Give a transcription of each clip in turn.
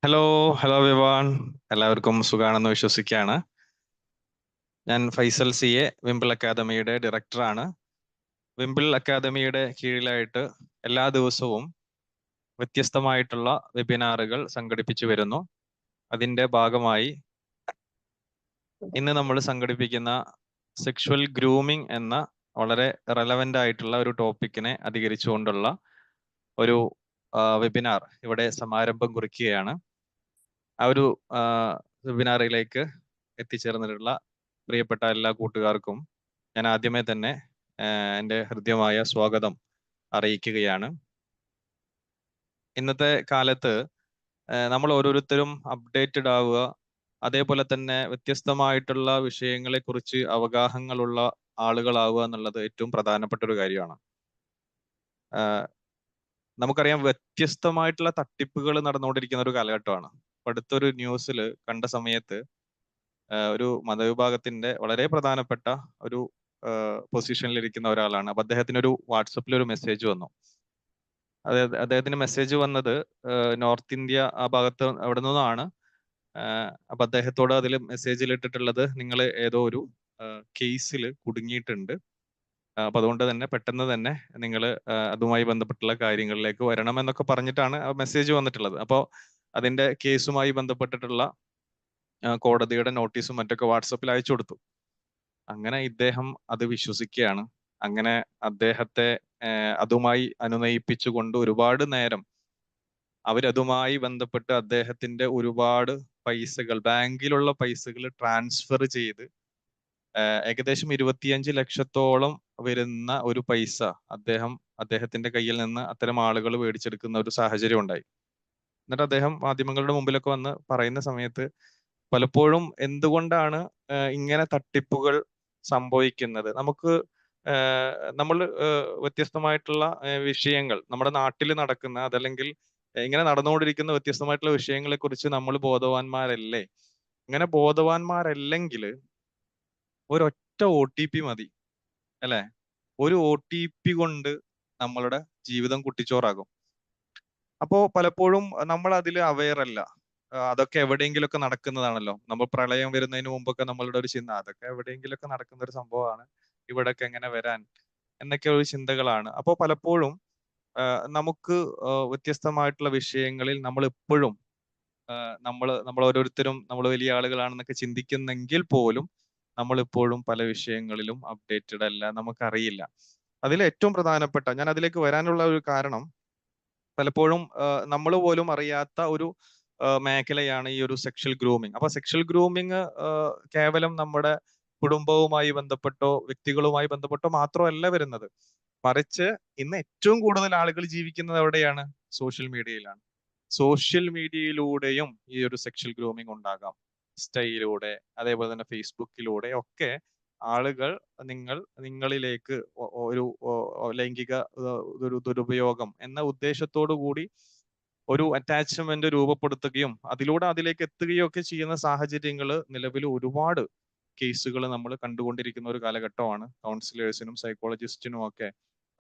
Hello hello Vivaan, എല്ലാവർക്കും സുഖാണെന്ന് വിശ്വസിക്കുകയാണ്. ഞാൻ ഫൈസൽ സി എ, വിംബിൾ അക്കാദമിയുടെ ഡയറക്ടറാണ്. വിംബിൾ അക്കാദമിയുടെ കീഴിലായിട്ട് എല്ലാ ദിവസവും വ്യത്യസ്തമായിട്ടുള്ള വെബിനാറുകൾ സംഘടിപ്പിച്ചു വരുന്നു. അതിൻ്റെ ഭാഗമായി ഇന്ന് നമ്മൾ സംഘടിപ്പിക്കുന്ന സെക്ഷുവൽ ഗ്രൂമിംഗ് എന്ന വളരെ റെലവൻ്റ് ആയിട്ടുള്ള ഒരു ടോപ്പിക്കിനെ അധികരിച്ചുകൊണ്ടുള്ള ഒരു വെബിനാർ ഇവിടെ സമാരംഭം കുറിക്കുകയാണ്. ആ ഒരു വെബിനാറിലേക്ക് എത്തിച്ചേർന്നിട്ടുള്ള പ്രിയപ്പെട്ട എല്ലാ കൂട്ടുകാർക്കും ഞാൻ ആദ്യമേ തന്നെ എൻ്റെ ഹൃദ്യമായ സ്വാഗതം അറിയിക്കുകയാണ്. ഇന്നത്തെ കാലത്ത് നമ്മൾ ഓരോരുത്തരും അപ്ഡേറ്റഡ് ആവുക, അതേപോലെ തന്നെ വ്യത്യസ്തമായിട്ടുള്ള വിഷയങ്ങളെക്കുറിച്ച് അവഗാഹങ്ങളുള്ള ആളുകളാവുക എന്നുള്ളത് ഏറ്റവും പ്രധാനപ്പെട്ട ഒരു കാര്യമാണ്. നമുക്കറിയാം, വ്യത്യസ്തമായിട്ടുള്ള തട്ടിപ്പുകൾ നടന്നുകൊണ്ടിരിക്കുന്ന ഒരു കാലഘട്ടമാണ്. അടുത്തൊരു ന്യൂസിൽ കണ്ട സമയത്ത് ഒരു മതവിഭാഗത്തിന്റെ വളരെ പ്രധാനപ്പെട്ട ഒരു പൊസിഷനിൽ ഇരിക്കുന്ന ഒരാളാണ്. അപ്പൊ അദ്ദേഹത്തിന് ഒരു വാട്സപ്പിൽ ഒരു മെസ്സേജ് വന്നു. അദ്ദേഹത്തിന് മെസ്സേജ് വന്നത് നോർത്ത് ഇന്ത്യ ആ ഭാഗത്ത് അവിടെ നിന്നാണ്. അപ്പൊ അദ്ദേഹത്തോട് അതിൽ മെസ്സേജിൽ ഇട്ടിട്ടുള്ളത്, നിങ്ങൾ ഏതോ ഒരു കേസിൽ കുടുങ്ങിയിട്ടുണ്ട്, അപ്പൊ അതുകൊണ്ട് തന്നെ പെട്ടെന്ന് തന്നെ നിങ്ങൾ അതുമായി ബന്ധപ്പെട്ടുള്ള കാര്യങ്ങളിലേക്ക് വരണം എന്നൊക്കെ പറഞ്ഞിട്ടാണ് ആ മെസ്സേജ് വന്നിട്ടുള്ളത്. അപ്പോൾ അതിന്റെ കേസുമായി ബന്ധപ്പെട്ടിട്ടുള്ള കോടതിയുടെ നോട്ടീസും മറ്റൊക്കെ വാട്സപ്പിൽ അയച്ചു കൊടുത്തു. അങ്ങനെ ഇദ്ദേഹം അത് വിശ്വസിക്കുകയാണ്. അങ്ങനെ അദ്ദേഹത്തെ അതുമായി അനുനയിപ്പിച്ചുകൊണ്ട് ഒരുപാട് നേരം അവരതുമായി ബന്ധപ്പെട്ട് അദ്ദേഹത്തിന്റെ ഒരുപാട് പൈസകൾ, ബാങ്കിലുള്ള പൈസകൾ ട്രാൻസ്ഫർ ചെയ്ത് ഏകദേശം 25 ലക്ഷത്തോളം വരുന്ന ഒരു പൈസ അദ്ദേഹത്തിന്റെ കയ്യിൽ നിന്ന് അത്തരം ആളുകൾ മേടിച്ചെടുക്കുന്ന ഒരു സാഹചര്യം ഉണ്ടായി. എന്നിട്ട് അദ്ദേഹം മാധ്യമങ്ങളുടെ മുമ്പിലൊക്കെ വന്ന് പറയുന്ന സമയത്ത്, പലപ്പോഴും എന്തുകൊണ്ടാണ് ഇങ്ങനെ തട്ടിപ്പുകൾ സംഭവിക്കുന്നത്? നമ്മൾ വ്യത്യസ്തമായിട്ടുള്ള വിഷയങ്ങൾ, നമ്മുടെ നാട്ടിൽ നടക്കുന്ന അതല്ലെങ്കിൽ ഇങ്ങനെ നടന്നുകൊണ്ടിരിക്കുന്ന വ്യത്യസ്തമായിട്ടുള്ള വിഷയങ്ങളെ കുറിച്ച് നമ്മൾ ബോധവാന്മാരല്ലേ? ഇങ്ങനെ ബോധവാന്മാരല്ലെങ്കിൽ ഒരൊറ്റ OTP മതി, അല്ലെ? ഒരു OTP കൊണ്ട് നമ്മളുടെ ജീവിതം കുട്ടിച്ചോറാകും. അപ്പോ പലപ്പോഴും നമ്മൾ അതിൽ അവെയർ അല്ല. അതൊക്കെ എവിടെയെങ്കിലുമൊക്കെ നടക്കുന്നതാണല്ലോ. നമ്മൾ പ്രളയം വരുന്നതിന് മുമ്പൊക്കെ നമ്മളുടെ ഒരു ചിന്ത, അതൊക്കെ എവിടെയെങ്കിലുമൊക്കെ നടക്കുന്ന ഒരു സംഭവമാണ്, ഇവിടൊക്കെ എങ്ങനെ വരാൻ എന്നൊക്കെ ഒരു ചിന്തകളാണ്. അപ്പോൾ പലപ്പോഴും നമുക്ക് വ്യത്യസ്തമായിട്ടുള്ള വിഷയങ്ങളിൽ നമ്മൾ ഇപ്പോഴും നമ്മൾ ഓരോരുത്തരും നമ്മൾ വലിയ ആളുകളാണെന്നൊക്കെ ചിന്തിക്കുന്നെങ്കിൽ പോലും നമ്മൾ ഇപ്പോഴും പല വിഷയങ്ങളിലും അപ്ഡേറ്റഡ് അല്ല, നമുക്കറിയില്ല. അതിൽ ഏറ്റവും പ്രധാനപ്പെട്ട, ഞാൻ അതിലേക്ക് വരാനുള്ള ഒരു കാരണം, പലപ്പോഴും നമ്മൾ പോലും അറിയാത്ത ഒരു മേഖലയാണ് ഈ ഒരു സെക്ഷൽ ഗ്രൂമിങ്. അപ്പൊ സെക്ഷൽ ഗ്രൂമിങ് കേവലം നമ്മുടെ കുടുംബവുമായി ബന്ധപ്പെട്ടോ വ്യക്തികളുമായി ബന്ധപ്പെട്ടോ മാത്രമല്ല വരുന്നത്. മറിച്ച് ഇന്ന് ഏറ്റവും കൂടുതൽ ആളുകൾ ജീവിക്കുന്നത് എവിടെയാണ്? സോഷ്യൽ മീഡിയയിലാണ്. സോഷ്യൽ മീഡിയയിലൂടെയും ഈ ഒരു സെക്ഷൽ ഗ്രൂമിങ് ഉണ്ടാകാം. ഇൻസ്റ്റയിലൂടെ, അതേപോലെ തന്നെ ഫേസ്ബുക്കിലൂടെ ഒക്കെ ആളുകൾ നിങ്ങളിലേക്ക് ഒരു ലൈംഗിക ഒരു ദുരുപയോഗം എന്ന ഉദ്ദേശത്തോടു കൂടി ഒരു അറ്റാച്ച്മെന്റ് രൂപപ്പെടുത്തുകയും അതിലേക്ക് എത്തുകയും ഒക്കെ ചെയ്യുന്ന സാഹചര്യങ്ങൾ നിലവിൽ ഒരുപാട് കേസുകൾ നമ്മൾ കണ്ടുകൊണ്ടിരിക്കുന്ന ഒരു കാലഘട്ടമാണ്. കൗൺസിലേഴ്സിനും സൈക്കോളജിസ്റ്റിനും ഒക്കെ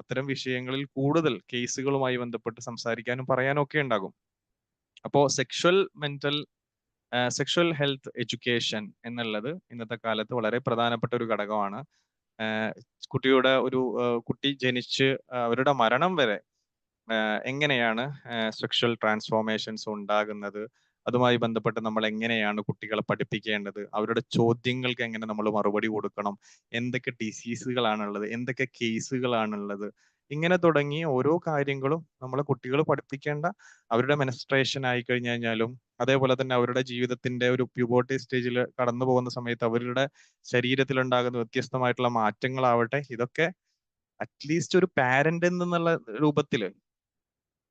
അത്തരം വിഷയങ്ങളിൽ കൂടുതൽ കേസുകളുമായി ബന്ധപ്പെട്ട് സംസാരിക്കാനും പറയാനും ഒക്കെ ഉണ്ടാകും. അപ്പോൾ സെക്ഷൽ ഹെൽത്ത് എഡ്യൂക്കേഷൻ എന്നുള്ളത് ഇന്നത്തെ കാലത്ത് വളരെ പ്രധാനപ്പെട്ട ഒരു ഘടകമാണ്. കുട്ടി ജനിച്ച് അവരുടെ മരണം വരെ എങ്ങനെയാണ് സെക്ഷൽ ട്രാൻസ്ഫോർമേഷൻസ് ഉണ്ടാകുന്നത്, അതുമായി ബന്ധപ്പെട്ട് നമ്മൾ എങ്ങനെയാണ് കുട്ടികളെ പഠിപ്പിക്കേണ്ടത്, അവരുടെ ചോദ്യങ്ങൾക്ക് എങ്ങനെ നമ്മൾ മറുപടി കൊടുക്കണം, എന്തൊക്കെ ഡിസീസുകളാണുള്ളത്, എന്തൊക്കെ കേസുകളാണുള്ളത്, ഇങ്ങനെ തുടങ്ങി ഓരോ കാര്യങ്ങളും നമ്മളെ കുട്ടികൾ പഠിപ്പിക്കേണ്ട. അവരുടെ മെൻസ്ട്രേഷൻ ആയി കഴിഞ്ഞു കഴിഞ്ഞാലും, അതേപോലെ തന്നെ അവരുടെ ജീവിതത്തിന്റെ ഒരു പ്യൂബർട്ടി സ്റ്റേജിൽ കടന്നു പോകുന്ന സമയത്ത് അവരുടെ ശരീരത്തിൽ ഉണ്ടാകുന്ന വ്യത്യസ്തമായിട്ടുള്ള മാറ്റങ്ങളാവട്ടെ, ഇതൊക്കെ അറ്റ്ലീസ്റ്റ് ഒരു പാരന്റ് എന്നുള്ള രൂപത്തിൽ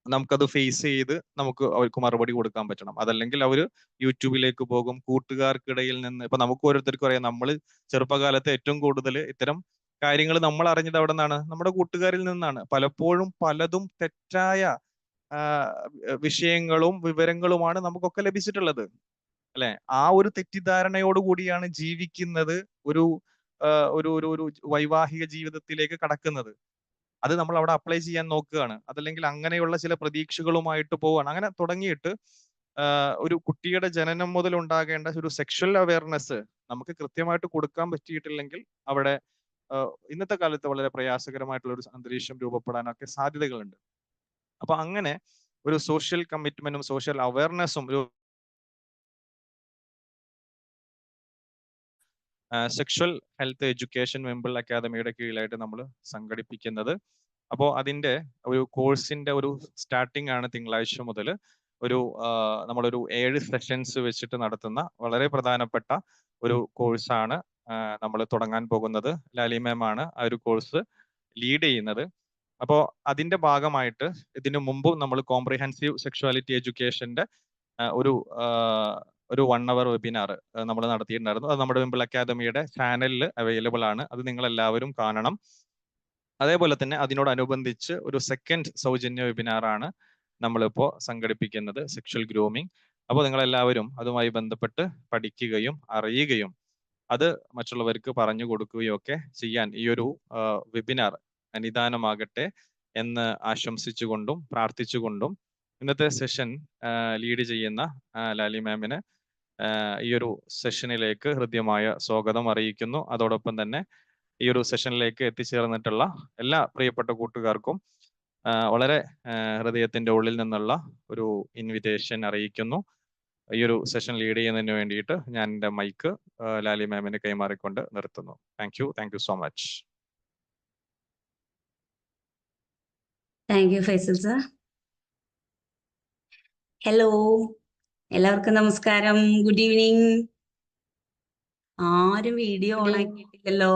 നമുക്കത് ഫേസ് ചെയ്ത് നമുക്ക് അവർക്ക് മറുപടി കൊടുക്കാൻ പറ്റണം. അതല്ലെങ്കിൽ അവർ യൂട്യൂബിലേക്ക് പോകും. കൂട്ടുകാർക്കിടയിൽ നിന്ന്, ഇപ്പൊ നമുക്ക് ഓരോരുത്തർക്കും അറിയാം, നമ്മൾ ചെറുപ്പകാലത്ത് ഏറ്റവും കൂടുതൽ ഇത്തരം കാര്യങ്ങൾ നമ്മൾ അറിഞ്ഞത് എവിടെ നിന്നാണ്? നമ്മുടെ കൂട്ടുകാരിൽ നിന്നാണ്. പലപ്പോഴും പലതും തെറ്റായ വിഷയങ്ങളും വിവരങ്ങളുമാണ് നമുക്കൊക്കെ ലഭിച്ചിട്ടുള്ളത്, അല്ലെ? ആ ഒരു തെറ്റിദ്ധാരണയോട് കൂടിയാണ് ജീവിക്കുന്നത്, ഒരു ഒരു ഒരു വൈവാഹിക ജീവിതത്തിലേക്ക് കടക്കുന്നത്. അത് നമ്മൾ അവിടെ അപ്ലൈ ചെയ്യാൻ നോക്കുകയാണ്. അതല്ലെങ്കിൽ അങ്ങനെയുള്ള ചില പ്രതീക്ഷകളുമായിട്ട് പോവുകയാണ്. അങ്ങനെ തുടങ്ങിയിട്ട് ഒരു കുട്ടിയുടെ ജനനം മുതൽ ഉണ്ടാകേണ്ട ഒരു സെക്ഷൽ അവയർനെസ് നമുക്ക് കൃത്യമായിട്ട് കൊടുക്കാൻ പറ്റിയിട്ടില്ലെങ്കിൽ അവിടെ ഇന്നത്തെ കാലത്ത് വളരെ പ്രയാസകരമായിട്ടുള്ള ഒരു അന്തരീക്ഷം രൂപപ്പെടാനൊക്കെ സാധ്യതകളുണ്ട്. അപ്പൊ അങ്ങനെ ഒരു സോഷ്യൽ കമ്മിറ്റ്മെന്റും സോഷ്യൽ അവയർനെസ്സും ഒരു സെക്ഷൽ ഹെൽത്ത് എഡ്യൂക്കേഷൻ വിംബിൾ അക്കാദമിയുടെ കീഴിലായിട്ട് നമ്മൾ സംഘടിപ്പിക്കുന്നത്. അപ്പോൾ അതിന്റെ ഒരു കോഴ്സിന്റെ ഒരു സ്റ്റാർട്ടിംഗ് ആണ് തിങ്കളാഴ്ച മുതൽ. നമ്മളൊരു 7 സെഷൻസ് വെച്ചിട്ട് നടത്തുന്ന വളരെ പ്രധാനപ്പെട്ട ഒരു കോഴ്സാണ് നമ്മൾ തുടങ്ങാൻ പോകുന്നത്. ലാലി മാം ആണ് ആ ഒരു കോഴ്സ് ലീഡ് ചെയ്യുന്നത്. അപ്പോൾ അതിന്റെ ഭാഗമായിട്ട് ഇതിനു മുമ്പ് നമ്മൾ കോംപ്രിഹെൻസീവ് സെക്ഷുവാലിറ്റി എഡ്യൂക്കേഷന്റെ ഒരു 1 hour വെബിനാർ നമ്മൾ നടത്തിയിട്ടുണ്ടായിരുന്നു. അത് നമ്മുടെ വിംബിൾ അക്കാദമിയുടെ ചാനലിൽ അവൈലബിൾ ആണ്. അത് നിങ്ങൾ എല്ലാവരും കാണണം. അതേപോലെ തന്നെ അതിനോടനുബന്ധിച്ച് ഒരു സെക്കൻഡ് സൗജന്യ വെബിനാറാണ് നമ്മളിപ്പോൾ സംഘടിപ്പിക്കുന്നത്, സെക്ഷൽ ഗ്രൂമിംഗ്. അപ്പോൾ നിങ്ങളെല്ലാവരും അതുമായി ബന്ധപ്പെട്ട് പഠിക്കുകയും അറിയുകയും അത് മറ്റുള്ളവർക്ക് പറഞ്ഞു കൊടുക്കുകയും ഒക്കെ ചെയ്യാൻ ഈ ഒരു വെബിനാർ നിദാനമാകട്ടെ എന്ന് ആശംസിച്ചുകൊണ്ടും പ്രാർത്ഥിച്ചുകൊണ്ടും ഇന്നത്തെ സെഷൻ ലീഡ് ചെയ്യുന്ന ലാലി മാമിന് ഈ ഒരു സെഷനിലേക്ക് ഹൃദ്യമായ സ്വാഗതം അറിയിക്കുന്നു. അതോടൊപ്പം തന്നെ ഈ ഒരു സെഷനിലേക്ക് എത്തിച്ചേർന്നിട്ടുള്ള എല്ലാ പ്രിയപ്പെട്ട കൂട്ടുകാർക്കും വളരെ ഹൃദയത്തിന്റെ ഉള്ളിൽ നിന്നുള്ള ഒരു ഇൻവിറ്റേഷൻ അറിയിക്കുന്നു. ഈ ഒരു സെഷൻ ലീഡ് ചെയ്യുന്നതിന് വേണ്ടിയിട്ട് ഞാൻ എൻ്റെ മൈക്ക് ലാലി മാമിന് കൈമാറിക്കൊണ്ട് നിർത്തുന്നു. Thank you so much. Thank you Faisal sir. Hello, എല്ലാവർക്കും നമസ്കാരം. Good evening. ആരും വീഡിയോ ഓൺ ആക്കിയിട്ടില്ലല്ലോ.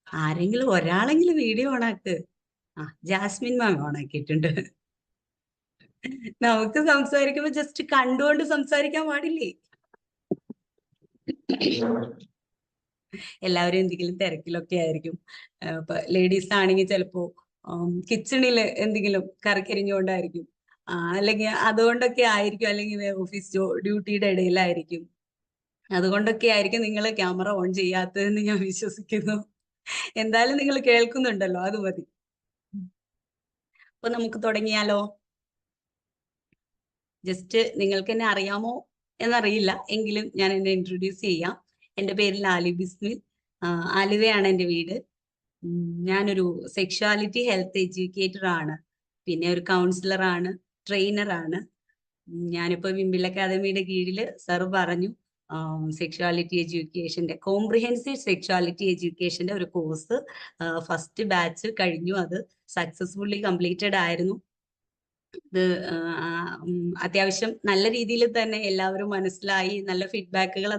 ആരെങ്കിലും ഒരാളെങ്കിലും വീഡിയോ ഓൺ ആക്ക്. ജാസ്മിൻ മാം ഓൺ ആക്കിയിട്ടുണ്ട്. നമുക്ക് സംസാരിക്കുമ്പോ ജസ്റ്റ് കണ്ടുകൊണ്ട് സംസാരിക്കാൻ പാടില്ലേ? എല്ലാവരും എന്തെങ്കിലും തിരക്കിലൊക്കെ ആയിരിക്കും. ഇപ്പൊ ലേഡീസ് ആണെങ്കിൽ ചിലപ്പോ കിച്ചണില് എന്തെങ്കിലും കറിക്കരിഞ്ഞുകൊണ്ടായിരിക്കും, അല്ലെങ്കിൽ അതുകൊണ്ടൊക്കെ ആയിരിക്കും, അല്ലെങ്കിൽ ഓഫീസ് ഡ്യൂട്ടിയുടെ ഇടയിലായിരിക്കും. അതുകൊണ്ടൊക്കെ ആയിരിക്കും നിങ്ങൾ ക്യാമറ ഓൺ ചെയ്യാത്തതെന്ന് ഞാൻ വിശ്വസിക്കുന്നു. എന്തായാലും നിങ്ങൾ കേൾക്കുന്നുണ്ടല്ലോ, അത് മതി. അപ്പൊ നമുക്ക് തുടങ്ങിയാലോ? ജസ്റ്റ് നിങ്ങൾക്ക് എന്നെ അറിയാമോ എന്നറിയില്ല, എങ്കിലും ഞാൻ എന്നെ ഇൻട്രൊഡ്യൂസ് ചെയ്യാം. എൻ്റെ പേര് ലാലി ബിസ്മിൽ. ആലുവയാണ് എൻ്റെ വീട്. ഞാനൊരു സെക്ഷുവാലിറ്റി ഹെൽത്ത് എഡ്യൂക്കേറ്റർ ആണ്, പിന്നെ ഒരു കൗൺസിലറാണ്, ട്രെയിനറാണ്. ഞാനിപ്പോൾ വിംബിൾ അക്കാദമിയുടെ കീഴിൽ സർ പറഞ്ഞു സെക്ഷുവാലിറ്റി എഡ്യൂക്കേഷൻ്റെ കോംപ്രിഹെൻസീവ് സെക്ഷുവാലിറ്റി എഡ്യൂക്കേഷൻ്റെ ഒരു കോഴ്സ് ഫസ്റ്റ് ബാച്ച് കഴിഞ്ഞു. അത് സക്സസ്ഫുള്ളി കംപ്ലീറ്റഡ് ആയിരുന്നു. ഇത് അത്യാവശ്യം നല്ല രീതിയിൽ തന്നെ എല്ലാവരും മനസ്സിലായി, നല്ല ഫീഡ്ബാക്കുകൾ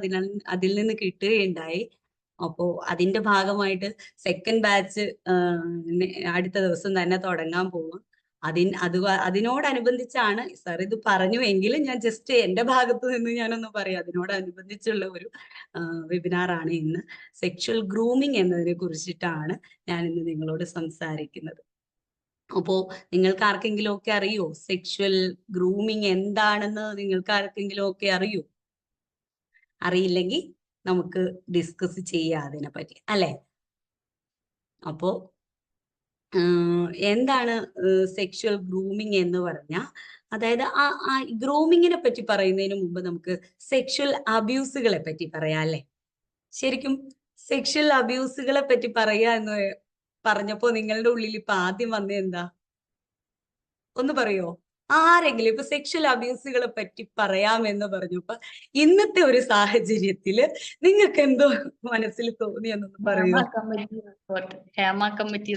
അതിൽ നിന്ന് കിട്ടുകയുണ്ടായി. അപ്പോൾ അതിന്റെ ഭാഗമായിട്ട് സെക്കൻഡ് ബാച്ച് അടുത്ത ദിവസം തന്നെ തുടങ്ങാൻ പോകും. അതിനോടനുബന്ധിച്ചാണ് സർ ഇത് പറഞ്ഞു എങ്കിലും ഞാൻ ജസ്റ്റ് എൻ്റെ ഭാഗത്ത് നിന്ന് ഞാനൊന്ന് പറയാം. അതിനോടനുബന്ധിച്ചുള്ള ഒരു വെബിനാറാണ് ഇന്ന്. സെക്ഷൽ ഗ്രൂമിങ് എന്നതിനെ കുറിച്ചിട്ടാണ് ഞാൻ ഇന്ന് നിങ്ങളോട് സംസാരിക്കുന്നത്. അപ്പോ നിങ്ങൾക്ക് ആർക്കെങ്കിലും ഒക്കെ അറിയോ സെക്ഷൽ ഗ്രൂമിങ് എന്താണെന്ന്? നിങ്ങൾക്ക് ആർക്കെങ്കിലും ഒക്കെ അറിയോ? അറിയില്ലെങ്കിൽ നമുക്ക് ഡിസ്കസ് ചെയ്യാം അതിനെ പറ്റി, അല്ലെ? അപ്പോ എന്താണ് സെക്ഷൽ ഗ്രൂമിങ് എന്ന് പറഞ്ഞാൽ, അതായത് ആ ഗ്രൂമിങ്ങിനെ പറ്റി പറയുന്നതിന് മുമ്പ് നമുക്ക് സെക്ഷൽ അബ്യൂസുകളെ പറ്റി പറയാം, അല്ലെ? ശരിക്കും സെക്ഷൽ അബ്യൂസുകളെ പറ്റി പറയാ എന്ന് പറഞ്ഞപ്പോ നിങ്ങളുടെ ഉള്ളിൽ ഇപ്പൊ ആദ്യം വന്ന എന്താ? ഒന്ന് പറയോ? ആരെങ്കിലും ഇപ്പൊ സെക്ഷൽ അബ്യൂസുകളെ പറ്റി പറയാമെന്ന് പറഞ്ഞപ്പോ ഇന്നത്തെ ഒരു സാഹചര്യത്തില് നിങ്ങൾക്ക് എന്തോ മനസ്സിൽ തോന്നിയെന്നൊന്ന് പറയോ? Hema committee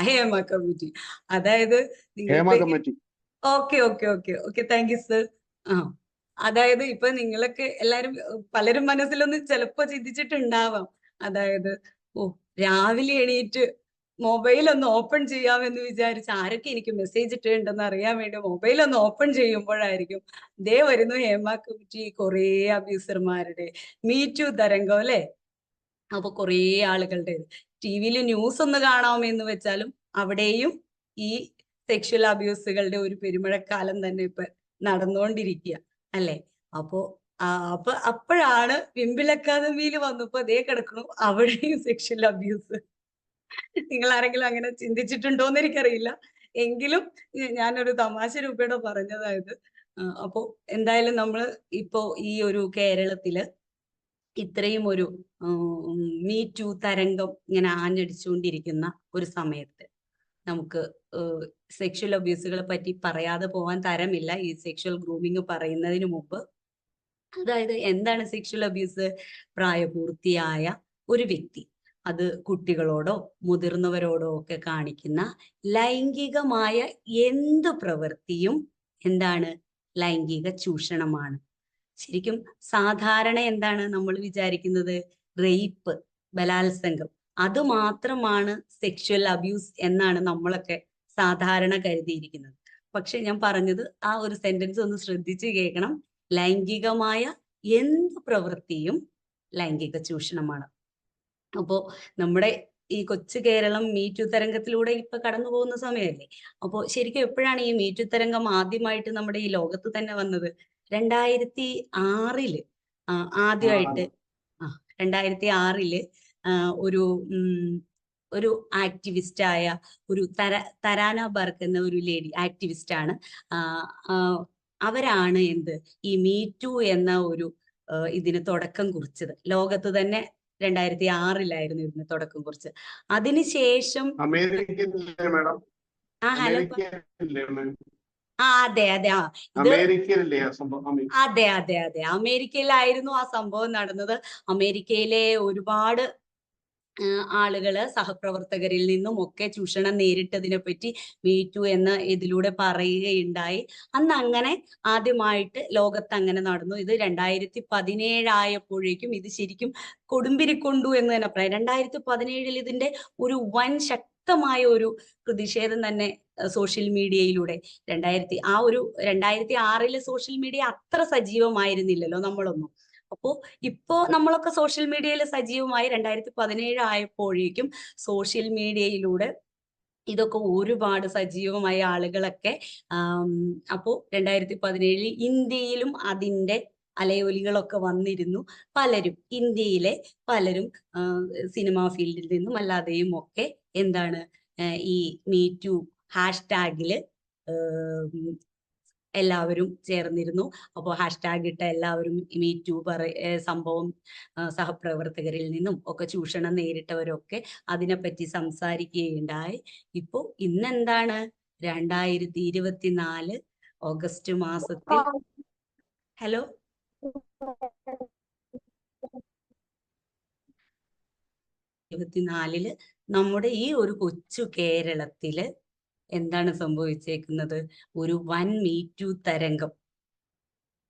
Hema committee. അതായത് ഓക്കെ താങ്ക് യു സർ. അതായത് ഇപ്പൊ നിങ്ങളൊക്കെ എല്ലാരും പലരും മനസ്സിലൊന്നും ചിലപ്പോ ചിന്തിച്ചിട്ടുണ്ടാവാം, അതായത് രാവിലെ എണീറ്റ് മൊബൈൽ ഒന്ന് ഓപ്പൺ ചെയ്യാമെന്ന് വിചാരിച്ച് ആരൊക്കെ എനിക്ക് മെസ്സേജ് ഇട്ടിട്ടുണ്ടെന്ന് അറിയാൻ വേണ്ടി മൊബൈൽ ഒന്ന് ഓപ്പൺ ചെയ്യുമ്പോഴായിരിക്കും ദേ വരുന്നു ഹേമ കമ്മിറ്റി, കുറേ അബ്യൂസർമാരുടെ മീറ്റു തരംഗം, അല്ലെ? അപ്പൊ കുറേ ആളുകളുടെ ടിവിയിൽ ന്യൂസ് ഒന്ന് കാണാമെന്ന് വെച്ചാലും അവിടെയും ഈ സെക്ഷൽ അബ്യൂസുകളുടെ ഒരു പെരുമഴക്കാലം തന്നെ ഇപ്പൊ നടന്നുകൊണ്ടിരിക്കുക, അല്ലെ? അപ്പോഴാണ് വിംബിൾ അക്കാദമിയിൽ വന്നപ്പോ അതേ കിടക്കണു അവിടെയും സെക്ഷൽ അബ്യൂസ്. നിങ്ങൾ ആരെങ്കിലും അങ്ങനെ ചിന്തിച്ചിട്ടുണ്ടോ എന്ന് എനിക്കറിയില്ല. എങ്കിലും ഞാനൊരു തമാശ രൂപേണ പറഞ്ഞതായത്. അപ്പോ എന്തായാലും നമ്മള് ഇപ്പോ ഈ ഒരു കേരളത്തില് ഇത്രയും ഒരു മീ ടു തരംഗം ഇങ്ങനെ ആഞ്ഞടിച്ചുകൊണ്ടിരിക്കുന്ന ഒരു സമയത്ത് നമുക്ക് സെക്ഷൽ അബ്യൂസുകളെ പറ്റി പറയാതെ പോവാൻ തരമില്ല. ഈ സെക്ഷൽ ഗ്രൂമിങ് പറയുന്നതിന് മുമ്പ്, അതായത് എന്താണ് സെക്ഷൽ അബ്യൂസ്? പ്രായപൂർത്തിയായ ഒരു വ്യക്തി, അത് കുട്ടികളോടോ മുതിർന്നവരോടോ ഒക്കെ കാണിക്കുന്ന ലൈംഗികമായ എന്ത് പ്രവൃത്തിയും എന്താണ്? ലൈംഗിക ചൂഷണമാണ്. ശരിക്കും സാധാരണ എന്താണ് നമ്മൾ വിചാരിക്കുന്നത്? റേപ്പ്, ബലാത്സംഗം, അത് മാത്രമാണ് സെക്ഷൽ അബ്യൂസ് എന്നാണ് നമ്മളൊക്കെ സാധാരണ കരുതിയിരിക്കുന്നത്. പക്ഷെ ഞാൻ പറഞ്ഞത് ആ ഒരു സെന്റൻസ് ഒന്ന് ശ്രദ്ധിച്ച് കേൾക്കണം. ലൈംഗികമായ എന്ത് പ്രവൃത്തിയും ലൈംഗിക ചൂഷണമാണ്. അപ്പോ നമ്മുടെ ഈ കൊച്ചു കേരളം മീറ്റു തരംഗത്തിലൂടെ ഇപ്പൊ കടന്നു പോകുന്ന സമയമല്ലേ. അപ്പോ ശരിക്കും എപ്പോഴാണ് ഈ മീറ്റു തരംഗം ആദ്യമായിട്ട് നമ്മുടെ ഈ ലോകത്ത് തന്നെ വന്നത്? 2006 ആദ്യമായിട്ട് 2006 ഒരു ഒരു ആക്ടിവിസ്റ്റ് ആയ ഒരു തരാന ബർക്ക് എന്ന ഒരു ലേഡി ആക്ടിവിസ്റ്റ് ആണ്. അവരാണ് ഈ മീറ്റു എന്ന ഒരു ഇതിന് തുടക്കം കുറിച്ചത്. ലോകത്ത് തന്നെ 2006 ഇതിന് തുടക്കം കുറിച്ച്. അതിനുശേഷം ഹലോ, അതെ അതെ അതെ അമേരിക്കയിലായിരുന്നു ആ സംഭവം നടന്നത്. അമേരിക്കയിലെ ഒരുപാട് ആളുകള് സഹപ്രവർത്തകരിൽ നിന്നും ഒക്കെ ചൂഷണം നേരിട്ടതിനെ പറ്റി മീറ്റു എന്ന ഇതിലൂടെ പറയുകയുണ്ടായി. അന്ന് അങ്ങനെ ആദ്യമായിട്ട് ലോകത്ത് അങ്ങനെ നടന്നു. ഇത് 2017 ആയപ്പോഴേക്കും ഇത് ശരിക്കും കൊടുമ്പിരിക്കൊണ്ടു എന്ന് തന്നെ പറയാം. 2017 ഇതിന്റെ ഒരു വൻ ശക്തമായ ഒരു പ്രതിഷേധം തന്നെ സോഷ്യൽ മീഡിയയിലൂടെ 2006 സോഷ്യൽ മീഡിയ അത്ര സജീവമായിരുന്നില്ലല്ലോ നമ്മളൊന്നും. അപ്പോ ഇപ്പോ നമ്മളൊക്കെ സോഷ്യൽ മീഡിയയിൽ സജീവമായി. 2017 ആയപ്പോഴേക്കും സോഷ്യൽ മീഡിയയിലൂടെ ഇതൊക്കെ ഒരുപാട് സജീവമായ ആളുകളൊക്കെ അപ്പോ 2017 ഇന്ത്യയിലും അതിന്റെ അലയൊലികളൊക്കെ വന്നിരുന്നു. പലരും ഇന്ത്യയിലെ പലരും സിനിമാ ഫീൽഡിൽ നിന്നും അല്ലാതെയും ഒക്കെ എന്താണ് ഈ മീറ്റു ഹാഷ്ടാഗില് എല്ലാവരും ചേർന്നിരുന്നു. അപ്പോൾ ഹാഷ്ടാഗ് ഇട്ട എല്ലാവരും മീറ്റു സംഭവം സഹപ്രവർത്തകരിൽ നിന്നും ഒക്കെ ചൂഷണം നേരിട്ടവരൊക്കെ അതിനെപ്പറ്റി സംസാരിക്കുകയുണ്ടായി. ഇപ്പോ ഇന്നെന്താണ് 2024 ഓഗസ്റ്റ് മാസത്തിൽ ഹലോ 2024 നമ്മുടെ ഈ ഒരു കൊച്ചു കേരളത്തില് എന്താണ് സംഭവിച്ചേക്കുന്നത്? ഒരു വൻ മീറ്റു തരംഗം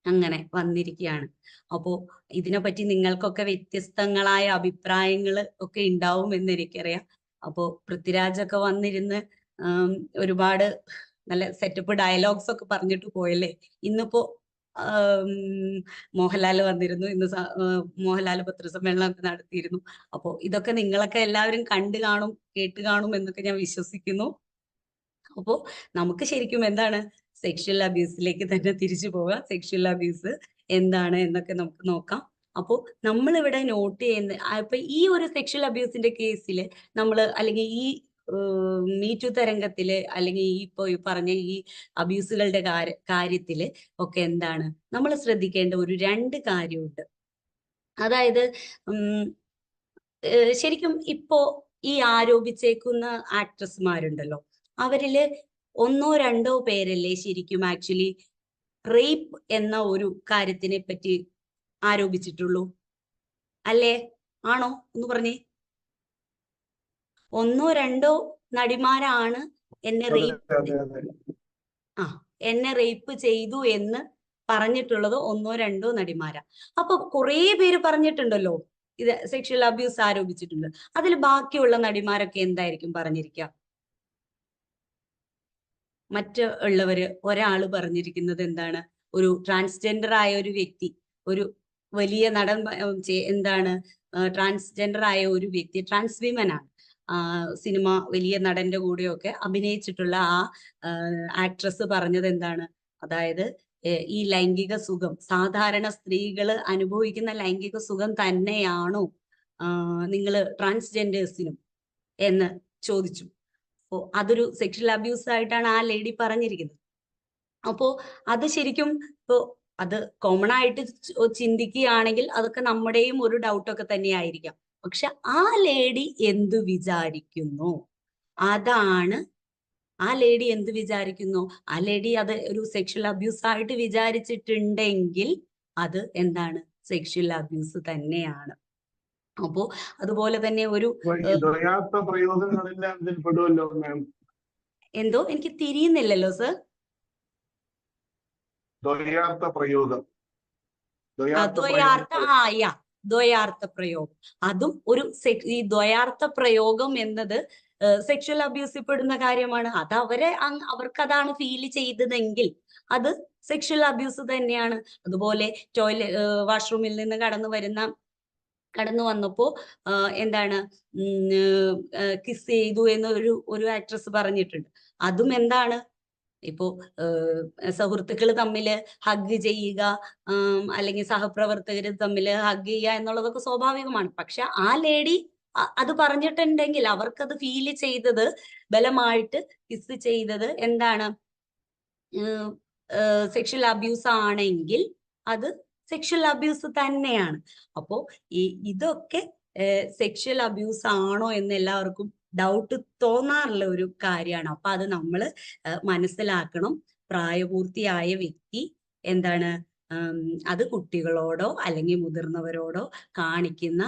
അങ്ങനെ വന്നിരിക്കുകയാണ്. അപ്പോ ഇതിനെപ്പറ്റി നിങ്ങൾക്കൊക്കെ വ്യത്യസ്തങ്ങളായ അഭിപ്രായങ്ങൾ ഒക്കെ ഉണ്ടാവും എന്ന് എനിക്കറിയാം. അപ്പോ പൃഥ്വിരാജൊക്കെ വന്നിരുന്ന് ഒരുപാട് നല്ല സെറ്റപ്പ് ഡയലോഗ്സ് ഒക്കെ പറഞ്ഞിട്ട് പോയല്ലേ. ഇന്നിപ്പോ മോഹൻലാൽ വന്നിരുന്നു. ഇന്ന് മോഹൻലാൽ പത്രസമ്മേളനം നടത്തിയിരുന്നു. അപ്പോ ഇതൊക്കെ നിങ്ങളൊക്കെ എല്ലാവരും കണ്ടു കാണും, കേട്ട് കാണും എന്നൊക്കെ ഞാൻ വിശ്വസിക്കുന്നു. അപ്പോ നമുക്ക് ശരിക്കും എന്താണ് സെക്ഷൽ അബ്യൂസിലേക്ക് തന്നെ തിരിച്ചു പോകാം. സെക്ഷൽ അബ്യൂസ് എന്താണ് എന്നൊക്കെ നമുക്ക് നോക്കാം. അപ്പോ നമ്മളിവിടെ നോട്ട് ചെയ്യുന്ന ഇപ്പൊ ഈ ഒരു സെക്ഷൽ അബ്യൂസിന്റെ കേസിൽ നമ്മൾ അല്ലെങ്കിൽ ഈ മീറ്റു തരംഗത്തില് അല്ലെങ്കിൽ ഈ ഇപ്പൊ പറഞ്ഞ ഈ അബ്യൂസുകളുടെ കാര്യത്തില് ഒക്കെ എന്താണ് നമ്മൾ ശ്രദ്ധിക്കേണ്ട ഒരു 2 കാര്യമുണ്ട്. അതായത് ശരിക്കും ഇപ്പോ ഈ ആരോപിച്ചേക്കുന്ന ആക്ട്രസ്മാരുണ്ടല്ലോ, അവരില് 1-2 പേരല്ലേ ശരിക്കും ആക്ച്വലി റേപ്പ് എന്ന ഒരു കാര്യത്തിനെ പറ്റി ആരോപിച്ചിട്ടുള്ളൂ, അല്ലേ? ആണോ? ഒന്ന് പറഞ്ഞേ. 1-2 നടിമാരാണ് എന്നെ റേപ്പ് ചെയ്തു എന്ന് പറഞ്ഞിട്ടുള്ളത്. 1-2 നടിമാരാ. അപ്പൊ കുറെ പേര് പറഞ്ഞിട്ടുണ്ടല്ലോ ഇത് സെക്ഷൽ അബ്യൂസ് ആരോപിച്ചിട്ടുണ്ട്. അതിൽ ബാക്കിയുള്ള നടിമാരൊക്കെ എന്തായിരിക്കും പറഞ്ഞിരിക്കുക? മറ്റുള്ളവര് ഒരാള് പറഞ്ഞിരിക്കുന്നത് എന്താണ്? ഒരു ട്രാൻസ്ജെൻഡർ ആയ ഒരു വ്യക്തി, ഒരു വലിയ നടൻ എന്താണ് ട്രാൻസ്ജെൻഡർ ആയ ഒരു വ്യക്തി, ട്രാൻസ് വിമൻ ആണ്. സിനിമ വലിയ നടന്റെ കൂടെയൊക്കെ അഭിനയിച്ചിട്ടുള്ള ആ ആക്ട്രസ് പറഞ്ഞത് എന്താണ്? അതായത് ഈ ലൈംഗിക സുഖം സാധാരണ സ്ത്രീകള് അനുഭവിക്കുന്ന ലൈംഗിക സുഖം തന്നെയാണോ നിങ്ങള് ട്രാൻസ്ജെൻഡേഴ്സിനും എന്ന് ചോദിച്ചു. അപ്പോ അതൊരു സെക്ഷൽ അബ്യൂസ് ആയിട്ടാണ് ആ ലേഡി പറഞ്ഞിരിക്കുന്നത്. അപ്പോ അത് ശരിക്കും ഇപ്പോ അത് കോമൺ ആയിട്ട് ചിന്തിക്കുകയാണെങ്കിൽ അതൊക്കെ നമ്മുടെയും ഒരു ഡൗട്ടൊക്കെ തന്നെയായിരിക്കാം. പക്ഷെ ആ ലേഡി എന്തു വിചാരിക്കുന്നു, അതാണ് ആ ലേഡി എന്ത് വിചാരിക്കുന്നു, ആ ലേഡി അത് ഒരു സെക്ഷൽ അബ്യൂസ് ആയിട്ട് വിചാരിച്ചിട്ടുണ്ടെങ്കിൽ അത് എന്താണ്, സെക്ഷൽ അബ്യൂസ് തന്നെയാണ്. അപ്പോ അതുപോലെ തന്നെ ഒരു ദ്വയാർത്ഥ പ്രയോഗങ്ങളെല്ലാം ഇതിൽ പെടുമല്ലോ മാം. എന്തോ എനിക്ക് തിരിയുന്നില്ലല്ലോ സർ. ദ്വയാർത്ഥ പ്രയോഗം, ദ്വയാർത്ഥ പ്രയോഗം, അതും ഒരു ഈ ദ്വയാർത്ഥ പ്രയോഗം എന്നത് സെക്ഷൽ അബ്യൂസിൽ പെടുന്ന കാര്യമാണ്. അത് അവർക്ക് അതാണ് ഫീൽ ചെയ്തതെങ്കിൽ അത് സെക്ഷൽ അബ്യൂസ് തന്നെയാണ്. അതുപോലെ വാഷ്റൂമിൽ നിന്ന് കടന്നു വന്നപ്പോ എന്താണ് കിസ് ചെയ്തു എന്ന് ഒരു ആക്ട്രസ് പറഞ്ഞിട്ടുണ്ട്. അതും എന്താണ്, ഇപ്പോ സുഹൃത്തുക്കൾ തമ്മിൽ ഹഗ് ചെയ്യുക, അല്ലെങ്കിൽ സഹപ്രവർത്തകർ തമ്മിൽ ഹഗ് ചെയ്യുക എന്നുള്ളതൊക്കെ സ്വാഭാവികമാണ്. പക്ഷെ ആ ലേഡി അത് പറഞ്ഞിട്ടുണ്ടെങ്കിൽ അവർക്കത് ഫീൽ ചെയ്തത്, ബലമായിട്ട് കിസ് ചെയ്തത് എന്താണ്, സെക്ഷൽ അബ്യൂസ് ആണെങ്കിൽ അത് സെക്ഷൽ അബ്യൂസ് തന്നെയാണ്. അപ്പോ ഇതൊക്കെ സെക്ഷൽ അബ്യൂസ് ആണോ എന്ന് എല്ലാവർക്കും ഡൗട്ട് തോന്നാറുള്ള ഒരു കാര്യമാണ്. അപ്പൊ അത് നമ്മൾ മനസ്സിലാക്കണം. പ്രായപൂർത്തിയായ വ്യക്തി എന്താണ്, അത് കുട്ടികളോടോ അല്ലെങ്കിൽ മുതിർന്നവരോടോ കാണിക്കുന്ന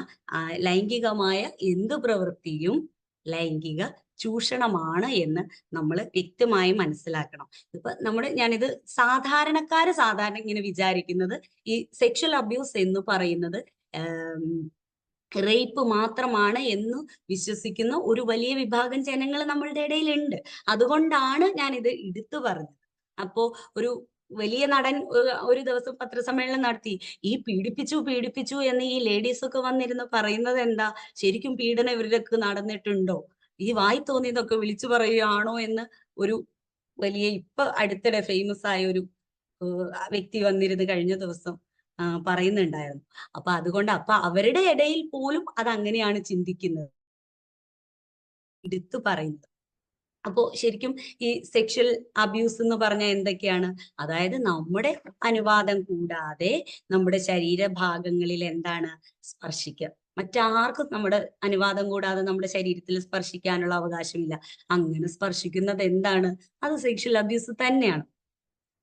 ലൈംഗികമായ എന്ത് പ്രവൃത്തിയും ലൈംഗിക ചൂഷണമാണ് എന്ന് നമ്മൾ വ്യക്തമായി മനസ്സിലാക്കണം. ഞാനിത് സാധാരണ ഇങ്ങനെ വിചാരിക്കുന്നത്, ഈ സെക്ഷൽ അബ്യൂസ് എന്ന് പറയുന്നത് റേപ്പ് മാത്രമാണ് എന്ന് വിശ്വസിക്കുന്ന ഒരു വലിയ വിഭാഗം ജനങ്ങൾ നമ്മളുടെ ഇടയിലുണ്ട്. അതുകൊണ്ടാണ് ഞാനിത് എടുത്തു പറഞ്ഞത്. അപ്പോ ഒരു വലിയ നടൻ ഒരു ദിവസം പത്രസമ്മേളനം നടത്തി, ഈ പീഡിപ്പിച്ചു എന്ന് ഈ ലേഡീസ് ഒക്കെ വന്നിരുന്ന് പറയുന്നത് എന്താ, ശരിക്കും പീഡനം ഇവർക്ക് നടന്നിട്ടുണ്ടോ, ഈ വായി തോന്നിയതൊക്കെ വിളിച്ചു പറയുകയാണോ എന്ന് ഒരു വലിയ ഇപ്പൊ അടുത്തിടെ ഫേമസ് ആയ ഒരു വ്യക്തി വന്നിരുന്ന് കഴിഞ്ഞ ദിവസം പറയുന്നുണ്ടായിരുന്നു. അപ്പൊ അവരുടെ ഇടയിൽ പോലും അത് അങ്ങനെയാണ് ചിന്തിക്കുന്നത്, എടുത്തു പറയുന്നത്. അപ്പോ ശരിക്കും ഈ സെക്ഷൽ അബ്യൂസ് എന്ന് പറഞ്ഞാൽ എന്തൊക്കെയാണ്, അതായത് നമ്മുടെ അനുവാദം കൂടാതെ നമ്മുടെ ശരീരഭാഗങ്ങളിൽ എന്താണ് സ്പർശിക്കുക. മറ്റാർക്കും നമ്മുടെ അനുവാദം കൂടാതെ നമ്മുടെ ശരീരത്തിൽ സ്പർശിക്കാനുള്ള അവകാശമില്ല. അങ്ങനെ സ്പർശിക്കുന്നത് എന്താണ്, അത് സെക്ഷൽ അബ്യൂസ് തന്നെയാണ്.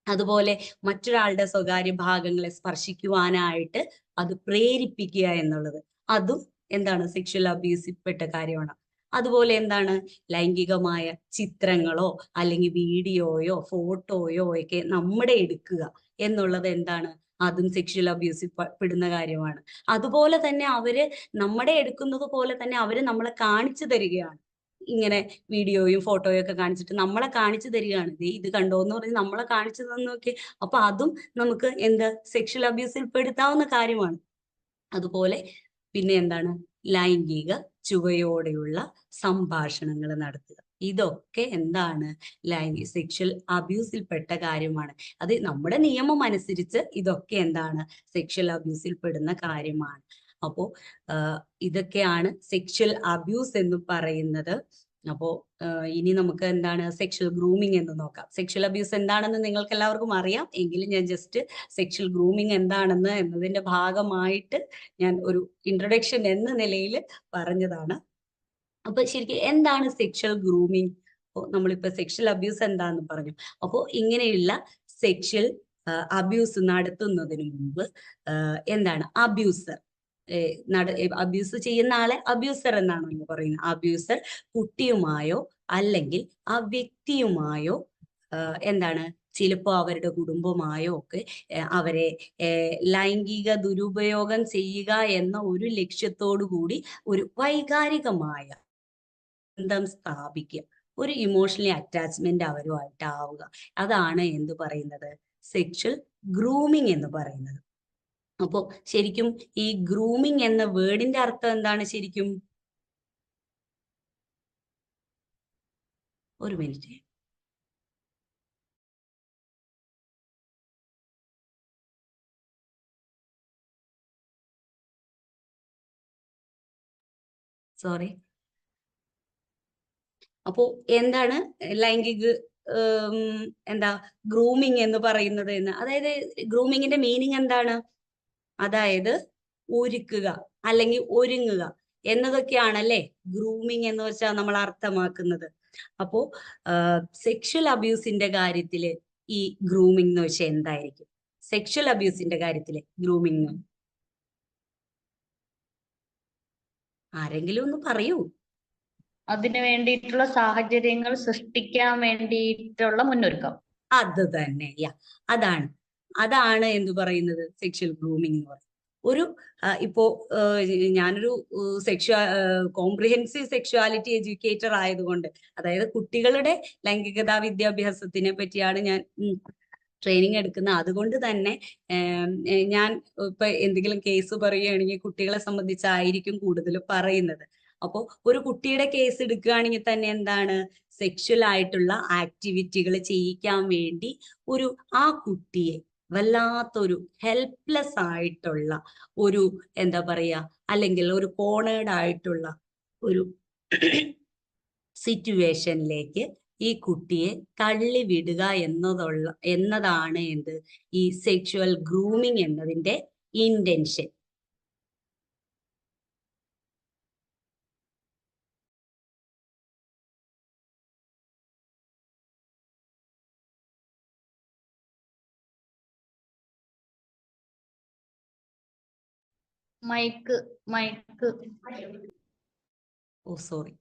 അതുപോലെ മറ്റൊരാളുടെ സ്വകാര്യ ഭാഗങ്ങളെ സ്പർശിക്കുവാനായിട്ട് അത് പ്രേരിപ്പിക്കുക എന്നുള്ളത്, അതും എന്താണ്, സെക്ഷൽ അബ്യൂസിൽപ്പെട്ട കാര്യമാണ്. അതുപോലെ എന്താണ്, ലൈംഗികമായ ചിത്രങ്ങളോ അല്ലെങ്കിൽ വീഡിയോയോ ഫോട്ടോയോ ഒക്കെ നമ്മുടെ എടുക്കുക എന്നുള്ളത് എന്താണ്, അതും സെക്ഷൽ അബ്യൂസിൽ പെടുന്ന കാര്യമാണ്. അതുപോലെ തന്നെ അവര് നമ്മുടെ എടുക്കുന്നത് പോലെ തന്നെ അവര് നമ്മളെ കാണിച്ചു തരികയാണ്. ഇങ്ങനെ വീഡിയോയും ഫോട്ടോയും ഒക്കെ കാണിച്ചിട്ട് നമ്മളെ കാണിച്ചു തരികയാണ്, ഇത് കണ്ടോ എന്ന് പറഞ്ഞ് നമ്മളെ കാണിച്ചു തന്നു നോക്കി. അപ്പൊ അതും നമുക്ക് സെക്ഷൽ അബ്യൂസിൽ പെടുത്താവുന്ന കാര്യമാണ്. അതുപോലെ പിന്നെ എന്താണ്, ലൈംഗിക ചുവയോടെയുള്ള സംഭാഷണങ്ങൾ നടത്തുക, ഇതൊക്കെ എന്താണ്, സെക്ഷൽ അബ്യൂസിൽപ്പെട്ട കാര്യമാണ്. അത് നമ്മുടെ നിയമം അനുസരിച്ച് ഇതൊക്കെ എന്താണ്, സെക്ഷൽ അബ്യൂസിൽ പെടുന്ന കാര്യമാണ്. അപ്പോ ഇതൊക്കെയാണ് സെക്ഷൽ അബ്യൂസ് എന്ന് പറയുന്നത്. അപ്പോ ഇനി നമുക്ക് എന്താണ് സെക്ഷൽ ഗ്രൂമിങ് എന്ന് നോക്കാം. സെക്ഷൽ അബ്യൂസ് എന്താണെന്ന് നിങ്ങൾക്ക് എല്ലാവർക്കും അറിയാം, എങ്കിലും ഞാൻ ജസ്റ്റ് സെക്ഷൽ ഗ്രൂമിങ് എന്താണെന്ന് എന്നതിന്റെ ഭാഗമായിട്ട് ഞാൻ ഒരു ഇൻട്രൊഡക്ഷൻ എന്ന നിലയിൽ പറഞ്ഞതാണ്. അപ്പൊ ശരിക്കും എന്താണ് സെക്ഷൽ ഗ്രൂമിങ്? നമ്മളിപ്പോ സെക്ഷൽ അബ്യൂസ് എന്താന്ന് പറഞ്ഞു. അപ്പോൾ ഇങ്ങനെയുള്ള സെക്ഷൽ അബ്യൂസ് നടത്തുന്നതിന് മുമ്പ് എന്താണ്, അബ്യൂസർ അബ്യൂസ് ചെയ്യുന്ന ആളെ അബ്യൂസർ എന്നാണല്ലോ പറയുന്നത്. അബ്യൂസർ കുട്ടിയുമായോ അല്ലെങ്കിൽ ആ വ്യക്തിയുമായോ എന്താണ്, ചിലപ്പോ അവരുടെ കുടുംബമായോ ഒക്കെ അവരെ ലൈംഗിക ദുരുപയോഗം ചെയ്യുക എന്ന ഒരു ലക്ഷ്യത്തോടു കൂടി ഒരു വൈകാരികമായ ബന്ധം സ്ഥാപിക്കുക, ഒരു ഇമോഷണലി അറ്റാച്ച്മെന്റ് അവരുമായിട്ട് ആവുക, അതാണ് എന്ത് പറയുന്നത്, സെക്ഷൽ ഗ്രൂമിങ് എന്ന് പറയുന്നത്. അപ്പോ ശരിക്കും ഈ ഗ്രൂമിങ് എന്ന വേർഡിന്റെ അർത്ഥം എന്താണ് ശരിക്കും? ഒരു മിനിറ്റ്. സോറി. അപ്പോ എന്താണ് ലൈംഗിക എന്താ ഗ്രൂമിങ് എന്ന് പറയുന്നത് എന്ന്? അതായത് ഗ്രൂമിങ്ങിന്റെ മീനിങ് എന്താണ്? അതായത് ഒരുക്കുക അല്ലെങ്കിൽ ഒരുങ്ങുക എന്നതൊക്കെയാണല്ലേ ഗ്രൂമിങ് എന്ന് വെച്ചാൽ നമ്മൾ അർത്ഥമാക്കുന്നത്. അപ്പോ സെക്ഷൽ അബ്യൂസിന്റെ കാര്യത്തില് ഈ ഗ്രൂമിങ് എന്ന് വെച്ചാൽ എന്തായിരിക്കും? സെക്ഷൽ അബ്യൂസിന്റെ കാര്യത്തില് ഗ്രൂമിങ് ആരെങ്കിലും ഒന്ന് പറയൂ. അതിനു വേണ്ടിയിട്ടുള്ള സാഹചര്യങ്ങൾ സൃഷ്ടിക്കാൻ വേണ്ടിയിട്ടുള്ള മുന്നൊരുക്കം. അത് തന്നെ, അതാണ് എന്ത് പറയുന്നത് സെക്ഷൽ ഗ്രൂമിങ് എന്ന് പറയുന്നത്. ഒരു ഇപ്പോ ഞാനൊരു കോംപ്രിഹെൻസീവ് സെക്ഷുവാലിറ്റി എഡ്യൂക്കേറ്റർ ആയതുകൊണ്ട്, അതായത് കുട്ടികളുടെ ലൈംഗികതാ വിദ്യാഭ്യാസത്തിനെ പറ്റിയാണ് ഞാൻ ട്രെയിനിങ് എടുക്കുന്നത്. അതുകൊണ്ട് തന്നെ ഞാൻ ഇപ്പൊ എന്തെങ്കിലും കേസ് പറയുകയാണെങ്കിൽ കുട്ടികളെ സംബന്ധിച്ചായിരിക്കും കൂടുതൽ പറയുന്നത്. അപ്പോൾ ഒരു കുട്ടിയുടെ കേസ് എടുക്കുകയാണെങ്കിൽ തന്നെ എന്താണ്, സെക്ഷൽ ആയിട്ടുള്ള ആക്ടിവിറ്റികൾ ചെയ്യിക്കാൻ വേണ്ടി ആ കുട്ടിയെ വല്ലാത്തൊരു ഹെൽപ്ലെസ് ആയിട്ടുള്ള ഒരു എന്താ പറയാ, അല്ലെങ്കിൽ ഒരു കോണേഡ് ആയിട്ടുള്ള ഒരു സിറ്റുവേഷനിലേക്ക് ഈ കുട്ടിയെ തള്ളിവിടുക എന്നതാണ് ഈ സെക്ഷുവൽ ഗ്രൂമിങ് എന്നതിന്റെ ഇന്റൻഷൻ. Mike sorry.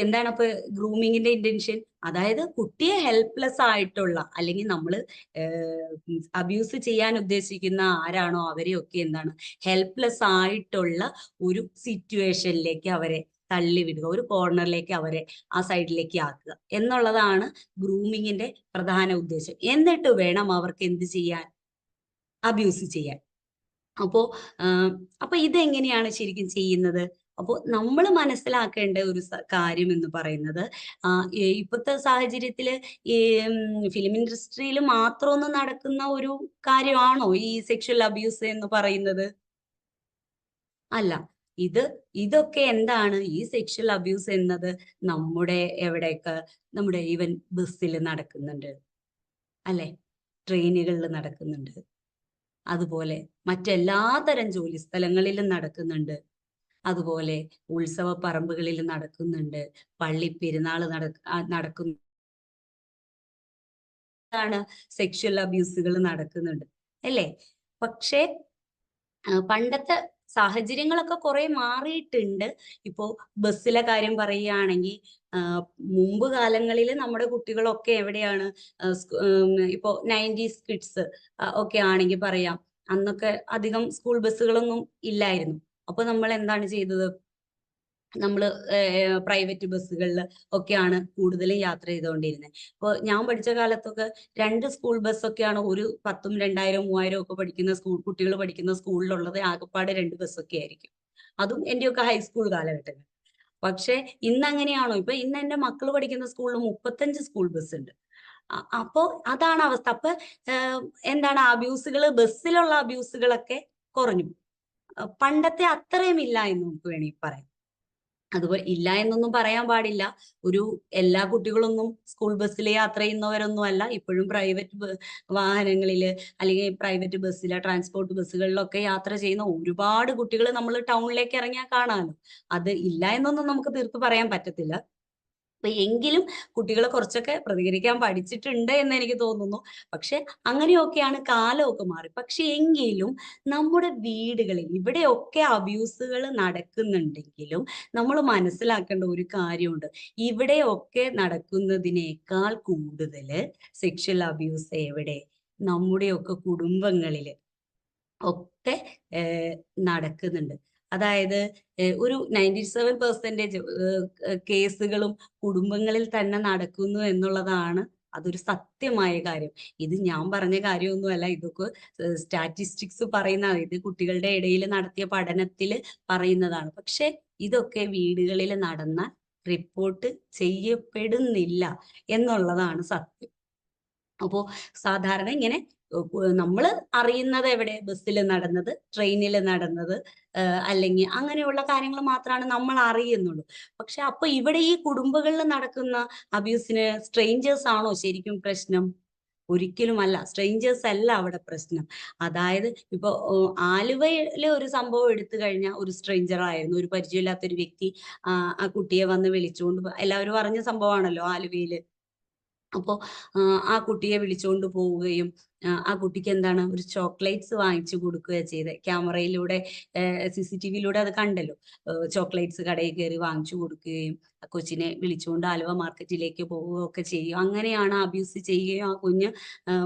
എന്താണ് അപ്പൊ ഗ്രൂമിങ്ങിന്റെ ഇന്റൻഷൻ? അതായത് കുട്ടിയെ ഹെൽപ്ലെസ് ആയിട്ടുള്ള, അല്ലെങ്കിൽ നമ്മൾ അബ്യൂസ് ചെയ്യാൻ ഉദ്ദേശിക്കുന്ന ആരാണോ അവരെയൊക്കെ എന്താണ് ഹെൽപ്ലെസ് ആയിട്ടുള്ള ഒരു സിറ്റുവേഷനിലേക്ക് അവരെ തള്ളിവിടുക, ഒരു കോർണറിലേക്ക് അവരെ ആ സൈഡിലേക്ക് ആക്കുക എന്നുള്ളതാണ് ഗ്രൂമിങ്ങിന്റെ പ്രധാന ഉദ്ദേശം. എന്നിട്ട് വേണം അവർക്ക് എന്ത് ചെയ്യാൻ? അബ്യൂസ് ചെയ്യാൻ. അപ്പൊ ഇതെങ്ങനെയാണ് ശരിക്കും ചെയ്യുന്നത്? അപ്പോൾ നമ്മൾ മനസ്സിലാക്കേണ്ട ഒരു കാര്യം എന്ന് പറയുന്നത്, ഇപ്പോഴത്തെ സാഹചര്യത്തില് ഈ ഫിലിം ഇൻഡസ്ട്രിയിൽ മാത്രമൊന്നും നടക്കുന്ന ഒരു കാര്യമാണോ ഈ സെക്ഷൽ അബ്യൂസ് എന്ന് പറയുന്നത്? അല്ല. ഇതൊക്കെ എന്താണ്? ഈ സെക്ഷൽ അബ്യൂസ് എന്നത് നമ്മുടെ നമ്മുടെ ഈവൻ ബസ്സിൽ നടക്കുന്നുണ്ട്, അല്ലെ? ട്രെയിനുകളിൽ നടക്കുന്നുണ്ട്, അതുപോലെ മറ്റെല്ലാ തരം ജോലി സ്ഥലങ്ങളിലും നടക്കുന്നുണ്ട്, അതുപോലെ ഉത്സവ പറമ്പുകളിൽ നടക്കുന്നുണ്ട്, പള്ളി പെരുന്നാൾ നടക്കുന്നു, സെക്ഷൽ അബ്യൂസുകൾ നടക്കുന്നുണ്ട്, അല്ലേ? പക്ഷേ പണ്ടത്തെ സാഹചര്യങ്ങളൊക്കെ കുറെ മാറിയിട്ടുണ്ട്. ഇപ്പോ ബസ്സിലെ കാര്യം പറയുകയാണെങ്കിൽ, മുമ്പ് കാലങ്ങളിൽ നമ്മുടെ കുട്ടികളൊക്കെ എവിടെയാണ്? ഇപ്പോ 90s കിഡ്സ് ഒക്കെ ആണെങ്കിൽ പറയാം, അന്നൊക്കെ അധികം സ്കൂൾ ബസ്സുകളൊന്നും ഇല്ലായിരുന്നു. അപ്പൊ നമ്മൾ എന്താണ് ചെയ്തത്? നമ്മൾ പ്രൈവറ്റ് ബസ്സുകളിൽ ഒക്കെയാണ് കൂടുതലും യാത്ര ചെയ്തുകൊണ്ടിരുന്നത്. അപ്പോൾ ഞാൻ പഠിച്ച കാലത്തൊക്കെ 2 സ്കൂൾ ബസ്സൊക്കെയാണ് ഒരു 10,000, 2,000, 3,000 ഒക്കെ പഠിക്കുന്ന കുട്ടികൾ പഠിക്കുന്ന സ്കൂളിലുള്ളത്. ആകെപ്പാടെ 2 ബസ്സൊക്കെ ആയിരിക്കും, അതും എന്റെയൊക്കെ ഹൈസ്കൂൾ കാലഘട്ടങ്ങൾ. പക്ഷെ ഇന്ന് അങ്ങനെയാണോ? ഇന്ന് എന്റെ മക്കൾ പഠിക്കുന്ന സ്കൂളിൽ 35 സ്കൂൾ ബസ് ഉണ്ട്. അപ്പോ അതാണ് അവസ്ഥ. അപ്പൊ എന്താണ് ബസ്സിലുള്ള അബ്യൂസുകളൊക്കെ കുറഞ്ഞു. പണ്ടത്തെ അത്രയും ഇല്ല എന്ന് നമുക്ക് വേണമെങ്കിൽ പറയാം. അതുപോലെ ഇല്ല എന്നൊന്നും പറയാൻ പാടില്ല. എല്ലാ കുട്ടികളൊന്നും സ്കൂൾ ബസ്സിൽ യാത്ര ചെയ്യുന്നവരൊന്നും അല്ല. ഇപ്പോഴും പ്രൈവറ്റ് വാഹനങ്ങളിൽ അല്ലെങ്കിൽ പ്രൈവറ്റ് ബസ്സിലെ ട്രാൻസ്പോർട്ട് ബസ്സുകളിലൊക്കെ യാത്ര ചെയ്യുന്ന ഒരുപാട് കുട്ടികൾ നമ്മൾ ടൗണിലേക്ക് ഇറങ്ങിയാൽ കാണാമല്ലോ. അത് ഇല്ല എന്നൊന്നും നമുക്ക് തീർത്ത് പറയാൻ പറ്റത്തില്ല. എങ്കിലും കുട്ടികൾ കുറച്ചൊക്കെ പ്രതികരിക്കാൻ പഠിച്ചിട്ടുണ്ട് എന്ന് എനിക്ക് തോന്നുന്നു. പക്ഷെ അങ്ങനെയൊക്കെയാണ്, കാലമൊക്കെ മാറി. പക്ഷെ എങ്കിലും നമ്മുടെ വീടുകളിൽ ഇവിടെയൊക്കെ അബ്യൂസുകൾ നടക്കുന്നുണ്ടെങ്കിലും നമ്മൾ മനസ്സിലാക്കേണ്ട ഒരു കാര്യമുണ്ട്. ഇവിടെയൊക്കെ നടക്കുന്നതിനേക്കാൾ കൂടുതൽ സെക്ഷൽ അബ്യൂസ് എവിടെ? നമ്മുടെയൊക്കെ കുടുംബങ്ങളിൽ ഒക്കെ നടക്കുന്നുണ്ട്. അതായത് ഒരു 97% കേസുകളും കുടുംബങ്ങളിൽ തന്നെ നടക്കുന്നു എന്നുള്ളതാണ്. അതൊരു സത്യമായ കാര്യം. ഇത് ഞാൻ പറഞ്ഞ കാര്യമൊന്നുമല്ല, ഇതൊക്കെ സ്റ്റാറ്റിസ്റ്റിക്സ് പറയുന്നതാണ്. ഇത് കുട്ടികളുടെ ഇടയിൽ നടത്തിയ പഠനത്തിൽ പറയുന്നതാണ്. പക്ഷെ ഇതൊക്കെ വീടുകളിൽ നടന്ന റിപ്പോർട്ട് ചെയ്യപ്പെടുന്നില്ല എന്നുള്ളതാണ് സത്യം. അപ്പോൾ സാധാരണ ഇങ്ങനെ നമ്മൾ അറിയുന്നത് എവിടെ? ബസ്സിൽ നടന്നത്, ട്രെയിനിൽ നടന്നത്, അല്ലെങ്കിൽ അങ്ങനെയുള്ള കാര്യങ്ങൾ മാത്രമാണ് നമ്മൾ അറിയുന്നുള്ളൂ. പക്ഷെ അപ്പൊ ഇവിടെ ഈ കുടുംബങ്ങളിൽ നടക്കുന്ന അബ്യൂസിന് സ്ട്രേഞ്ചേഴ്സ് ആണോ ശരിക്കും പ്രശ്നം? ഒരിക്കലുമല്ല. സ്ട്രേഞ്ചേഴ്സ് അല്ല അവിടെ പ്രശ്നം. അതായത് ഇപ്പൊ ആലുവയിലെ ഒരു സംഭവം എടുത്തു കഴിഞ്ഞാൽ ഒരു സ്ട്രേഞ്ചർ ആയിരുന്നു, ഒരു പരിചയമില്ലാത്ത ഒരു വ്യക്തി ആ കുട്ടിയെ വന്ന് വിളിച്ചുകൊണ്ട് എല്ലാവരും അറിഞ്ഞ സംഭവമാണല്ലോ ആലുവയില്. അപ്പോൾ ആ കുട്ടിയെ വിളിച്ചുകൊണ്ട് പോവുകയും ആ കുട്ടിക്ക് എന്താണ് ഒരു ചോക്ലേറ്റ്സ് വാങ്ങിച്ചു കൊടുക്കുക ചെയ്തത്. ക്യാമറയിലൂടെ CCTV-യിലൂടെ അത് കണ്ടല്ലോ. ചോക്ലേറ്റ്സ് കടയിൽ കയറി വാങ്ങിച്ചു കൊടുക്കുകയും ആ കൊച്ചിനെ വിളിച്ചുകൊണ്ട് ആലുവ മാർക്കറ്റിലേക്ക് പോവുകയൊക്കെ ചെയ്യും. അങ്ങനെയാണ് അബ്യൂസ് ചെയ്യുകയും ആ കുഞ്ഞ്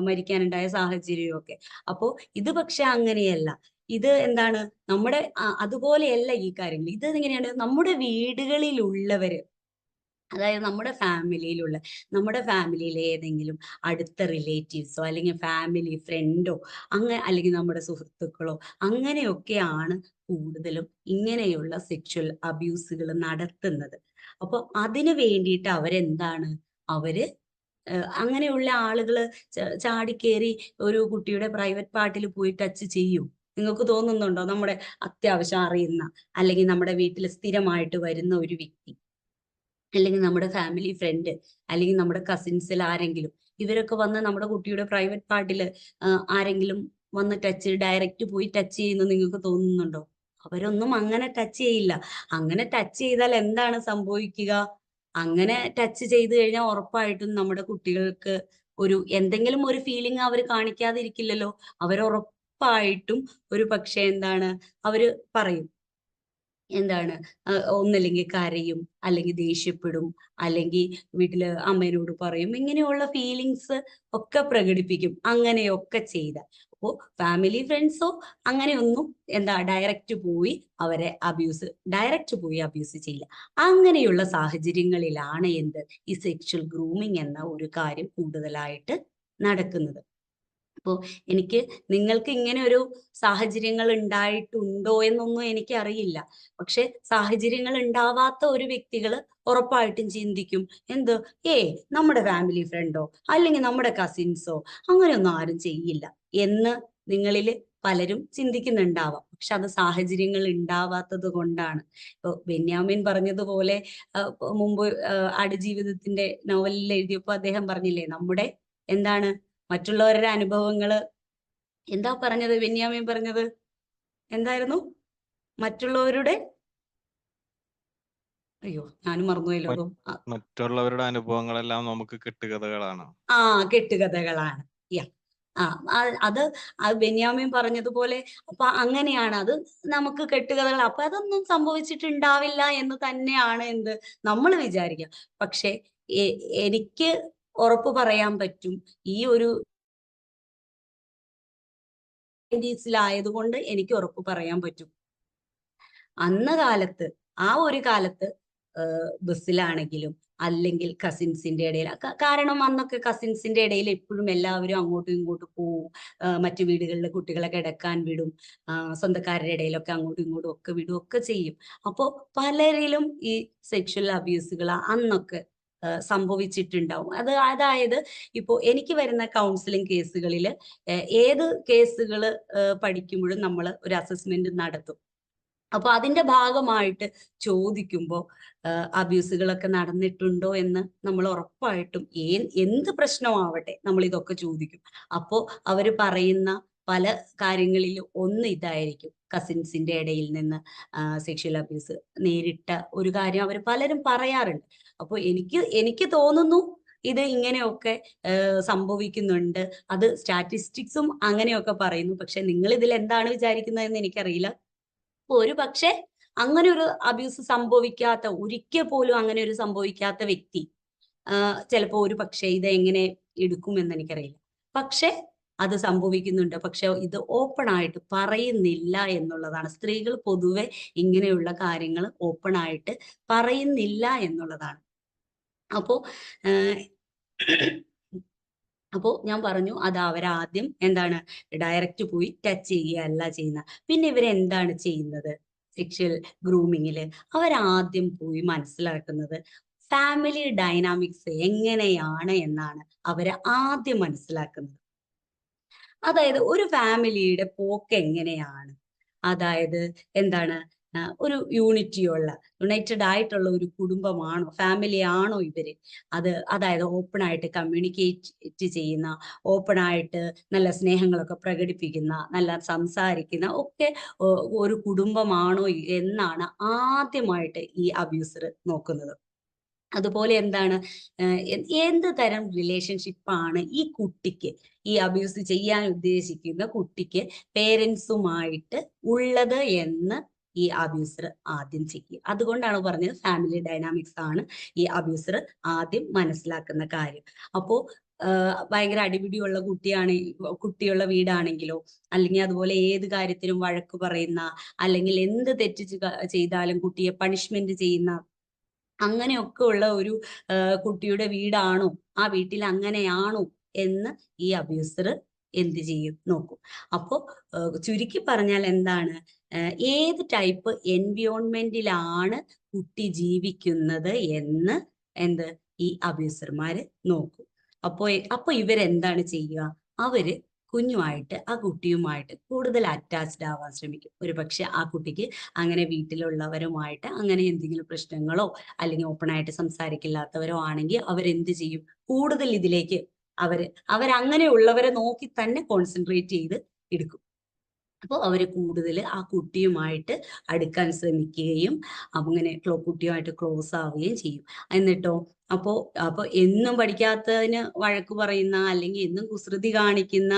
മരിക്കാനുണ്ടായ സാഹചര്യവും ഒക്കെ. അപ്പോൾ ഇത് പക്ഷെ അങ്ങനെയല്ല. ഇത് എന്താണ് നമ്മുടെ അതുപോലെയല്ല ഈ കാര്യങ്ങൾ. ഇത് എങ്ങനെയാണ് നമ്മുടെ വീടുകളിലുള്ളവര്, അതായത് നമ്മുടെ ഫാമിലിയിലെ ഏതെങ്കിലും അടുത്ത റിലേറ്റീവ്സോ അല്ലെങ്കിൽ ഫാമിലി ഫ്രണ്ടോ അല്ലെങ്കിൽ നമ്മുടെ സുഹൃത്തുക്കളോ അങ്ങനെയൊക്കെയാണ് കൂടുതലും ഇങ്ങനെയുള്ള സെക്ഷൽ അബ്യൂസുകൾ നടത്തുന്നത്. അപ്പോൾ അതിനു വേണ്ടിയിട്ട് അവര് അങ്ങനെയുള്ള ആളുകള് ചാടിക്കേറി ഒരു കുട്ടിയുടെ പ്രൈവറ്റ് പാർട്ടിൽ പോയി ടച്ച് ചെയ്യും. നിങ്ങൾക്ക് തോന്നുന്നുണ്ടോ? നമ്മുടെ അത്യാവശ്യം അറിയുന്ന അല്ലെങ്കിൽ നമ്മുടെ വീട്ടിൽ സ്ഥിരമായിട്ട് വരുന്ന ഒരു വ്യക്തി, അല്ലെങ്കിൽ നമ്മുടെ ഫാമിലി ഫ്രണ്ട്, അല്ലെങ്കിൽ നമ്മുടെ കസിൻസിൽ ആരെങ്കിലും, ഇവരൊക്കെ വന്ന് നമ്മുടെ കുട്ടിയുടെ പ്രൈവറ്റ് പാർട്ടില് ആരെങ്കിലും വന്ന് ഡയറക്റ്റ് പോയി ടച്ച് ചെയ്യുന്നു നിങ്ങൾക്ക് തോന്നുന്നുണ്ടോ? അവരൊന്നും അങ്ങനെ ടച്ച് ചെയ്യില്ല. അങ്ങനെ ടച്ച് ചെയ്താൽ എന്താണ് സംഭവിക്കുക? അങ്ങനെ ടച്ച് ചെയ്തു കഴിഞ്ഞാൽ ഉറപ്പായിട്ടും നമ്മുടെ കുട്ടികൾക്ക് എന്തെങ്കിലും ഒരു ഫീലിംഗ് അവർ കാണിക്കാതിരിക്കില്ലല്ലോ. അവരുറപ്പായിട്ടും ഒരു പക്ഷേ അവര് പറയും, ഒന്നല്ലെങ്കിൽ കരയും, അല്ലെങ്കിൽ ദേഷ്യപ്പെടും, അല്ലെങ്കിൽ വീട്ടില് അമ്മേനോട് പറയും. ഇങ്ങനെയുള്ള ഫീലിങ്സ് ഒക്കെ പ്രകടിപ്പിക്കും അങ്ങനെയൊക്കെ ചെയ്ത. അപ്പോ ഫാമിലി ഫ്രണ്ട്സോ അങ്ങനെയൊന്നും ഡയറക്റ്റ് പോയി അബ്യൂസ് ചെയ്യില്ല. അങ്ങനെയുള്ള സാഹചര്യങ്ങളിലാണ് ഈ സെക്ഷൽ ഗ്രൂമിങ് എന്ന ഒരു കാര്യം കൂടുതലായിട്ട് നടക്കുന്നത്. അപ്പോൾ നിങ്ങൾക്ക് ഇങ്ങനെ ഒരു സാഹചര്യങ്ങൾ ഉണ്ടായിട്ടുണ്ടോ എന്നൊന്നും എനിക്കറിയില്ല. പക്ഷെ സാഹചര്യങ്ങൾ ഉണ്ടാവാത്ത ഒരു വ്യക്തികള് ഉറപ്പായിട്ടും ചിന്തിക്കും, നമ്മുടെ ഫാമിലി ഫ്രണ്ടോ അല്ലെങ്കിൽ നമ്മുടെ കസിൻസോ അങ്ങനെയൊന്നും ആരും ചെയ്യില്ല എന്ന് നിങ്ങളിൽ പലരും ചിന്തിക്കുന്നുണ്ടാവാം. പക്ഷെ അത് സാഹചര്യങ്ങൾ ഉണ്ടാവാത്തത് കൊണ്ടാണ്. ഇപ്പൊ ബെന്യാമിൻ പറഞ്ഞതുപോലെ മുമ്പ് ആടുജീവിതത്തിന്റെ നോവലിൽ എഴുതിയപ്പോ അദ്ദേഹം പറഞ്ഞില്ലേ, നമ്മുടെ മറ്റുള്ളവരുടെ അനുഭവങ്ങള് പറഞ്ഞത് ബെന്യാമിൻ പറഞ്ഞത് എന്തായിരുന്നു? മറ്റുള്ളവരുടെ ഞാനും മറന്നുപോയല്ലോ. മറ്റുള്ളവരുടെ അനുഭവങ്ങളെല്ലാം നമുക്ക് കെട്ടുകഥകളാണ്. കെട്ടുകഥകളാണ്. അത് ബെന്യാമിൻ പറഞ്ഞതുപോലെ അപ്പൊ അങ്ങനെയാണ്, അത് നമുക്ക് കെട്ടുകഥകൾ. അപ്പൊ അതൊന്നും സംഭവിച്ചിട്ടുണ്ടാവില്ല എന്ന് തന്നെയാണ് നമ്മൾ വിചാരിക്കുക. പക്ഷെ എനിക്ക് ഉറപ്പ് പറയാൻ പറ്റും, ഈ ഒരു ായതുകൊണ്ട് എനിക്ക് ഉറപ്പ് പറയാൻ പറ്റും, ആ ഒരു കാലത്ത് ബസ്സിലാണെങ്കിലും അല്ലെങ്കിൽ കസിൻസിന്റെ ഇടയിൽ, കാരണം അന്നൊക്കെ കസിൻസിന്റെ ഇടയിൽ എപ്പോഴും എല്ലാവരും അങ്ങോട്ടും ഇങ്ങോട്ടും പോവും, മറ്റു വീടുകളിലെ കുട്ടികളെ കിടക്കാൻ വിടും, സ്വന്തക്കാരുടെ ഇടയിലൊക്കെ അങ്ങോട്ടും ഇങ്ങോട്ടും ഒക്കെ വിടും ഒക്കെ ചെയ്യും. അപ്പോൾ പലരിലും ഈ സെക്ഷൽ അബ്യൂസുകൾ അന്നൊക്കെ സംഭവിച്ചിട്ടുണ്ടാവും. അതായത് ഇപ്പോ എനിക്ക് വരുന്ന കൗൺസിലിംഗ് കേസുകളിൽ ഏത് കേസുകൾ പഠിക്കുമ്പോഴും നമ്മൾ ഒരു അസസ്മെന്റ് നടത്തും. അപ്പൊ അതിന്റെ ഭാഗമായിട്ട് ചോദിക്കുമ്പോൾ അബ്യൂസുകളൊക്കെ നടന്നിട്ടുണ്ടോ എന്ന് നമ്മൾ ഉറപ്പായിട്ടും എന്ത് പ്രശ്നമാവട്ടെ നമ്മൾ ഇതൊക്കെ ചോദിക്കും. അപ്പോൾ അവര് പറയുന്ന പല കാര്യങ്ങളിൽ ഒന്ന് ഇതായിരിക്കും, കസിൻസിന്റെ ഇടയിൽ നിന്ന് സെക്ഷൽ അബ്യൂസ് നേരിട്ട ഒരു കാര്യം അവർ പലരും പറയാറുണ്ട്. അപ്പോൾ എനിക്ക് തോന്നുന്നു ഇത് ഇങ്ങനെയൊക്കെ സംഭവിക്കുന്നുണ്ട്. അത് സ്റ്റാറ്റിസ്റ്റിക്സും അങ്ങനെയൊക്കെ പറയുന്നു. പക്ഷെ നിങ്ങൾ ഇതിൽ എന്താണ് വിചാരിക്കുന്നതെന്ന് എനിക്കറിയില്ല. ഒരു പക്ഷെ അങ്ങനെ ഒരു അബ്യൂസ് സംഭവിക്കാത്ത, ഒരിക്കൽ പോലും അങ്ങനെ ഒരു സംഭവിക്കാത്ത വ്യക്തി ചിലപ്പോ ഒരു പക്ഷെ ഇത് എങ്ങനെ എടുക്കുമെന്ന് എനിക്കറിയില്ല. പക്ഷെ അത് സംഭവിക്കുന്നുണ്ട്. പക്ഷെ ഇത് ഓപ്പൺ ആയിട്ട് പറയുന്നില്ല എന്നുള്ളതാണ്. സ്ത്രീകൾ പൊതുവെ ഇങ്ങനെയുള്ള കാര്യങ്ങൾ ഓപ്പൺ ആയിട്ട് പറയുന്നില്ല എന്നുള്ളതാണ്. അപ്പോ ഞാൻ പറഞ്ഞു, അത് അവരാദ്യം ഡയറക്റ്റ് പോയി ടച്ച് ചെയ്യുകയല്ല ചെയ്യുന്നത്. പിന്നെ ഇവരെന്താണ് ചെയ്യുന്നത്? സെക്ഷൽ ഗ്രൂമിങ്ങില് അവരാദ്യം പോയി മനസ്സിലാക്കുന്നത് ഫാമിലി ഡൈനാമിക്സ് എങ്ങനെയാണ് എന്നാണ് അവര് ആദ്യം മനസ്സിലാക്കുന്നത്. അതായത് ഒരു ഫാമിലിയുടെ പോക്ക് എങ്ങനെയാണ്, അതായത് എന്താണ്, ഒരു യുണൈറ്റഡ് ആയിട്ടുള്ള ഒരു കുടുംബമാണോ, ഫാമിലി ആണോ ഇവര്, അതായത് ഓപ്പൺ ആയിട്ട് കമ്മ്യൂണിക്കേറ്റ് ചെയ്യുന്ന, ഓപ്പൺ ആയിട്ട് നല്ല സ്നേഹങ്ങളൊക്കെ പ്രകടിപ്പിക്കുന്ന, നല്ല സംസാരിക്കുന്ന ഒക്കെ ഒരു കുടുംബമാണോ എന്നാണ് ആദ്യമായിട്ട് ഈ അബ്യൂസർ നോക്കുന്നത്. അതുപോലെ എന്താണ്, എന്ത് തരം റിലേഷൻഷിപ്പാണ് ഈ കുട്ടിക്ക്, ഈ അബ്യൂസ് ചെയ്യാൻ ഉദ്ദേശിക്കുന്ന കുട്ടിക്ക് പേരൻസുമായിട്ട് ഉള്ളത് എന്ന് ഈ അബ്യൂസർ ആദ്യം ചെയ്യുക. അതുകൊണ്ടാണ് പറഞ്ഞത് ഫാമിലി ഡൈനാമിക്സ് ആണ് ഈ അബ്യൂസർ ആദ്യം മനസ്സിലാക്കുന്ന കാര്യം. അപ്പോ ഭയങ്കര അടിപിടിയുള്ള കുട്ടിയുള്ള വീടാണെങ്കിലോ, അല്ലെങ്കിൽ അതുപോലെ ഏത് കാര്യത്തിനും വഴക്ക് പറയുന്ന, അല്ലെങ്കിൽ എന്ത് തെറ്റ് ചെയ്താലും കുട്ടിയെ പണിഷ്മെന്റ് ചെയ്യുന്ന, അങ്ങനെയൊക്കെ ഉള്ള ഒരു കുട്ടിയുടെ വീടാണോ, ആ വീട്ടിൽ അങ്ങനെയാണോ എന്ന് ഈ അബ്യൂസർ എന്ത് ചെയ്യും, നോക്കും. അപ്പോ ചുരുക്കി പറഞ്ഞാൽ എന്താണ്, ഏത് ടൈപ്പ് എൻവിയോൺമെന്റിലാണ് കുട്ടി ജീവിക്കുന്നത് എന്ന് ഈ അബ്യൂസർമാര് നോക്കും. അപ്പൊ ഇവരെന്താണ് ചെയ്യുക, അവര് കുഞ്ഞുമായിട്ട്, ആ കുട്ടിയുമായിട്ട് കൂടുതൽ അറ്റാച്ച്ഡ് ആവാൻ ശ്രമിക്കും. ഒരുപക്ഷെ ആ കുട്ടിക്ക് അങ്ങനെ വീട്ടിലുള്ളവരുമായിട്ട് അങ്ങനെ എന്തെങ്കിലും പ്രശ്നങ്ങളോ അല്ലെങ്കിൽ ഓപ്പൺ ആയിട്ട് സംസാരിക്കില്ലാത്തവരോ ആണെങ്കിൽ അവരെന്ത് ചെയ്യും, കൂടുതൽ ഇതിലേക്ക് അവരങ്ങനെയുള്ളവരെ നോക്കി തന്നെ കോൺസെൻട്രേറ്റ് ചെയ്ത് എടുക്കും. അപ്പോൾ അവര് കൂടുതൽ ആ കുട്ടിയുമായിട്ട് അടുക്കാൻ ശ്രമിക്കുകയും അങ്ങനെ കുട്ടിയുമായിട്ട് ക്ലോസ് ആവുകയും ചെയ്യും. എന്നിട്ടോ അപ്പൊ എന്നും പഠിക്കാത്തതിന് വഴക്ക് പറയുന്ന, അല്ലെങ്കിൽ എന്നും കുസൃതി കാണിക്കുന്ന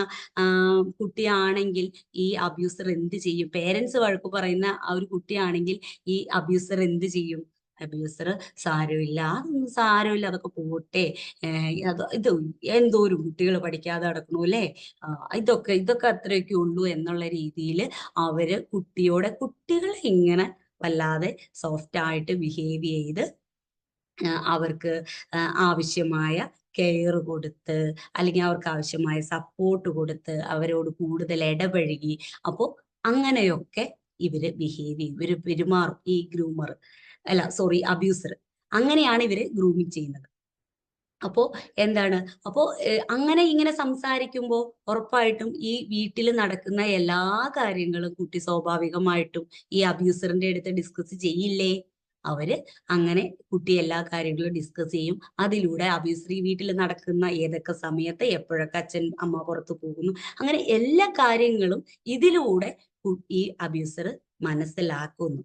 കുട്ടിയാണെങ്കിൽ ഈ അബ്യൂസർ എന്ത് ചെയ്യും, പേരൻസ് വഴക്ക് പറയുന്ന ആ ഒരു കുട്ടിയാണെങ്കിൽ ഈ അബ്യൂസർ എന്ത് ചെയ്യും, അബ്യൂസർ സാരമില്ല, അതൊന്നും സാരമില്ല, അതൊക്കെ പോട്ടെ, ഇത് എന്തോരം കുട്ടികൾ പഠിക്കാതെ നടക്കണു അല്ലേ, ഇതൊക്കെ അത്രയൊക്കെ ഉള്ളൂ എന്നുള്ള രീതിയിൽ അവര് കുട്ടികളെ ഇങ്ങനെ വല്ലാതെ സോഫ്റ്റ് ആയിട്ട് ബിഹേവ് ചെയ്ത് അവർക്ക് ആവശ്യമായ കെയർ കൊടുത്ത്, അല്ലെങ്കിൽ അവർക്ക് ആവശ്യമായ സപ്പോർട്ട് കൊടുത്ത്, അവരോട് കൂടുതൽ ഇടപഴകി, അപ്പോൾ അങ്ങനെയൊക്കെ ഇവര് പെരുമാറും. ഈ അബ്യൂസർ അങ്ങനെയാണ് ഇവര് ഗ്രൂമിങ് ചെയ്യുന്നത്. അപ്പോ എന്താണ്, അങ്ങനെ ഇങ്ങനെ സംസാരിക്കുമ്പോൾ ഉറപ്പായിട്ടും ഈ വീട്ടിൽ നടക്കുന്ന എല്ലാ കാര്യങ്ങളും കുട്ടി സ്വാഭാവികമായിട്ടും ഈ അബ്യൂസറിന്റെ അടുത്ത് ഡിസ്കസ് ചെയ്യില്ലേ. അവര് അങ്ങനെ കുട്ടി എല്ലാ കാര്യങ്ങളും ഡിസ്കസ് ചെയ്യും. അതിലൂടെ അബ്യൂസർ ഈ വീട്ടിൽ നടക്കുന്ന ഏതൊക്കെ സമയത്ത് എപ്പോഴൊക്കെ അച്ഛൻ അമ്മ പുറത്തു പോകുന്നു, അങ്ങനെ എല്ലാ കാര്യങ്ങളും ഇതിലൂടെ ഈ അബ്യൂസർ മനസ്സിലാക്കുന്നു.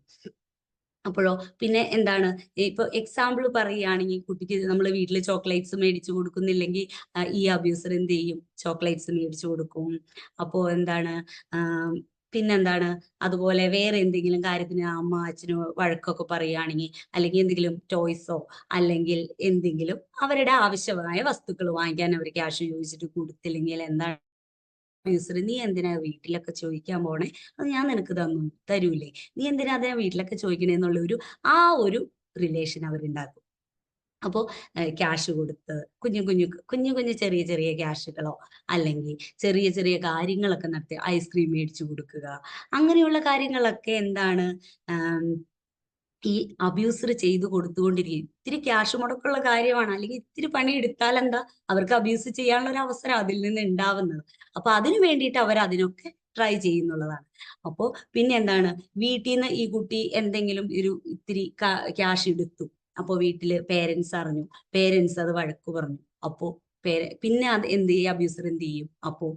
അപ്പോഴോ പിന്നെ എന്താണ്, ഇപ്പൊ എക്സാമ്പിൾ പറയുകയാണെങ്കിൽ, കുട്ടിക്ക് നമ്മൾ വീട്ടിൽ ചോക്ലേറ്റ്സ് മേടിച്ചു കൊടുക്കുന്നില്ലെങ്കിൽ ഈ അബ്യൂസർ എന്ത് ചെയ്യും, ചോക്ലേറ്റ്സ് മേടിച്ചു കൊടുക്കും. അപ്പോ എന്താണ്, പിന്നെന്താണ്, അതുപോലെ വേറെ എന്തെങ്കിലും കാര്യത്തിന് അമ്മ അച്ഛനോ വഴക്കൊക്കെ പറയുകയാണെങ്കിൽ, അല്ലെങ്കിൽ എന്തെങ്കിലും ടോയ്സോ അല്ലെങ്കിൽ എന്തെങ്കിലും അവരുടെ ആവശ്യമായ വസ്തുക്കൾ വാങ്ങിക്കാൻ അവർ ക്യാഷ് ചോദിച്ചിട്ട് കൊടുത്തില്ലെങ്കിൽ എന്താണ് അബ്യൂസർ, നീ എന്തിനാ വീട്ടിലൊക്കെ ചോദിക്കാൻ പോണേ, അത് ഞാൻ നിനക്ക് തരൂലേ, നീ എന്തിനാ അതിനാ വീട്ടിലൊക്കെ ചോദിക്കണേ എന്നുള്ള ഒരു റിലേഷൻ അവരുണ്ടാക്കും. അപ്പോ ക്യാഷ് കൊടുത്ത് കുഞ്ഞു ചെറിയ ചെറിയ ക്യാഷുകളോ അല്ലെങ്കിൽ ചെറിയ ചെറിയ കാര്യങ്ങളൊക്കെ നടത്തി ഐസ്ക്രീം മേടിച്ചു കൊടുക്കുക, അങ്ങനെയുള്ള കാര്യങ്ങളൊക്കെ എന്താണ് ഈ അബ്യൂസർ ചെയ്തു കൊടുത്തുകൊണ്ടിരിക്കും. ഇത്തിരി ക്യാഷ് മുടക്കുള്ള കാര്യമാണ്, അല്ലെങ്കിൽ ഇത്തിരി പണി എടുത്താൽ എന്താ, അവർക്ക് അബ്യൂസ് ചെയ്യാനുള്ള ഒരു അവസരം അതിൽ നിന്ന് ഉണ്ടാവുന്നത്. അപ്പൊ അതിനു വേണ്ടിയിട്ട് അവർ അതിനൊക്കെ ട്രൈ ചെയ്യുന്നുള്ളതാണ്. അപ്പോ പിന്നെ എന്താണ്, വീട്ടിൽ നിന്ന് ഈ കുട്ടി എന്തെങ്കിലും ഇത്തിരി ക്യാഷ് എടുത്തു, അപ്പോ വീട്ടില് പേരൻസ് അറിഞ്ഞു, പേരൻസ് അത് വഴക്ക് പറഞ്ഞു. അപ്പോ പിന്നെ അത് അബ്യൂസർ എന്ത് ചെയ്യും, അപ്പോ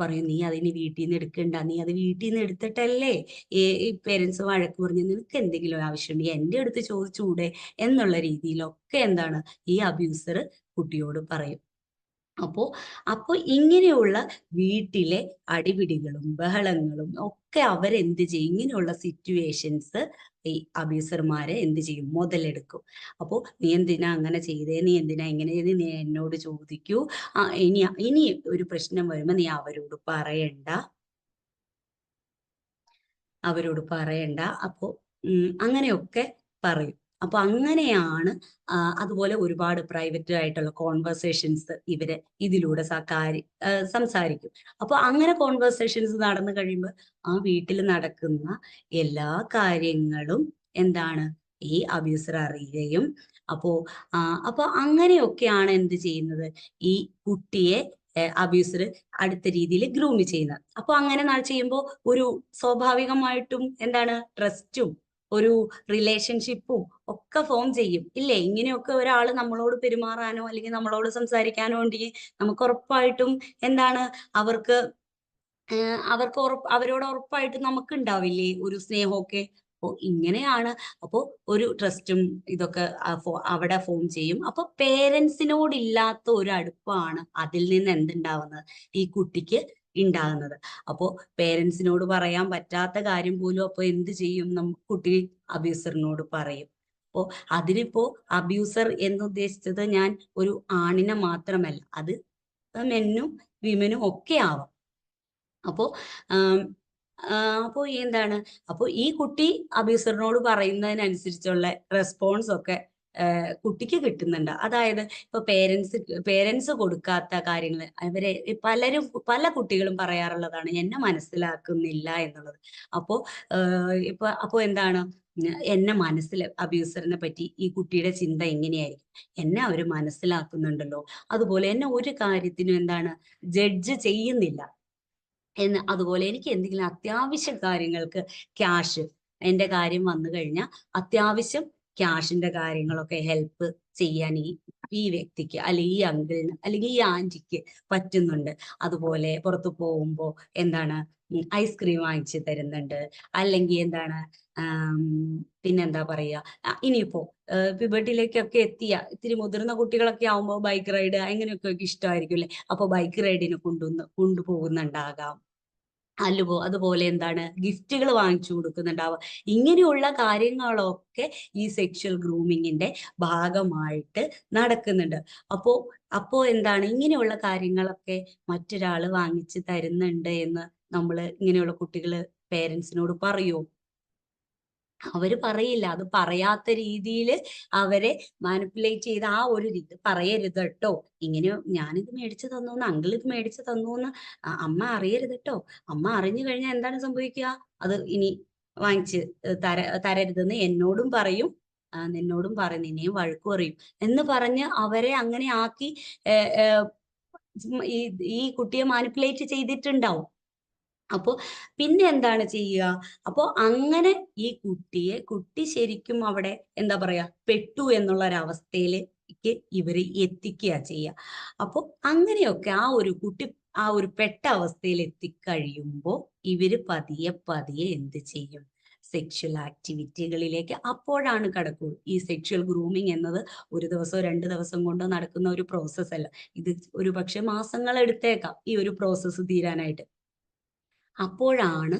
പറയും, നീ അതിന് വീട്ടിൽ നിന്ന് എടുക്കണ്ട, നീ അത് വീട്ടിൽ നിന്ന് എടുത്തിട്ടല്ലേ ഈ പേരൻസ് വഴക്ക് പറഞ്ഞു, നിനക്ക് എന്തെങ്കിലും ആവശ്യമുണ്ടെങ്കിൽ എൻ്റെ അടുത്ത് ചോദിച്ചൂടെ എന്നുള്ള രീതിയിലൊക്കെ എന്താണ് ഈ അബ്യൂസർ കുട്ടിയോട് പറയും. അപ്പോ ഇങ്ങനെയുള്ള വീട്ടിലെ അടിപിടികളും ബഹളങ്ങളും ഒക്കെ അവരെന്ത് ചെയ്യും, ഇങ്ങനെയുള്ള സിറ്റുവേഷൻസ് ഈ അബ്യൂസർമാരെ എന്ത് ചെയ്യും, മുതലെടുക്കും. അപ്പോ നീ എന്തിനാ അങ്ങനെ ചെയ്തേ, നീ എന്തിനാ ഇങ്ങനെ ചെയ്തേ, നീ എന്നോട് ചോദിക്കൂ, ഇനി ഒരു പ്രശ്നം വരുമ്പോ നീ അവരോട് പറയണ്ട. അപ്പോ അങ്ങനെയൊക്കെ പറയും. അപ്പൊ അങ്ങനെയാണ്. അതുപോലെ ഒരുപാട് പ്രൈവറ്റ് ആയിട്ടുള്ള കോൺവെർസേഷൻസ് ഇവര് ഇതിലൂടെ സംസാരിക്കും. അപ്പൊ അങ്ങനെ കോൺവെർസേഷൻസ് നടന്നു കഴിയുമ്പോൾ ആ വീട്ടിൽ നടക്കുന്ന എല്ലാ കാര്യങ്ങളും എന്താണ് ഈ അബ്യൂസർ അറിയുകയും അപ്പോ അങ്ങനെയൊക്കെയാണ് എന്ത് ചെയ്യുന്നത്, ഈ കുട്ടിയെ അബ്യൂസർ അടുത്ത രീതിയിൽ ഗ്രൂം ചെയ്യുന്നത്. അപ്പൊ അങ്ങനെ ചെയ്യുമ്പോൾ ഒരു സ്വാഭാവികമായിട്ടും എന്താണ് ട്രസ്റ്റും ഒരു റിലേഷൻഷിപ്പും ഒക്കെ ഫോം ചെയ്യും ഇല്ലേ? ഇങ്ങനെയൊക്കെ ഒരാൾ നമ്മളോട് പെരുമാറാനോ അല്ലെങ്കിൽ നമ്മളോട് സംസാരിക്കാനോ ഉണ്ടെങ്കിൽ നമുക്ക് ഉറപ്പായിട്ടും എന്താണ് അവർക്ക് അവരോട് ഉറപ്പായിട്ടും നമുക്ക് ഉണ്ടാവില്ലേ ഒരു സ്നേഹമൊക്കെ. അപ്പോ ഇങ്ങനെയാണ്. അപ്പോ ഒരു ട്രസ്റ്റും ഇതൊക്കെ അവിടെ ഫോം ചെയ്യും. അപ്പൊ പേരൻസിനോടില്ലാത്ത ഒരു അടുപ്പാണ് അതിൽ നിന്ന് എന്തുണ്ടാവുന്നത്, ഈ കുട്ടിക്ക് ഉണ്ടാകുന്നത്. അപ്പോ പേരൻസിനോട് പറയാൻ പറ്റാത്ത കാര്യം പോലും അപ്പൊ എന്ത് ചെയ്യും, കുട്ടി അബ്യൂസറിനോട് പറയും. അപ്പോ അതിനിപ്പോ അബ്യൂസർ എന്നുദ്ദേശിച്ചത് ഞാൻ ഒരു ആണിനെ മാത്രമല്ല, അത് മെന്നും വിമനും ഒക്കെ ആവാം. അപ്പോ അപ്പോ എന്താണ്, അപ്പോ ഈ കുട്ടി അബ്യൂസറിനോട് പറയുന്നതിനനുസരിച്ചുള്ള റെസ്പോൺസ് ഒക്കെ കുട്ടിക്ക് കിട്ടുന്നുണ്ട്. അതായത് ഇപ്പൊ പേരൻസ് കൊടുക്കാത്ത കാര്യങ്ങൾ അവരെ പല കുട്ടികളും പറയാറുള്ളതാണ്, എന്നെ മനസ്സിലാക്കുന്നില്ല എന്നുള്ളത്. അപ്പോ എന്താണ്, എന്നെ അബ്യൂസറിനെ പറ്റി ഈ കുട്ടിയുടെ ചിന്ത എങ്ങനെയായിരിക്കും, എന്നെ അവര് മനസ്സിലാക്കുന്നുണ്ടല്ലോ, അതുപോലെ എന്നെ ഒരു കാര്യത്തിനും എന്താണ് ജഡ്ജ് ചെയ്യുന്നില്ല അതുപോലെ എനിക്ക് എന്തെങ്കിലും അത്യാവശ്യ കാര്യങ്ങൾക്ക് ക്യാഷ്, എന്റെ കാര്യം വന്നു കഴിഞ്ഞാൽ അത്യാവശ്യം ക്യാഷിന്റെ കാര്യങ്ങളൊക്കെ ഹെൽപ്പ് ചെയ്യാൻ ഈ വ്യക്തിക്ക് അല്ലെങ്കിൽ ഈ അങ്കിളിന് അല്ലെങ്കിൽ ഈ ആന്റിക്ക് പറ്റുന്നുണ്ട്. അതുപോലെ പുറത്തു പോകുമ്പോ എന്താണ് ഐസ്ക്രീം വാങ്ങിച്ചു തരുന്നുണ്ട്. അല്ലെങ്കിൽ എന്താണ് പിന്നെന്താ പറയാ, ഇനിയിപ്പോ പ്യൂബർട്ടിയിലേക്കൊക്കെ ഇത്തിരി മുതിർന്ന കുട്ടികളൊക്കെ ആവുമ്പോൾ ബൈക്ക് റൈഡ് അങ്ങനെയൊക്കെ ഇഷ്ടമായിരിക്കും അല്ലെ? അപ്പൊ ബൈക്ക് റൈഡിന് കൊണ്ടുപോകുന്നുണ്ടാകാം. അതുപോലെ എന്താണ് ഗിഫ്റ്റുകൾ വാങ്ങിച്ചു കൊടുക്കുന്നുണ്ടാവുക. ഇങ്ങനെയുള്ള കാര്യങ്ങളൊക്കെ ഈ സെക്ഷൽ ഗ്രൂമിങ്ങിന്റെ ഭാഗമായിട്ട് നടക്കുന്നുണ്ട്. അപ്പോ എന്താണ് ഇങ്ങനെയുള്ള കാര്യങ്ങളൊക്കെ മറ്റൊരാള് വാങ്ങിച്ചു തരുന്നുണ്ട് എന്ന് ഇങ്ങനെയുള്ള കുട്ടികള് പേരൻസിനോട് പറയുമോ? അവര് പറയില്ല. അത് പറയാത്ത രീതിയിൽ അവരെ മാനിപ്പുലേറ്റ് ചെയ്ത് ആ ഒരു രീതി പറയരുത് കേട്ടോ, ഇങ്ങനെ ഞാനിത് മേടിച്ചു തന്നൂന്ന്, അങ്കിൾ ഇത് മേടിച്ചു തന്നൂന്ന് അമ്മ അറിയരുത് കേട്ടോ, അമ്മ അറിഞ്ഞു കഴിഞ്ഞാൽ എന്താണ് സംഭവിക്കുക, അത് ഇനി വാങ്ങിച്ച് തരരുതെന്ന് എന്നോടും പറയും, നിന്നോടും പറയും, നിന്നെയും വഴക്കു പറയും എന്ന് പറഞ്ഞ് അവരെ അങ്ങനെ ആക്കി ഈ കുട്ടിയെ മാനിപ്പുലേറ്റ് ചെയ്തിട്ടുണ്ടാവും. അപ്പോ പിന്നെ എന്താണ് ചെയ്യുക? അപ്പോ അങ്ങനെ ഈ കുട്ടി ശരിക്കും അവിടെ എന്താ പറയാ പെട്ടു എന്നുള്ള ഒരവസ്ഥയിലേക്ക് ഇവര് എത്തിക്കുക ചെയ്യുക. അപ്പോ അങ്ങനെയൊക്കെ ആ ഒരു പെട്ട അവസ്ഥയിൽ എത്തിക്കഴിയുമ്പോൾ ഇവര് പതിയെ എന്ത് ചെയ്യും, സെക്ഷൽ ആക്ടിവിറ്റികളിലേക്ക് അപ്പോഴാണ് കടക്കുള്ളൂ. ഈ സെക്ഷൽ ഗ്രൂമിങ് എന്നത് ഒരു ദിവസമോ 2 ദിവസം കൊണ്ടോ നടക്കുന്ന ഒരു പ്രോസസ് അല്ല. ഇത് ഒരു പക്ഷെ മാസങ്ങൾ എടുത്തേക്കാം ഈ ഒരു പ്രോസസ്സ് തീരാനായിട്ട്. അപ്പോഴാണ്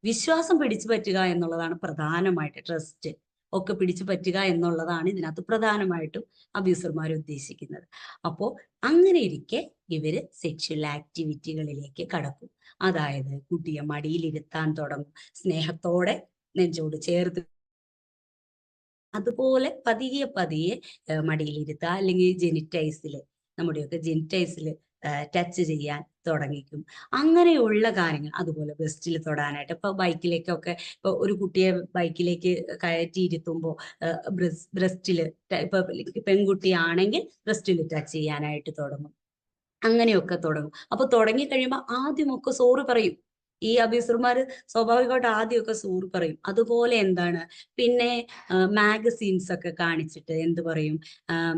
വിശ്വാസം പിടിച്ചു പറ്റുക എന്നുള്ളതാണ് പ്രധാനമായിട്ട്, ട്രസ്റ്റ് ഒക്കെ പിടിച്ചു പറ്റുക എന്നുള്ളതാണ് ഇതിനകത്ത് പ്രധാനമായിട്ടും അബ്യൂസർമാർ ഉദ്ദേശിക്കുന്നത്. അപ്പോ അങ്ങനെ ഇരിക്കെ ഇവര് സെക്ഷൽ ആക്ടിവിറ്റികളിലേക്ക് കടക്കും. അതായത് കുട്ടിയെ മടിയിലിരുത്താൻ തുടങ്ങും, സ്നേഹത്തോടെ നെഞ്ചോട് ചേർത്ത്, അതുപോലെ പതിയെ മടിയിലിരുത്തുക, അല്ലെങ്കിൽ നമ്മുടെയൊക്കെ ജെനിറ്റൈസില് ടച്ച് ചെയ്യാൻ തുടങ്ങിക്കും. അങ്ങനെയുള്ള കാര്യങ്ങൾ, അതുപോലെ ബ്രസ്റ്റിൽ തൊടാനായിട്ട്, ഇപ്പൊ ബൈക്കിലേക്കൊക്കെ ഇപ്പൊ ഒരു കുട്ടിയെ ബൈക്കിലേക്ക് കയറ്റിയിരുത്തുമ്പോൾ ബ്രസ്റ്റില്, ഇപ്പൊ പെൺകുട്ടിയാണെങ്കിൽ ബ്രസ്റ്റിൽ ടച്ച് ചെയ്യാനായിട്ട് തുടങ്ങും. അങ്ങനെയൊക്കെ തുടങ്ങും. അപ്പൊ തുടങ്ങി കഴിയുമ്പോൾ ആദ്യമൊക്കെ സോറി പറയും. ഈ അബ്യൂസർമാര് സ്വാഭാവികമായിട്ട് ആദ്യമൊക്കെ സോറി പറയും. അതുപോലെ എന്താണ് പിന്നെ മാഗസീൻസ് ഒക്കെ കാണിച്ചിട്ട് എന്ത് പറയും,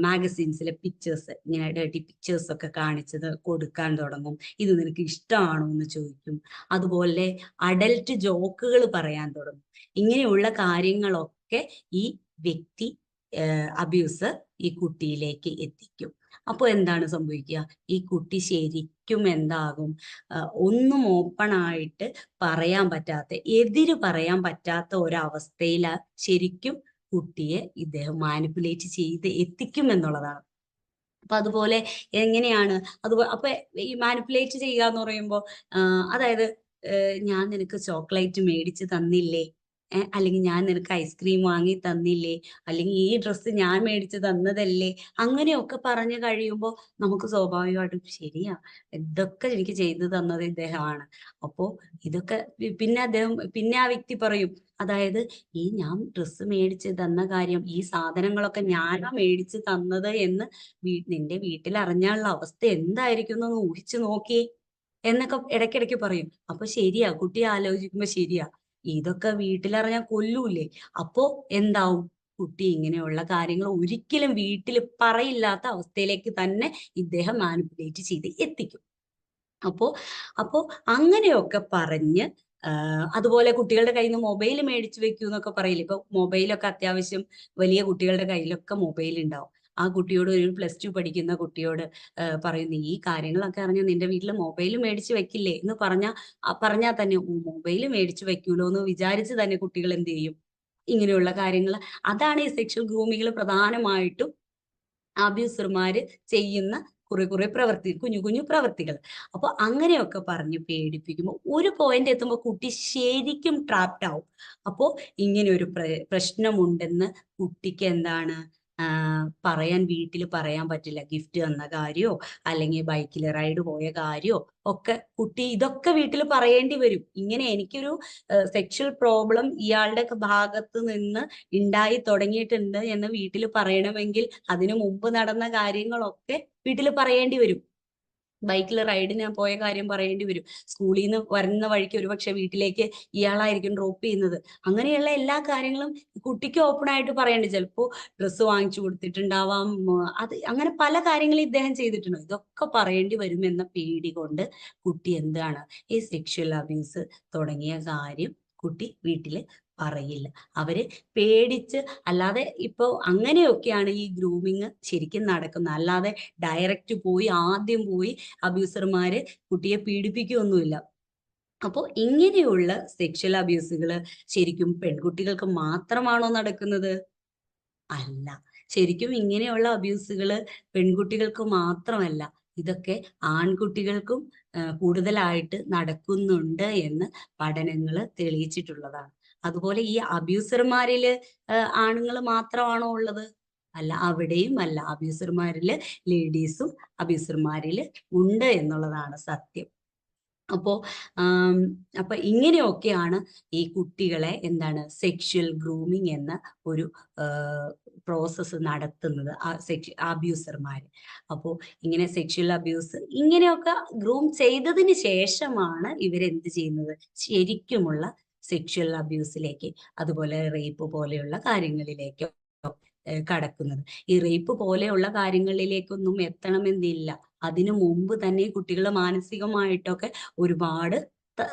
മാഗസീൻസിലെ പിക്ചേഴ്സ്, ഇങ്ങനെ ഡേർട്ടി പിക്ചേഴ്സ് ഒക്കെ കാണിച്ചത് കൊടുക്കാൻ തുടങ്ങും. ഇത് നിനക്ക് ഇഷ്ടമാണോ എന്ന് ചോദിക്കും. അതുപോലെ അഡൽട്ട് ജോക്കുകൾ പറയാൻ തുടങ്ങും. ഇങ്ങനെയുള്ള കാര്യങ്ങളൊക്കെ ഈ വ്യക്തി അബ്യൂസർ ഈ കുട്ടിയിലേക്ക് എത്തിക്കും. അപ്പോൾ എന്താണ് സംഭവിക്കുക, ഈ കുട്ടി ശരിക്കും എന്താകും, ഒന്നും ഓപ്പൺ ആയിട്ട് പറയാൻ പറ്റാത്ത, എതിര് പറയാൻ പറ്റാത്ത ഒരവസ്ഥയിൽ ശരിക്കും കുട്ടിയെ ഇദ്ദേഹം മാനിപ്പുലേറ്റ് ചെയ്ത് എത്തിക്കും എന്നുള്ളതാണ്. അപ്പൊ അതുപോലെ എങ്ങനെയാണ് അപ്പൊ ഈ മാനിപ്പുലേറ്റ് ചെയ്യുക എന്ന് പറയുമ്പോൾ അതായത് ഞാൻ നിനക്ക് ചോക്ലേറ്റ് മേടിച്ച് തന്നില്ലേ അല്ലെങ്കിൽ ഞാൻ നിനക്ക് ഐസ്ക്രീം വാങ്ങി തന്നില്ലേ, അല്ലെങ്കിൽ ഈ ഡ്രസ്സ് ഞാൻ മേടിച്ചു തന്നതല്ലേ, അങ്ങനെയൊക്കെ പറഞ്ഞു കഴിയുമ്പോൾ നമുക്ക് സ്വാഭാവികമായിട്ടും ശരിയാ, ഇതൊക്കെ എനിക്ക് ചെയ്തു തന്നത് ഇദ്ദേഹമാണ്. അപ്പോ ഇതൊക്കെ പിന്നെ ആ വ്യക്തി പറയും, അതായത് ഈ ഞാൻ ഡ്രസ്സ് മേടിച്ച് തന്ന കാര്യം, ഈ സാധനങ്ങളൊക്കെ ഞാനാ മേടിച്ച് തന്നത് എന്ന് നിന്റെ വീട്ടിൽ അറിഞ്ഞാലുള്ള അവസ്ഥ എന്തായിരിക്കും എന്ന് ഊഹിച്ചു നോക്കിയേ എന്നൊക്കെ ഇടയ്ക്കിടയ്ക്ക് പറയും. അപ്പൊ ശരിയാ, കുട്ടി ആലോചിക്കുമ്പോ ശരിയാ, ഇതൊക്കെ വീട്ടിലറിഞ്ഞാൽ കൊല്ലൂലേ. അപ്പോ എന്താവും, കുട്ടി ഇങ്ങനെയുള്ള കാര്യങ്ങൾ ഒരിക്കലും വീട്ടിൽ പറയില്ലാത്ത അവസ്ഥയിലേക്ക് തന്നെ ഇദ്ദേഹം മാനിപ്പുലേറ്റ് ചെയ്ത് എത്തിക്കും. അപ്പോ അപ്പോ അങ്ങനെയൊക്കെ പറഞ്ഞ് അതുപോലെ കുട്ടികളുടെ കയ്യിൽ നിന്ന് മൊബൈൽ മേടിച്ചു വെക്കൂ എന്നൊക്കെ പറയില്ല. ഇപ്പൊ മൊബൈലൊക്കെ അത്യാവശ്യം വലിയ കുട്ടികളുടെ കയ്യിലൊക്കെ മൊബൈൽ ഉണ്ടാവും. ആ കുട്ടിയോട്, ഒരു +2 പഠിക്കുന്ന കുട്ടിയോട് പറയുന്നു, ഈ കാര്യങ്ങളൊക്കെ അറിഞ്ഞാൽ നിന്റെ വീട്ടിൽ മൊബൈൽ മേടിച്ചു വെക്കില്ലേ എന്ന് പറഞ്ഞാൽ തന്നെ മൊബൈൽ മേടിച്ചു വെക്കൂലോ എന്ന് വിചാരിച്ച് തന്നെ കുട്ടികൾ എന്ത് ചെയ്യും, ഇങ്ങനെയുള്ള കാര്യങ്ങൾ. അതാണ് ഈ സെക്ഷൽ ഗ്രൂമികൾ പ്രധാനമായിട്ടും അബ്യൂസർമാര് ചെയ്യുന്ന കുറെ കുഞ്ഞു കുഞ്ഞു പ്രവൃത്തികൾ. അപ്പൊ അങ്ങനെയൊക്കെ പറഞ്ഞ് പേടിപ്പിക്കുമ്പോൾ ഒരു പോയിന്റ് എത്തുമ്പോൾ കുട്ടി ശരിക്കും ട്രാപ്ഡ് ആവും. അപ്പോ ഇങ്ങനെ ഒരു പ്രശ്നമുണ്ടെന്ന് കുട്ടിക്ക് എന്താണ് വീട്ടിൽ പറയാൻ പറ്റില്ല. ഗിഫ്റ്റ് തന്ന കാര്യോ അല്ലെങ്കിൽ ബൈക്കിൽ റൈഡ് പോയ കാര്യോ ഒക്കെ കുട്ടി ഇതൊക്കെ വീട്ടിൽ പറയേണ്ടി വരും. ഇങ്ങനെ എനിക്കൊരു സെക്ഷൽ പ്രോബ്ലം ഇയാളുടെ ഭാഗത്ത് നിന്ന് ഉണ്ടായി തുടങ്ങിയിട്ടുണ്ട് എന്ന് വീട്ടിൽ പറയണമെങ്കിൽ അതിനു മുമ്പ് നടന്ന കാര്യങ്ങളൊക്കെ വീട്ടിൽ പറയേണ്ടി വരും. ബൈക്കിൽ റൈഡിന് പോയ കാര്യം പറയേണ്ടി വരും. സ്കൂളിൽ നിന്ന് വരുന്ന വഴിക്ക് ഒരുപക്ഷെ വീട്ടിലേക്ക് ഇയാളായിരിക്കും ഡ്രോപ്പ് ചെയ്യുന്നത്. അങ്ങനെയുള്ള എല്ലാ കാര്യങ്ങളും കുട്ടിക്ക് ഓപ്പൺ ആയിട്ട് പറയേണ്ടി. ചിലപ്പോ ഡ്രസ്സ് വാങ്ങിച്ചു കൊടുത്തിട്ടുണ്ടാവാം, അത് അങ്ങനെ പല കാര്യങ്ങളും ഇദ്ദേഹം ചെയ്തിട്ടുണ്ടോ, ഇതൊക്കെ പറയേണ്ടി വരുമെന്ന പേടി കൊണ്ട് കുട്ടി എന്താണ് ഈ സെക്ഷൽ അബ്യൂസ് തുടങ്ങിയ കാര്യം കുട്ടി വീട്ടില് പറയില്ല. അവര് പേടിച്ച്, അല്ലാതെ ഇപ്പൊ അങ്ങനെയൊക്കെയാണ് ഈ ഗ്രൂമിങ് ശരിക്കും നടക്കുന്നത്. അല്ലാതെ ഡയറക്റ്റ് ആദ്യം പോയി അബ്യൂസർമാര് കുട്ടിയെ പീഡിപ്പിക്കുകയൊന്നുമില്ല. അപ്പോൾ ഇങ്ങനെയുള്ള സെക്ഷൽ അബ്യൂസുകൾ ശരിക്കും പെൺകുട്ടികൾക്ക് മാത്രമാണോ നടക്കുന്നത്? അല്ല. ശരിക്കും ഇങ്ങനെയുള്ള അബ്യൂസുകൾ പെൺകുട്ടികൾക്ക് മാത്രമല്ല, ഇതൊക്കെ ആൺകുട്ടികൾക്കും കൂടുതലായിട്ട് നടക്കുന്നുണ്ട് എന്ന് പഠനങ്ങൾ തെളിയിച്ചിട്ടുള്ളതാണ്. അതുപോലെ ഈ അബ്യൂസർമാരില് ആണുങ്ങൾ മാത്രമാണോ ഉള്ളത്? അല്ല, അവിടെയും അല്ല. അബ്യൂസർമാരില് ലേഡീസും അബ്യൂസർമാരില് ഉണ്ട് എന്നുള്ളതാണ് സത്യം. അപ്പൊ ഇങ്ങനെയൊക്കെയാണ് ഈ കുട്ടികളെ എന്താണ് സെക്ഷൽ ഗ്രൂമിങ് എന്ന ഒരു പ്രോസസ്സ് നടത്തുന്നത് അബ്യൂസർമാര്. അപ്പോൾ ഇങ്ങനെ സെക്ഷൽ അബ്യൂസ് ഇങ്ങനെയൊക്കെ ഗ്രൂം ചെയ്തതിന് ശേഷമാണ് ഇവരെന്ത് ചെയ്യുന്നത്, ശരിക്കുമുള്ള സെക്ഷൽ അബ്യൂസിലേക്ക്, അതുപോലെ റേപ്പ് പോലെയുള്ള കാര്യങ്ങളിലേക്ക് കടക്കുന്നത്. ഈ റേപ്പ് പോലെയുള്ള കാര്യങ്ങളിലേക്കൊന്നും എത്തണമെന്നില്ല. അതിനു മുമ്പ് തന്നെ കുട്ടികൾ മാനസികമായിട്ടൊക്കെ ഒരുപാട്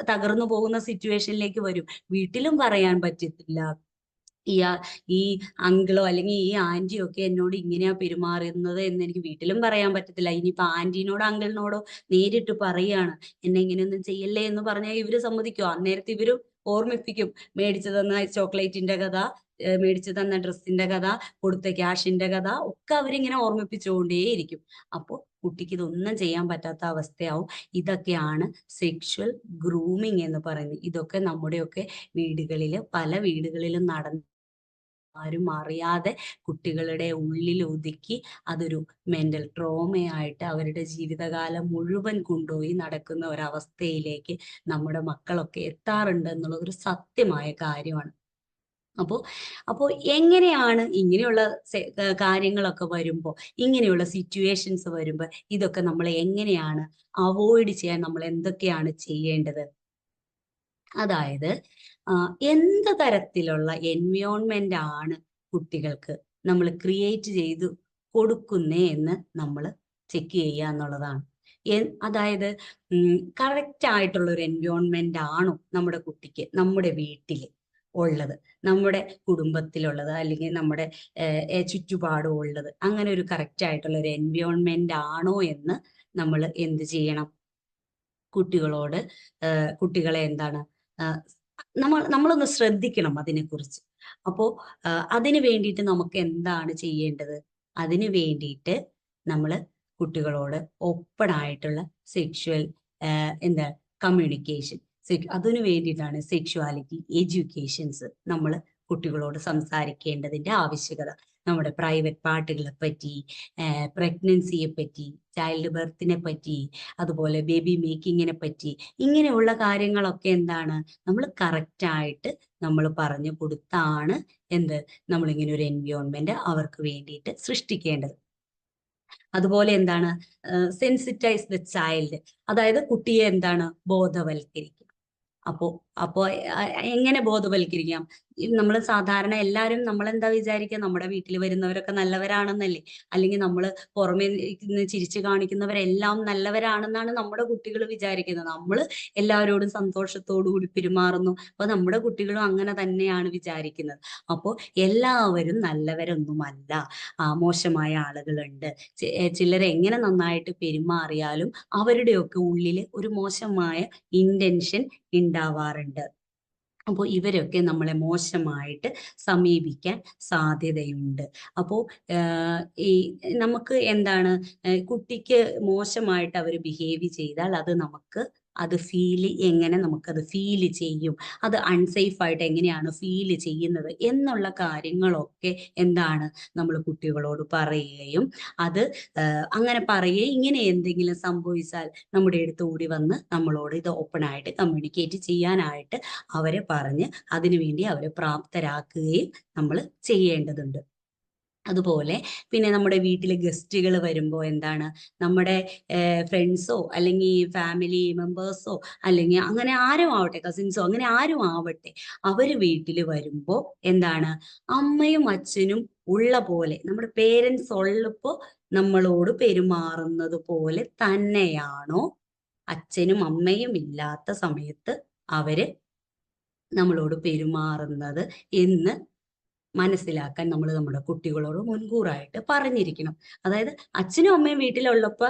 തകർന്നു പോകുന്ന സിറ്റുവേഷനിലേക്ക് വരും. വീട്ടിലും പറയാൻ പറ്റത്തില്ല. ഈ അങ്കിളോ അല്ലെങ്കിൽ ഈ ആന്റിയോ ഒക്കെ എന്നോട് ഇങ്ങനെയാ പെരുമാറുന്നത് എന്ന് എനിക്ക് വീട്ടിലും പറയാൻ പറ്റത്തില്ല. ഇനിയിപ്പോ ആന്റിനോടോ അങ്കിളിനോടോ നേരിട്ട് പറയാണ്, എന്നെ ഇങ്ങനെയൊന്നും ചെയ്യല്ലേ എന്ന് പറഞ്ഞാൽ ഇവര് സമ്മതിക്കുമോ? അന്നേരത്തെ ഇവര് ഓർമ്മിപ്പിക്കും, മേടിച്ചു തന്ന ചോക്ലേറ്റിന്റെ കഥ, മേടിച്ചു തന്ന ഡ്രസ്സിന്റെ കഥ, കൊടുത്ത ക്യാഷിന്റെ കഥ ഒക്കെ അവരിങ്ങനെ ഓർമ്മിപ്പിച്ചുകൊണ്ടേയിരിക്കും. അപ്പോൾ കുട്ടിക്ക് ഇതൊന്നും ചെയ്യാൻ പറ്റാത്ത അവസ്ഥയാവും. ഇതൊക്കെയാണ് സെക്ഷൽ ഗ്രൂമിങ് എന്ന് പറയുന്നത്. ഇതൊക്കെ നമ്മുടെയൊക്കെ പല വീടുകളിലും ആരും അറിയാതെ കുട്ടികളുടെ ഉള്ളിൽ ഒതുക്കി അതൊരു മെന്റൽ ട്രോമയായിട്ട് അവരുടെ ജീവിതകാലം മുഴുവൻ കൊണ്ടുപോയി നടക്കുന്ന ഒരവസ്ഥയിലേക്ക് നമ്മുടെ മക്കളൊക്കെ എത്താറുണ്ട് എന്നുള്ളത് ഒരു സത്യമായ കാര്യമാണ്. അപ്പോ എങ്ങനെയാണ് ഇങ്ങനെയുള്ള കാര്യങ്ങളൊക്കെ വരുമ്പോൾ, ഇങ്ങനെയുള്ള സിറ്റുവേഷൻസ് വരുമ്പോൾ ഇതൊക്കെ നമ്മൾ എങ്ങനെയാണ് അവോയ്ഡ് ചെയ്യാൻ നമ്മൾ എന്തൊക്കെയാണ് ചെയ്യേണ്ടത്? അതായത് എന്ത് തരത്തിലുള്ള എൻവയോൺമെന്റ് ആണ് കുട്ടികൾക്ക് നമ്മൾ ക്രിയേറ്റ് ചെയ്ത് കൊടുക്കുന്നേ എന്ന് നമ്മൾ ചെക്ക് ചെയ്യുക എന്നുള്ളതാണ്. അതായത് കറക്റ്റ് ആയിട്ടുള്ള ഒരു എൻവയോൺമെന്റ് ആണോ നമ്മുടെ കുട്ടിക്ക് നമ്മുടെ വീട്ടിൽ ഉള്ളത്, നമ്മുടെ കുടുംബത്തിലുള്ളത്, അല്ലെങ്കിൽ നമ്മുടെ ചുറ്റുപാടും ഉള്ളത്, അങ്ങനെ ഒരു കറക്റ്റ് ആയിട്ടുള്ള ഒരു എൻവയോൺമെന്റ് ആണോ എന്ന് നമ്മൾ എന്ത് ചെയ്യണം? കുട്ടികളെ എന്താണ് നമ്മളൊന്ന് ശ്രദ്ധിക്കണം അതിനെക്കുറിച്ച്. അപ്പോ അതിന് വേണ്ടിയിട്ട് നമുക്ക് എന്താണ് ചെയ്യേണ്ടത്? അതിന് വേണ്ടിയിട്ട് നമ്മൾ കുട്ടികളോട് ഓപ്പൺ ആയിട്ടുള്ള സെക്ഷൽ കമ്മ്യൂണിക്കേഷൻ, അതിനു വേണ്ടിയിട്ടാണ് സെക്ഷുവാലിറ്റി എഡ്യൂക്കേഷൻസ് നമ്മൾ കുട്ടികളോട് സംസാരിക്കേണ്ടതിന്റെ ആവശ്യകത. നമ്മുടെ പ്രൈവറ്റ് പാർട്ടുകളെ പറ്റി, പ്രഗ്നൻസിയെ പറ്റി, ചൈൽഡ് ബർത്തിനെ പറ്റി, അതുപോലെ ബേബി മേക്കിങ്ങിനെ പറ്റി, ഇങ്ങനെയുള്ള കാര്യങ്ങളൊക്കെ എന്താണ് നമ്മൾ കറക്റ്റായിട്ട് നമ്മൾ പറഞ്ഞു കൊടുത്താണ് നമ്മളിങ്ങനെ ഒരു എൻവയോൺമെന്റ് അവർക്ക് വേണ്ടിയിട്ട് സൃഷ്ടിക്കേണ്ടത്. അതുപോലെ എന്താണ് സെൻസിറ്റൈസ് ദ ചൈൽഡ്, അതായത് കുട്ടിയെ ബോധവൽക്കരിക്കുക. അപ്പോ എങ്ങനെ ബോധവൽക്കരിക്കാം? നമ്മൾ സാധാരണ എല്ലാവരും നമ്മളെന്താ വിചാരിക്കുക, നമ്മുടെ വീട്ടിൽ വരുന്നവരൊക്കെ നല്ലവരാണെന്നല്ലേ, അല്ലെങ്കിൽ നമ്മൾ പുറമേ നിന്ന് ചിരിച്ചു കാണിക്കുന്നവരെല്ലാം നല്ലവരാണെന്നാണ് നമ്മുടെ കുട്ടികൾ വിചാരിക്കുന്നത്. നമ്മൾ എല്ലാവരോടും സന്തോഷത്തോടു കൂടി പെരുമാറുന്നു, അപ്പൊ നമ്മുടെ കുട്ടികളും അങ്ങനെ തന്നെയാണ് വിചാരിക്കുന്നത്. അപ്പോൾ എല്ലാവരും നല്ലവരൊന്നുമല്ല, മോശമായ ആളുകളുണ്ട്. ചിലർ എങ്ങനെ നന്നായിട്ട് പെരുമാറിയാലും അവരുടെയൊക്കെ ഉള്ളിൽ ഒരു മോശമായ ഇന്റൻഷൻ ഉണ്ടാവാറുണ്ട്. അപ്പോൾ ഇവരൊക്കെ നമ്മളെ മോശമായിട്ട് സമീപിക്കാൻ സാധ്യതയുണ്ട്. അപ്പോൾ ഈ നമുക്ക് കുട്ടിക്ക് മോശമായിട്ട് അവർ ബിഹേവ് ചെയ്താൽ നമുക്കത് ഫീൽ ചെയ്യും, അത് അൺസേഫ് ആയിട്ട് എങ്ങനെയാണ് ഫീൽ ചെയ്യുന്നത് എന്നുള്ള കാര്യങ്ങളൊക്കെ നമ്മൾ കുട്ടികളോട് പറയുകയും, അത് അങ്ങനെ പറയുകയും, ഇങ്ങനെ എന്തെങ്കിലും സംഭവിച്ചാൽ നമ്മുടെ അടുത്ത് കൂടി വന്ന് നമ്മളോട് ഇത് ഓപ്പൺ ആയിട്ട് കമ്മ്യൂണിക്കേറ്റ് ചെയ്യാനായിട്ട് അവരെ പറഞ്ഞ് അതിനുവേണ്ടി അവരെ പ്രാപ്തരാക്കുകയും നമ്മൾ ചെയ്യേണ്ടതുണ്ട്. അതുപോലെ പിന്നെ നമ്മുടെ വീട്ടിലെ ഗസ്റ്റുകൾ വരുമ്പോൾ നമ്മുടെ ഫ്രണ്ട്സോ അല്ലെങ്കിൽ ഫാമിലി മെമ്പേഴ്സോ അല്ലെങ്കിൽ അങ്ങനെ ആരും ആവട്ടെ, കസിൻസോ അങ്ങനെ ആരും ആവട്ടെ, അവര് വീട്ടിൽ വരുമ്പോൾ അമ്മയും അച്ഛനും ഉള്ള പോലെ, നമ്മുടെ പേരൻസ് ഉള്ളപ്പോ നമ്മളോട് പെരുമാറുന്നത് പോലെ തന്നെയാണോ അച്ഛനും അമ്മയും ഇല്ലാത്ത സമയത്ത് അവര് നമ്മളോട് പെരുമാറുന്നത് എന്ന് മനസ്സിലാക്കാൻ നമ്മൾ നമ്മുടെ കുട്ടികളോട് മുൻകൂറായിട്ട് പറഞ്ഞിരിക്കണം. അതായത് അച്ഛനും അമ്മയും വീട്ടിലുള്ളപ്പോ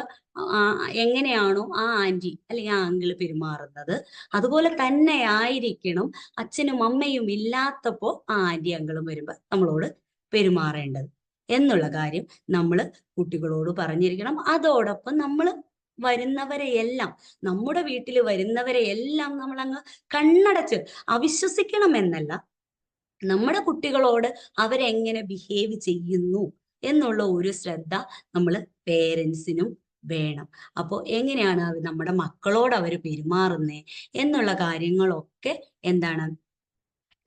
എങ്ങനെയാണോ ആ ആന്റി അല്ലെങ്കിൽ ആ അങ്കിള് പെരുമാറുന്നത്, അതുപോലെ തന്നെ ആയിരിക്കണം അച്ഛനും അമ്മയും ഇല്ലാത്തപ്പോ ആ ആന്റി അങ്കിളും വരുമ്പോ നമ്മളോട് പെരുമാറേണ്ടത് എന്നുള്ള കാര്യം നമ്മൾ കുട്ടികളോട് പറഞ്ഞിരിക്കണം. അതോടൊപ്പം നമ്മൾ നമ്മുടെ വീട്ടിൽ വരുന്നവരെയെല്ലാം നമ്മൾ അങ്ങ് കണ്ണടച്ച് അവിശ്വസിക്കണം എന്നല്ല, നമ്മുടെ കുട്ടികളോട് അവരെങ്ങനെ ബിഹേവ് ചെയ്യുന്നു എന്നുള്ള ഒരു ശ്രദ്ധ നമ്മൾ പേരൻസിനും വേണം. അപ്പോൾ എങ്ങനെയാണ് നമ്മുടെ മക്കളോട് അവർ പെരുമാറുന്നേ എന്നുള്ള കാര്യങ്ങളൊക്കെ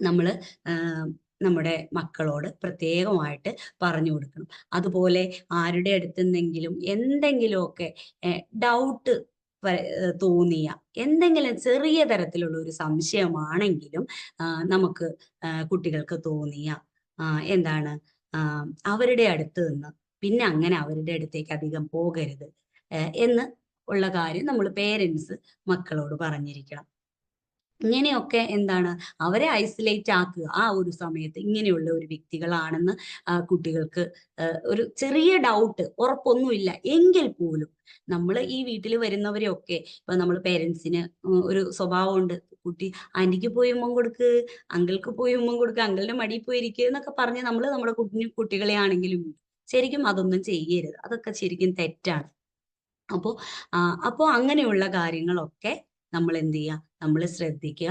നമ്മൾ നമ്മുടെ മക്കളോട് പ്രത്യേകമായിട്ട് പറഞ്ഞു കൊടുക്കണം. അതുപോലെ ആരുടെ അടുത്തെന്തെങ്കിലും എന്തെങ്കിലുമൊക്കെ ഡൗട്ട് തോന്നിയ, എന്തെങ്കിലും ചെറിയ തരത്തിലുള്ള ഒരു സംശയമാണെങ്കിലും നമുക്ക് കുട്ടികൾക്ക് തോന്നിയ അവരുടെ അടുത്ത് നിന്ന് പിന്നെ അങ്ങനെ അവരുടെ അടുത്തേക്ക് അധികം പോകരുത് എന്ന് ഉള്ള കാര്യം നമ്മൾ പേരൻസ് മക്കളോട് പറഞ്ഞിരിക്കണം. ഇങ്ങനെയൊക്കെ അവരെ ഐസൊലേറ്റ് ആക്കുക. ആ ഒരു സമയത്ത് ഇങ്ങനെയുള്ള ഒരു വ്യക്തികളാണെന്ന് കുട്ടികൾക്ക് ഒരു ചെറിയ ഡൗട്ട്, ഉറപ്പൊന്നുമില്ല എങ്കിൽ പോലും നമ്മൾ ഈ വീട്ടിൽ വരുന്നവരെയൊക്കെ ഇപ്പൊ നമ്മൾ പേരൻസിന് ഒരു സ്വഭാവമുണ്ട്, കുട്ടി ആന്റിക്ക് പോയി ഉമ്മം കൊടുക്ക്, അങ്കിൾക്ക് പോയി ഉമ്മം കൊടുക്ക്, അങ്കിളിന്റെ മടിയിൽ പോയി ഇരിക്കുക എന്നൊക്കെ പറഞ്ഞ് നമ്മൾ നമ്മുടെ കുട്ടികളെ ആണെങ്കിലും ശരിക്കും അതൊന്നും ചെയ്യരുത്. അതൊക്കെ ശരിക്കും തെറ്റാണ്. അപ്പോ അങ്ങനെയുള്ള കാര്യങ്ങളൊക്കെ നമ്മൾ നമ്മൾ ശ്രദ്ധിക്കുക.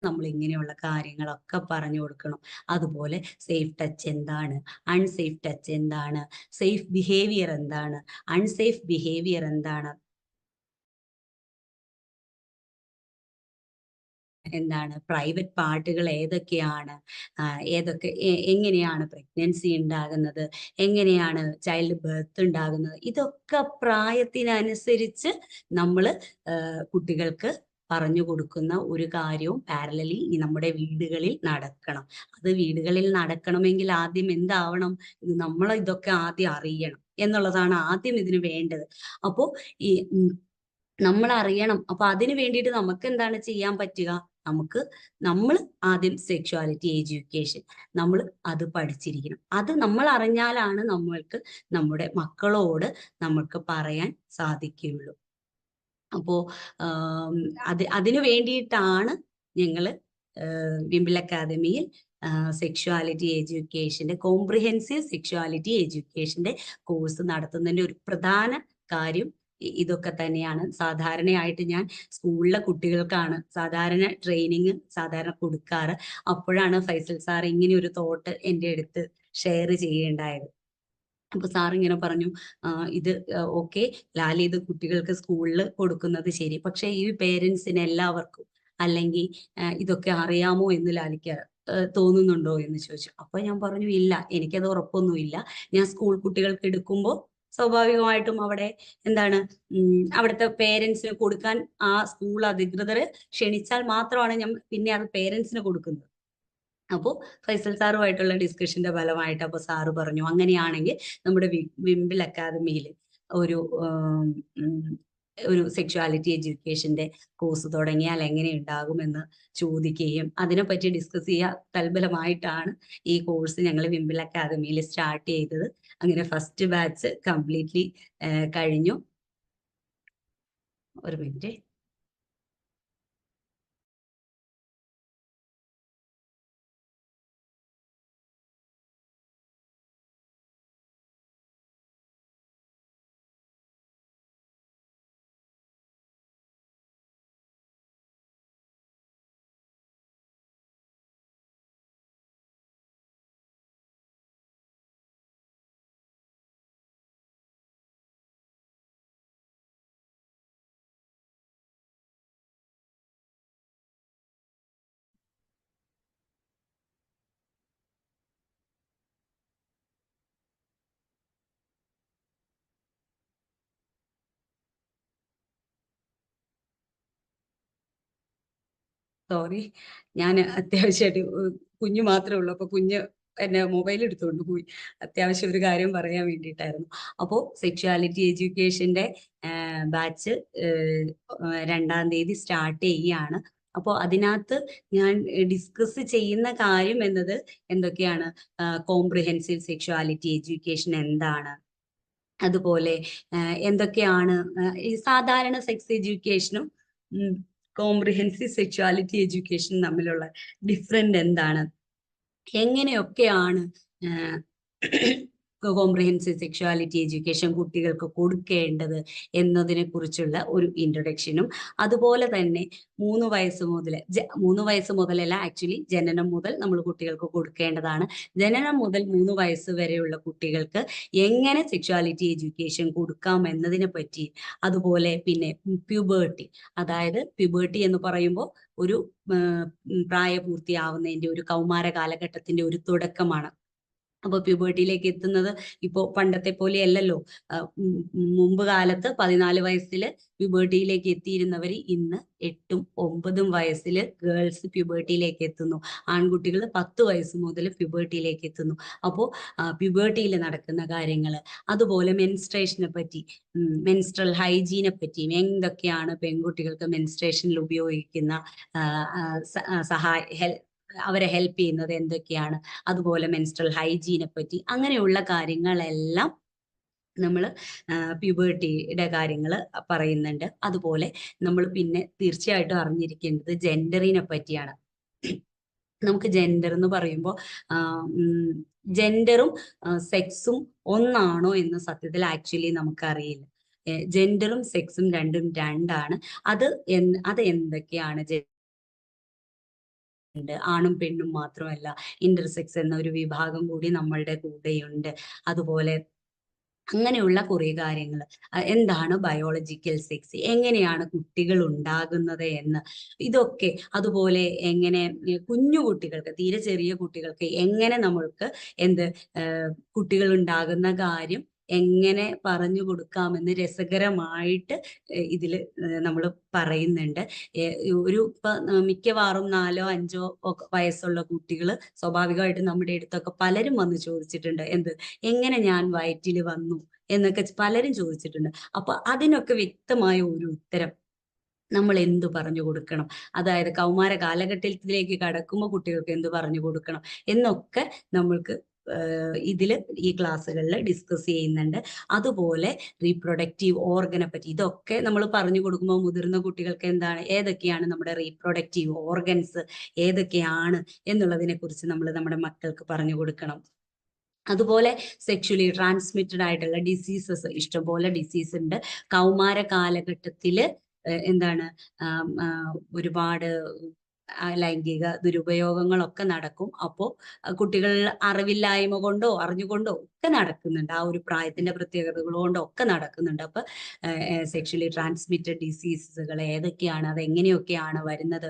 നമ്മൾ ഇങ്ങനെയുള്ള കാര്യങ്ങളൊക്കെ പറഞ്ഞു കൊടുക്കണം. അതുപോലെ സേഫ് ടച്ച് എന്താണ്, അൺസേഫ് ടച്ച് എന്താണ്, സേഫ് ബിഹേവിയർ എന്താണ്, അൺസേഫ് ബിഹേവിയർ എന്താണ്, പ്രൈവറ്റ് പാർട്ടുകൾ ഏതൊക്കെയാണ്, എങ്ങനെയാണ് പ്രഗ്നൻസി ഉണ്ടാകുന്നത്, എങ്ങനെയാണ് ചൈൽഡ് ബർത്ത് ഉണ്ടാകുന്നത്, ഇതൊക്കെ പ്രായത്തിനനുസരിച്ച് നമ്മൾ കുട്ടികൾക്ക് പറഞ്ഞു കൊടുക്കുന്ന ഒരു കാര്യവും പാരലലി നമ്മുടെ വീടുകളിൽ നടക്കണം. അത് വീടുകളിൽ നടക്കണമെങ്കിൽ ആദ്യം എന്താവണം, നമ്മൾ ഇതൊക്കെ ആദ്യം അറിയണം എന്നുള്ളതാണ് ആദ്യം ഇതിന് വേണ്ടത്. അപ്പോ നമ്മൾ അറിയണം. അപ്പൊ അതിന് വേണ്ടിയിട്ട് നമുക്ക് എന്താണ് ചെയ്യാൻ പറ്റുക? നമ്മൾ ആദ്യം സെക്ഷുവാലിറ്റി എഡ്യൂക്കേഷൻ നമ്മൾ അത് പഠിച്ചിരിക്കണം. അത് നമ്മൾ അറിഞ്ഞാലാണ് നമ്മൾക്ക് നമ്മുടെ മക്കളോട് നമുക്ക് പറയാൻ സാധിക്കുകയുള്ളൂ. അപ്പോ അതിനു വേണ്ടിയിട്ടാണ് ഞങ്ങള് വിംബിൾ അക്കാദമിയിൽ സെക്ഷുവാലിറ്റി എഡ്യൂക്കേഷന്റെ കോംപ്രിഹെൻസീവ് സെക്ഷുവാലിറ്റി എഡ്യൂക്കേഷന്റെ കോഴ്സ് നടത്തുന്നതിന്റെ ഒരു പ്രധാന കാര്യം ഇതൊക്കെ തന്നെയാണ്. സാധാരണയായിട്ട് ഞാൻ സ്കൂളിലെ കുട്ടികൾക്കാണ് സാധാരണ ട്രെയിനിങ് സാധാരണ കൊടുക്കാറ്. അപ്പോഴാണ് ഫൈസൽ സാർ ഇങ്ങനെ ഒരു തോട്ട് എൻ്റെ അടുത്ത് ഷെയർ ചെയ്യുകയുണ്ടായത്. അപ്പൊ സാർ ഇങ്ങനെ പറഞ്ഞു, ഇത് ഓക്കെ ലാലി, ഇത് കുട്ടികൾക്ക് സ്കൂളിൽ കൊടുക്കുന്നത് ശരി, പക്ഷെ ഈ പേരൻസിന് എല്ലാവർക്കും അല്ലെങ്കിൽ ഇതൊക്കെ അറിയാമോ എന്ന് ലാലിക്ക് തോന്നുന്നുണ്ടോ എന്ന് ചോദിച്ചു. അപ്പൊ ഞാൻ പറഞ്ഞു, ഇല്ല, എനിക്കത് ഉറപ്പൊന്നുമില്ല. ഞാൻ സ്കൂൾ കുട്ടികൾക്ക് എടുക്കുമ്പോൾ സ്വാഭാവികമായിട്ടും അവിടെ എന്താണ് അവിടുത്തെ പേരൻസിന് കൊടുക്കാൻ ആ സ്കൂൾ അധികൃതർ ക്ഷണിച്ചാൽ മാത്രമാണ് ഞാൻ പിന്നെ അത് പേരൻസിന് കൊടുക്കുന്നത്. അപ്പോൾ ഫൈസൽ സാറുമായിട്ടുള്ള ഡിസ്കഷന്റെ ഫലമായിട്ട് അപ്പോൾ സാറ് പറഞ്ഞു, അങ്ങനെയാണെങ്കിൽ നമ്മുടെ വിംബിൾ അക്കാദമിയിൽ ഒരു സെക്ഷുവാലിറ്റി എഡ്യൂക്കേഷന്റെ കോഴ്സ് തുടങ്ങിയാൽ എങ്ങനെ ഉണ്ടാകുമെന്ന് ചോദിക്കുകയും അതിനെപ്പറ്റി ഡിസ്കസ് ചെയ്യാൻ തൽഫലമായിട്ടാണ് ഈ കോഴ്സ് ഞങ്ങൾ വിംബിൾ അക്കാദമിയിൽ സ്റ്റാർട്ട് ചെയ്തത്. അങ്ങനെ ഫസ്റ്റ് ബാച്ച് കംപ്ലീറ്റ്ലി കഴിഞ്ഞു. ഒരു മിനിറ്റ്. സോറി, ഞാൻ അത്യാവശ്യമായിട്ട് കുഞ്ഞു മാത്രമേ ഉള്ളൂ, അപ്പൊ കുഞ്ഞ് എന്നെ മൊബൈൽ എടുത്തുകൊണ്ട് പോയി. അത്യാവശ്യം ഒരു കാര്യം പറയാൻ വേണ്ടിയിട്ടായിരുന്നു. അപ്പോൾ സെക്ഷുവാലിറ്റി എഡ്യൂക്കേഷന്റെ ബാച്ച് 2-ാം തീയതി സ്റ്റാർട്ട് ചെയ്യുകയാണ്. അപ്പോൾ അതിനകത്ത് ഞാൻ ഡിസ്കസ് ചെയ്യുന്ന കാര്യം എന്നത് എന്തൊക്കെയാണ്, കോംപ്രിഹെൻസീവ് സെക്ഷുവാലിറ്റി എഡ്യൂക്കേഷൻ എന്താണ്, അതുപോലെ എന്തൊക്കെയാണ് ഈ സാധാരണ സെക്സ് എഡ്യൂക്കേഷനും കോംപ്രിഹെൻസീവ് സെക്ഷുവാലിറ്റി എഡ്യൂക്കേഷൻ തമ്മിലുള്ള ഡിഫറൻറ്റ് എന്താണ്, എങ്ങനെയൊക്കെയാണ് കോംപ്രിഹെൻസീവ് സെക്ഷുവാലിറ്റി എഡ്യൂക്കേഷൻ കുട്ടികൾക്ക് കൊടുക്കേണ്ടത് എന്നതിനെ കുറിച്ചുള്ള ഒരു ഇൻട്രൊഡക്ഷനും, അതുപോലെ തന്നെ 3 വയസ്സ് മുതലല്ല, ആക്ച്വലി ജനനം മുതൽ നമ്മൾ കുട്ടികൾക്ക് കൊടുക്കേണ്ടതാണ്. ജനനം മുതൽ 3 വയസ്സ് വരെയുള്ള കുട്ടികൾക്ക് എങ്ങനെ സെക്ഷുവാലിറ്റി എഡ്യൂക്കേഷൻ കൊടുക്കാം എന്നതിനെ പറ്റി, അതുപോലെ പിന്നെ പ്യൂബേർട്ടി, അതായത് പ്യൂബേർട്ടി എന്ന് പറയുമ്പോൾ ഒരു പ്രായപൂർത്തിയാവുന്നതിന്റെ ഒരു കൗമാര കാലഘട്ടത്തിന്റെ ഒരു തുടക്കമാണ്. അപ്പോൾ പ്യൂബേർട്ടിയിലേക്ക് എത്തുന്നത് ഇപ്പോൾ പണ്ടത്തെ പോലെയല്ലല്ലോ. മുമ്പ് കാലത്ത് 14 വയസ്സിൽ പ്യൂബേർട്ടിയിലേക്ക് എത്തിയിരുന്നവർ ഇന്ന് 8ഉം 9ഉം വയസ്സിൽ ഗേൾസ് പ്യൂബേർട്ടിയിലേക്ക് എത്തുന്നു. ആൺകുട്ടികൾ 10 വയസ്സ് മുതൽ പ്യൂബേർട്ടിയിലേക്ക് എത്തുന്നു. അപ്പോൾ പ്യൂബേർട്ടിയിൽ നടക്കുന്ന കാര്യങ്ങൾ, അതുപോലെ മെൻസ്ട്രേഷനെ പറ്റി, മെൻസ്ട്രൽ ഹൈജീനെ പറ്റി, എന്തൊക്കെയാണ് പെൺകുട്ടികൾക്ക് മെൻസ്ട്രേഷനിൽ ഉപയോഗിക്കുന്ന അവരെ ഹെൽപ്പ് ചെയ്യുന്നത് എന്തൊക്കെയാണ്, അതുപോലെ മെൻസ്ട്രൽ ഹൈജീനെ പറ്റി, അങ്ങനെയുള്ള കാര്യങ്ങളെല്ലാം നമ്മൾ പ്യൂബേർട്ടിയുടെ കാര്യങ്ങൾ പറയുന്നുണ്ട്. അതുപോലെ നമ്മൾ പിന്നെ തീർച്ചയായിട്ടും അറിഞ്ഞിരിക്കേണ്ടത് ജെൻഡറിനെ പറ്റിയാണ്. നമുക്ക് ജെൻഡർ എന്ന് പറയുമ്പോൾ ജെൻഡറും സെക്സും ഒന്നാണോ എന്ന് സത്യത്തിൽ ആക്ച്വലി നമുക്കറിയില്ല. ജെൻഡറും സെക്സും രണ്ടാണ്. അത് എന്തൊക്കെയാണ്? ആണും പെണ്ണും മാത്രമല്ല, ഇന്റർസെക്സ് എന്ന ഒരു വിഭാഗം കൂടി നമ്മളുടെ കൂടെയുണ്ട്. അതുപോലെ അങ്ങനെയുള്ള കുറെ കാര്യങ്ങൾ, എന്താണ് ബയോളജിക്കൽ സെക്സ്, എങ്ങനെയാണ് കുട്ടികൾ ഉണ്ടാകുന്നത് എന്ന്, ഇതൊക്കെ, അതുപോലെ എങ്ങനെ കുഞ്ഞു കുട്ടികൾക്ക്, തീരെ ചെറിയ കുട്ടികൾക്ക് എങ്ങനെ നമ്മൾക്ക് കുട്ടികൾ ഉണ്ടാകുന്ന കാര്യം എങ്ങനെ പറഞ്ഞു കൊടുക്കാമെന്ന് രസകരമായിട്ട് ഇതിൽ നമ്മൾ പറയുന്നുണ്ട്. മിക്കവാറും 4ഓ 5ഓ വയസ്സുള്ള കുട്ടികൾ സ്വാഭാവികമായിട്ട് നമ്മുടെ അടുത്തൊക്കെ പലരും വന്ന് ചോദിച്ചിട്ടുണ്ട്, എങ്ങനെ ഞാൻ വയറ്റിൽ വന്നു എന്നൊക്കെ പലരും ചോദിച്ചിട്ടുണ്ട്. അപ്പൊ അതിനൊക്കെ വ്യക്തമായ ഒരു ഉത്തരം നമ്മൾ എന്തു പറഞ്ഞു കൊടുക്കണം, അതായത് കൗമാര കാലഘട്ടത്തിലേക്ക് കടക്കുമ്പോൾ കുട്ടികൾക്ക് എന്ത് പറഞ്ഞു കൊടുക്കണം എന്നൊക്കെ നമ്മൾക്ക് ഈ ക്ലാസ്സുകളിൽ ഡിസ്കസ് ചെയ്യുന്നുണ്ട്. അതുപോലെ റീപ്രൊഡക്റ്റീവ് ഓർഗനെ പറ്റി, ഇതൊക്കെ നമ്മൾ പറഞ്ഞു കൊടുക്കുമ്പോൾ മുതിർന്ന കുട്ടികൾക്ക് ഏതൊക്കെയാണ് നമ്മുടെ റീപ്രൊഡക്റ്റീവ് ഓർഗൻസ് ഏതൊക്കെയാണ് എന്നുള്ളതിനെ കുറിച്ച് നമ്മൾ നമ്മുടെ മക്കൾക്ക് പറഞ്ഞു കൊടുക്കണം. അതുപോലെ സെക്ഷുവലി ട്രാൻസ്മിറ്റഡ് ആയിട്ടുള്ള ഡിസീസസ്, ഇഷ്ടംപോലെ ഡിസീസ് ഉണ്ട്. കൗമാര കാലഘട്ടത്തില് എന്താണ് ഒരുപാട് ലൈംഗിക ദുരുപയോഗങ്ങളൊക്കെ നടക്കും. അപ്പോൾ കുട്ടികൾ അറിവില്ലായ്മ കൊണ്ടോ അറിഞ്ഞുകൊണ്ടോ ഒക്കെ നടക്കുന്നുണ്ട്. ആ ഒരു പ്രായത്തിന്റെ പ്രത്യേകതകൾ കൊണ്ടോ ഒക്കെ നടക്കുന്നുണ്ട്. അപ്പൊ സെക്ഷുവലി ട്രാൻസ്മിറ്റഡ് ഡിസീസുകൾ ഏതൊക്കെയാണ്, അത് എങ്ങനെയൊക്കെയാണ് വരുന്നത്,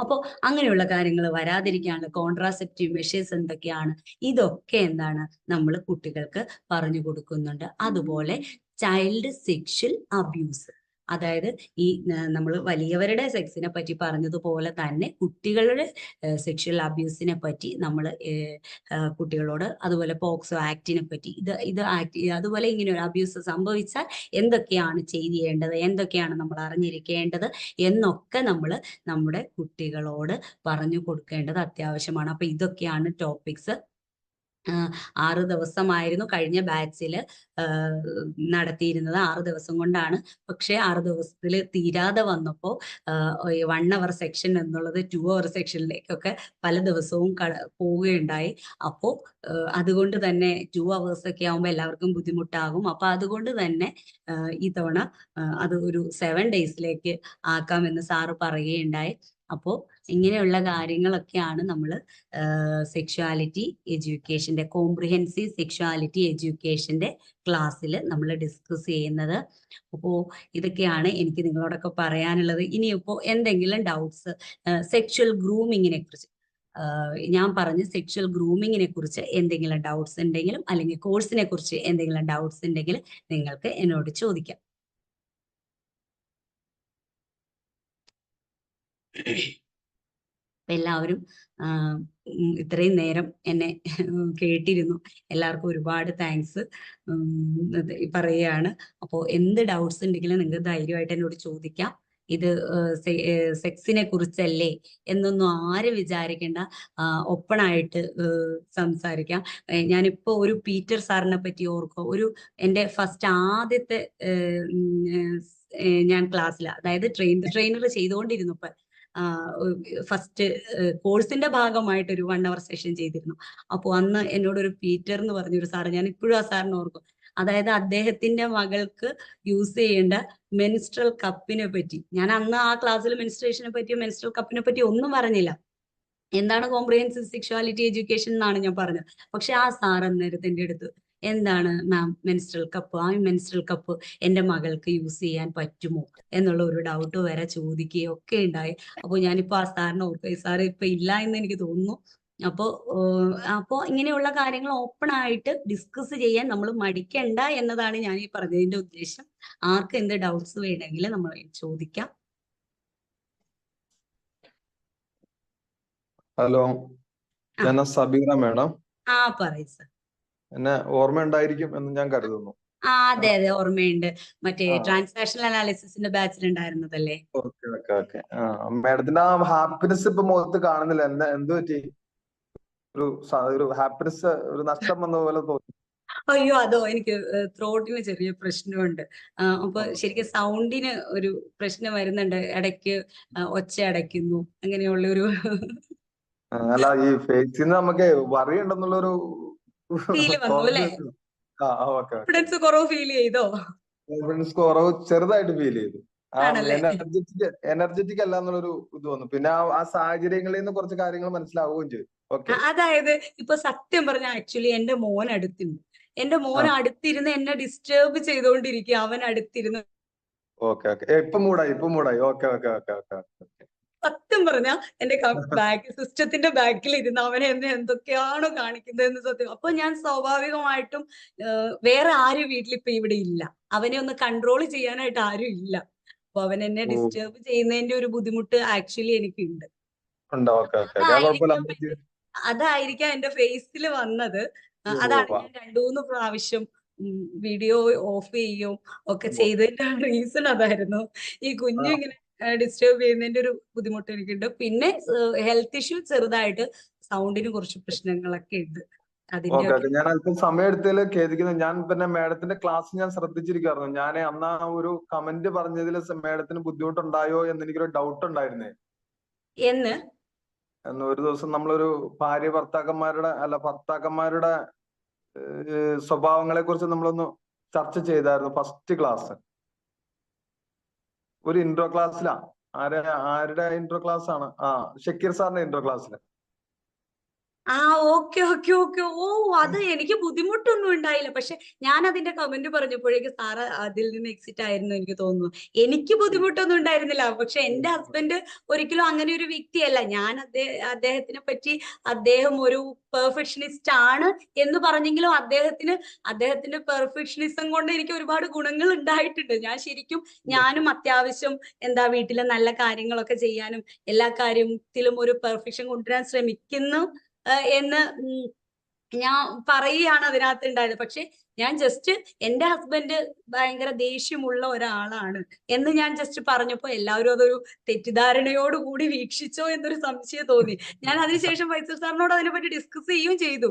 അപ്പോൾ അങ്ങനെയുള്ള കാര്യങ്ങൾ വരാതിരിക്കാനുള്ള കോൺട്രാസെപ്റ്റീവ് മെഷേഴ്സ് എന്തൊക്കെയാണ്, ഇതൊക്കെ എന്താണ് നമ്മൾ കുട്ടികൾക്ക് പറഞ്ഞു കൊടുക്കുന്നുണ്ട്. അതുപോലെ ചൈൽഡ് സെക്ഷൽ അബ്യൂസ്, അതായത് ഈ നമ്മൾ വലിയവരുടെ സെക്സിനെ പറ്റി പറഞ്ഞതുപോലെ തന്നെ കുട്ടികളുടെ സെക്ഷൽ അബ്യൂസിനെ പറ്റി നമ്മൾ കുട്ടികളോട്, അതുപോലെ പോക്സോ ആക്ടിനെ പറ്റി, ഇത് ആക്ട്, അതുപോലെ ഇങ്ങനെ ഒരു അബ്യൂസ് സംഭവിച്ചാൽ എന്തൊക്കെയാണ് ചെയ്യേണ്ടത്, എന്തൊക്കെയാണ് നമ്മൾ അറിഞ്ഞിരിക്കേണ്ടത് എന്നൊക്കെ നമ്മൾ നമ്മുടെ കുട്ടികളോട് പറഞ്ഞു കൊടുക്കേണ്ടത് അത്യാവശ്യമാണ്. അപ്പൊ ഇതൊക്കെയാണ് ടോപ്പിക്സ്. 6 ദിവസമായിരുന്നു കഴിഞ്ഞ ബാച്ചിൽ നടത്തിയിരുന്നത്. 6 ദിവസം കൊണ്ടാണ്. പക്ഷെ 6 ദിവസത്തിൽ തീരാതെ വന്നപ്പോൾ 1 അവർ സെക്ഷൻ എന്നുള്ളത് 2 അവർ സെക്ഷനിലേക്കൊക്കെ പല ദിവസവും പോവുകയുണ്ടായി. അപ്പോൾ അതുകൊണ്ട് തന്നെ 2 അവേഴ്സ് ഒക്കെ ആകുമ്പോൾ എല്ലാവർക്കും ബുദ്ധിമുട്ടാകും. അപ്പൊ അതുകൊണ്ട് തന്നെ ഇത്തവണ അത് ഒരു 7 ഡേയ്സിലേക്ക് ആക്കാമെന്ന് സാറ് പറയുകയുണ്ടായി. അപ്പോൾ ഇങ്ങനെയുള്ള കാര്യങ്ങളൊക്കെയാണ് നമ്മൾ സെക്ഷുവാലിറ്റി എഡ്യൂക്കേഷന്റെ, കോംപ്രിഹെൻസീവ് സെക്ഷുവാലിറ്റി എഡ്യൂക്കേഷന്റെ ക്ലാസ്സിൽ നമ്മൾ ഡിസ്കസ് ചെയ്യുന്നത്. അപ്പോൾ ഇതൊക്കെയാണ് എനിക്ക് നിങ്ങളോടൊക്കെ പറയാനുള്ളത്. ഇനിയിപ്പോൾ എന്തെങ്കിലും ഡൗട്ട്സ് സെക്ഷൽ ഗ്രൂമിങ്ങിനെ കുറിച്ച്, ഞാൻ പറഞ്ഞ സെക്ഷൽ ഗ്രൂമിങ്ങിനെ കുറിച്ച് എന്തെങ്കിലും ഡൗട്ട്സ് ഉണ്ടെങ്കിലും, അല്ലെങ്കിൽ കോഴ്സിനെ കുറിച്ച് എന്തെങ്കിലും ഡൗട്ട്സ് ഉണ്ടെങ്കിൽ നിങ്ങൾക്ക് എന്നോട് ചോദിക്കാം. എല്ലാവരും ഇത്രയും നേരം എന്നെ കേട്ടിരുന്നു. എല്ലാവർക്കും ഒരുപാട് താങ്ക്സ് പറയുകയാണ്. അപ്പോൾ എന്ത് ഡൗട്ട്സ് ഉണ്ടെങ്കിലും നിങ്ങൾക്ക് ധൈര്യമായിട്ട് എന്നോട് ചോദിക്കാം. ഇത് സെക്സിനെ കുറിച്ചല്ലേ എന്നൊന്നും ആരും വിചാരിക്കേണ്ട, ഓപ്പൺ ആയിട്ട് സംസാരിക്കാം. ഞാനിപ്പോ ഒരു പീറ്റർ സാറിനെ പറ്റി ഓർക്കും. എൻ്റെ ഫസ്റ്റ് ആദ്യത്തെ ഞാൻ ക്ലാസ്സിൽ, അതായത് ട്രെയിനർ ചെയ്തുകൊണ്ടിരുന്നപ്പോൾ ഫസ്റ്റ് കോഴ്സിന്റെ ഭാഗമായിട്ട് ഒരു 1 അവർ സെഷൻ ചെയ്തിരുന്നു. അപ്പോൾ അന്ന് എന്നോടൊരു പീറ്റർ എന്ന് പറഞ്ഞൊരു സാറ്, ഞാൻ ഇപ്പോഴും ആ സാറിനെ ഓർക്കും. അതായത് അദ്ദേഹത്തിന്റെ മകൾക്ക് യൂസ് ചെയ്യേണ്ട മെൻസ്ട്രൽ കപ്പിനെ പറ്റി, ഞാൻ അന്ന് ആ ക്ലാസ്സിൽ മെൻസ്ട്രേഷനെ പറ്റിയോ മെൻസ്ട്രൽ കപ്പിനെ പറ്റിയോ ഒന്നും പറഞ്ഞില്ല. എന്താണ് കോംപ്രിഹെൻസീവ് സെക്ഷുവാലിറ്റി എഡ്യൂക്കേഷൻ എന്നാണ് ഞാൻ പറഞ്ഞത്. പക്ഷെ ആ സാർ അന്നേരത്തെ എൻ്റെ അടുത്ത്, എന്താണ് മാം മെൻസ്ട്രൽ കപ്പ്, ആ മെൻസ്ട്രൽ കപ്പ് എൻ്റെ മകൾക്ക് യൂസ് ചെയ്യാൻ പറ്റുമോ എന്നുള്ള ഒരു ഡൗട്ട് വരെ ചോദിക്കുകയൊക്കെ ഉണ്ടായി. അപ്പോൾ ഞാനിപ്പോൾ ആ സാറിനെ ഓർക്കും. സാറ് ഇപ്പൊ ഇല്ല എന്ന് എനിക്ക് തോന്നുന്നു. അപ്പോൾ ഇങ്ങനെയുള്ള കാര്യങ്ങൾ ഓപ്പൺ ആയിട്ട് ഡിസ്കസ് ചെയ്യാൻ നമ്മൾ മടിക്കണ്ട എന്നതാണ് ഞാൻ ഈ പറഞ്ഞതിന്റെ ഉദ്ദേശം. ആർക്ക് എന്ത് ഡൗട്ട്സ് വേണമെങ്കിൽ നമ്മൾ ചോദിക്കാം. ഹലോ, ഞാൻ സബീറ മാഡം. പറയൂ സർ. എന്നെ ഓർമ്മയുണ്ടായിരിക്കും എന്ന് ഞാൻ കരുതുന്നു. അതെ ഓർമ്മയുണ്ട്. മറ്റേ ട്രാൻസാക്ഷണൽ അനാലിസിസിന്റെ ബാച്ചിൽ ഉണ്ടായിരുന്നതല്ലേ? ഓക്കെ. മാഡത്തിന്റെ ആ ഹാപ്പിനെസ് ഇപ്പൊ മുഖത്ത് കാണുന്നില്ല. എന്ത് പറ്റി? ഒരു ഹാപ്പിനെസ്, ഒരു നഷ്ടം വന്ന പോലെ തോന്നി. അയ്യോ, അതോ എനിക്ക് ത്രോട്ടിന് ചെറിയ പ്രശ്നമുണ്ട്. അപ്പൊ ശരിക്കും സൗണ്ടിന് ഒരു പ്രശ്നം വരുന്നുണ്ട്. ഇടയ്ക്ക് ഒച്ച അടയ്ക്കുന്നു, അങ്ങനെയുള്ള ഒരു അല്ല, ഈ ഫേസിൽ നമുക്ക് വറി ഉണ്ടെന്നുള്ളൊരു ഫീല് വന്നു അല്ലേ? കോൺഫിഡൻസ് കുറവ് ഫീൽ ചെയ്തോ? കോൺഫിഡൻസ് കുറവ് ചെറുതായിട്ട് ഫീൽ ചെയ്തു. എനർജറ്റിക് അല്ല എന്നുള്ളൊരു ഇത് വന്നു. പിന്നെ ആ സാഹചര്യങ്ങളിൽ നിന്ന് കുറച്ച് കാര്യങ്ങൾ മനസ്സിലാവുകയും ചെയ്തു. അതായത് ഇപ്പൊ സത്യം പറഞ്ഞ ആക്ച്വലി എന്റെ മോൻ അടുത്തുണ്ട്. എന്റെ മോൻ അടുത്തിരുന്ന് എന്നെ ഡിസ്റ്റർബ് ചെയ്തുകൊണ്ടിരിക്കുക. അവൻ അടുത്തിരുന്ന് ഇപ്പൊ മൂടായി. ഓക്കെ. സത്യം പറഞ്ഞ എന്റെ സിസ്റ്റത്തിന്റെ ബാക്കിൽ ഇരുന്ന് അവനെ എന്നെ എന്തൊക്കെയാണോ കാണിക്കുന്നതെന്ന് സത്യം. അപ്പൊ ഞാൻ സ്വാഭാവികമായിട്ടും വേറെ ആരും വീട്ടിലിപ്പൊ ഇവിടെ ഇല്ല, അവനെ ഒന്ന് കൺട്രോൾ ചെയ്യാനായിട്ട് ആരും ഇല്ല. അപ്പൊ അവൻ എന്നെ ഡിസ്റ്റർബ് ചെയ്യുന്നതിന്റെ ഒരു ബുദ്ധിമുട്ട് ആക്ച്വലി എനിക്കുണ്ട്. അതായിരിക്കാം എന്റെ ഫേസിൽ വന്നത്. അതാണ് ഞാൻ 2-3 പ്രാവശ്യം വീഡിയോ ഓഫ് ചെയ്യും ഒക്കെ ചെയ്തതിന്റെ റീസൺ അതായിരുന്നു. ഈ കുഞ്ഞു ഇങ്ങനെ ഡിസ്റ്റർബ് ചെയ്യുന്നതിന്റെ ഒരു ബുദ്ധിമുട്ട് എനിക്കുണ്ട്. പിന്നെ ഹെൽത്ത് ഇഷ്യൂ ചെറുതായിട്ട്, സൗണ്ടിന് കുറച്ച് പ്രശ്നങ്ങളൊക്കെ ഉണ്ട്. ഞാൻ അല്പം സമയം എടുത്തതിൽ ഖേദിക്കുന്നു. ഞാൻ പിന്നെ മാഡത്തിന്റെ ക്ലാസ് ഞാൻ ശ്രദ്ധിച്ചിരിക്കുന്നു. ഞാൻ അന്ന് ആ ഒരു കമന്റ് പറഞ്ഞതിൽ മാഡത്തിന് ബുദ്ധിമുട്ടുണ്ടായോ എന്ന് എനിക്കൊരു ഡൗട്ട് ഉണ്ടായിരുന്നേ. എന്ന് ഒരു ദിവസം നമ്മളൊരു ഭർത്താക്കന്മാരുടെ സ്വഭാവങ്ങളെ കുറിച്ച് നമ്മളൊന്ന് ചർച്ച ചെയ്തായിരുന്നു ഫസ്റ്റ് ക്ലാസ്. ഒരു ഇൻട്രോ ക്ലാസ്സിലാ. ആരുടെ ഇൻട്രോ ക്ലാസ് ആണ്? ഷക്കീർ സാറിന്റെ ഇൻട്രോ ക്ലാസ്സിൽ. Okay okay okay. ഓ, അത് എനിക്ക് ബുദ്ധിമുട്ടൊന്നും ഉണ്ടായില്ല. പക്ഷെ ഞാൻ അതിന്റെ കമന്റ് പറഞ്ഞപ്പോഴേക്ക് സാറ് അതിൽ നിന്ന് എക്സിറ്റ് ആയിരുന്നു എനിക്ക് തോന്നുന്നു. എനിക്ക് ബുദ്ധിമുട്ടൊന്നും ഉണ്ടായിരുന്നില്ല. പക്ഷെ എന്റെ ഹസ്ബൻഡ് ഒരിക്കലും അങ്ങനെ ഒരു വ്യക്തിയല്ല. ഞാൻ അദ്ദേഹത്തിനെ പറ്റി അദ്ദേഹം ഒരു പെർഫെക്ഷനിസ്റ്റ് ആണ് എന്ന് പറഞ്ഞെങ്കിലും അദ്ദേഹത്തിന്റെ പെർഫെക്ഷനിസം കൊണ്ട് എനിക്ക് ഒരുപാട് ഗുണങ്ങൾ ഉണ്ടായിട്ടുണ്ട്. ഞാനും അത്യാവശ്യം വീട്ടിലെ നല്ല കാര്യങ്ങളൊക്കെ ചെയ്യാനും എല്ലാ കാര്യത്തിലും ഒരു പെർഫെക്ഷൻ കൊണ്ടുവരാൻ ശ്രമിക്കുന്നു എന്ന് ഞാൻ പറയുകയാണ് അതിനകത്ത് ഉണ്ടായത്. പക്ഷെ ഞാൻ ജസ്റ്റ് എന്റെ ഹസ്ബൻഡ് ഭയങ്കര ദേഷ്യമുള്ള ഒരാളാണ് എന്ന് ഞാൻ ജസ്റ്റ് പറഞ്ഞപ്പോ എല്ലാവരും അതൊരു തെറ്റിദ്ധാരണയോടുകൂടി വീക്ഷിച്ചോ എന്നൊരു സംശയം തോന്നി. ഞാൻ അതിനുശേഷം ഫൈസൽ സാറിനോട് അതിനെപ്പറ്റി ഡിസ്കസ് ചെയ്യുകയും ചെയ്തു.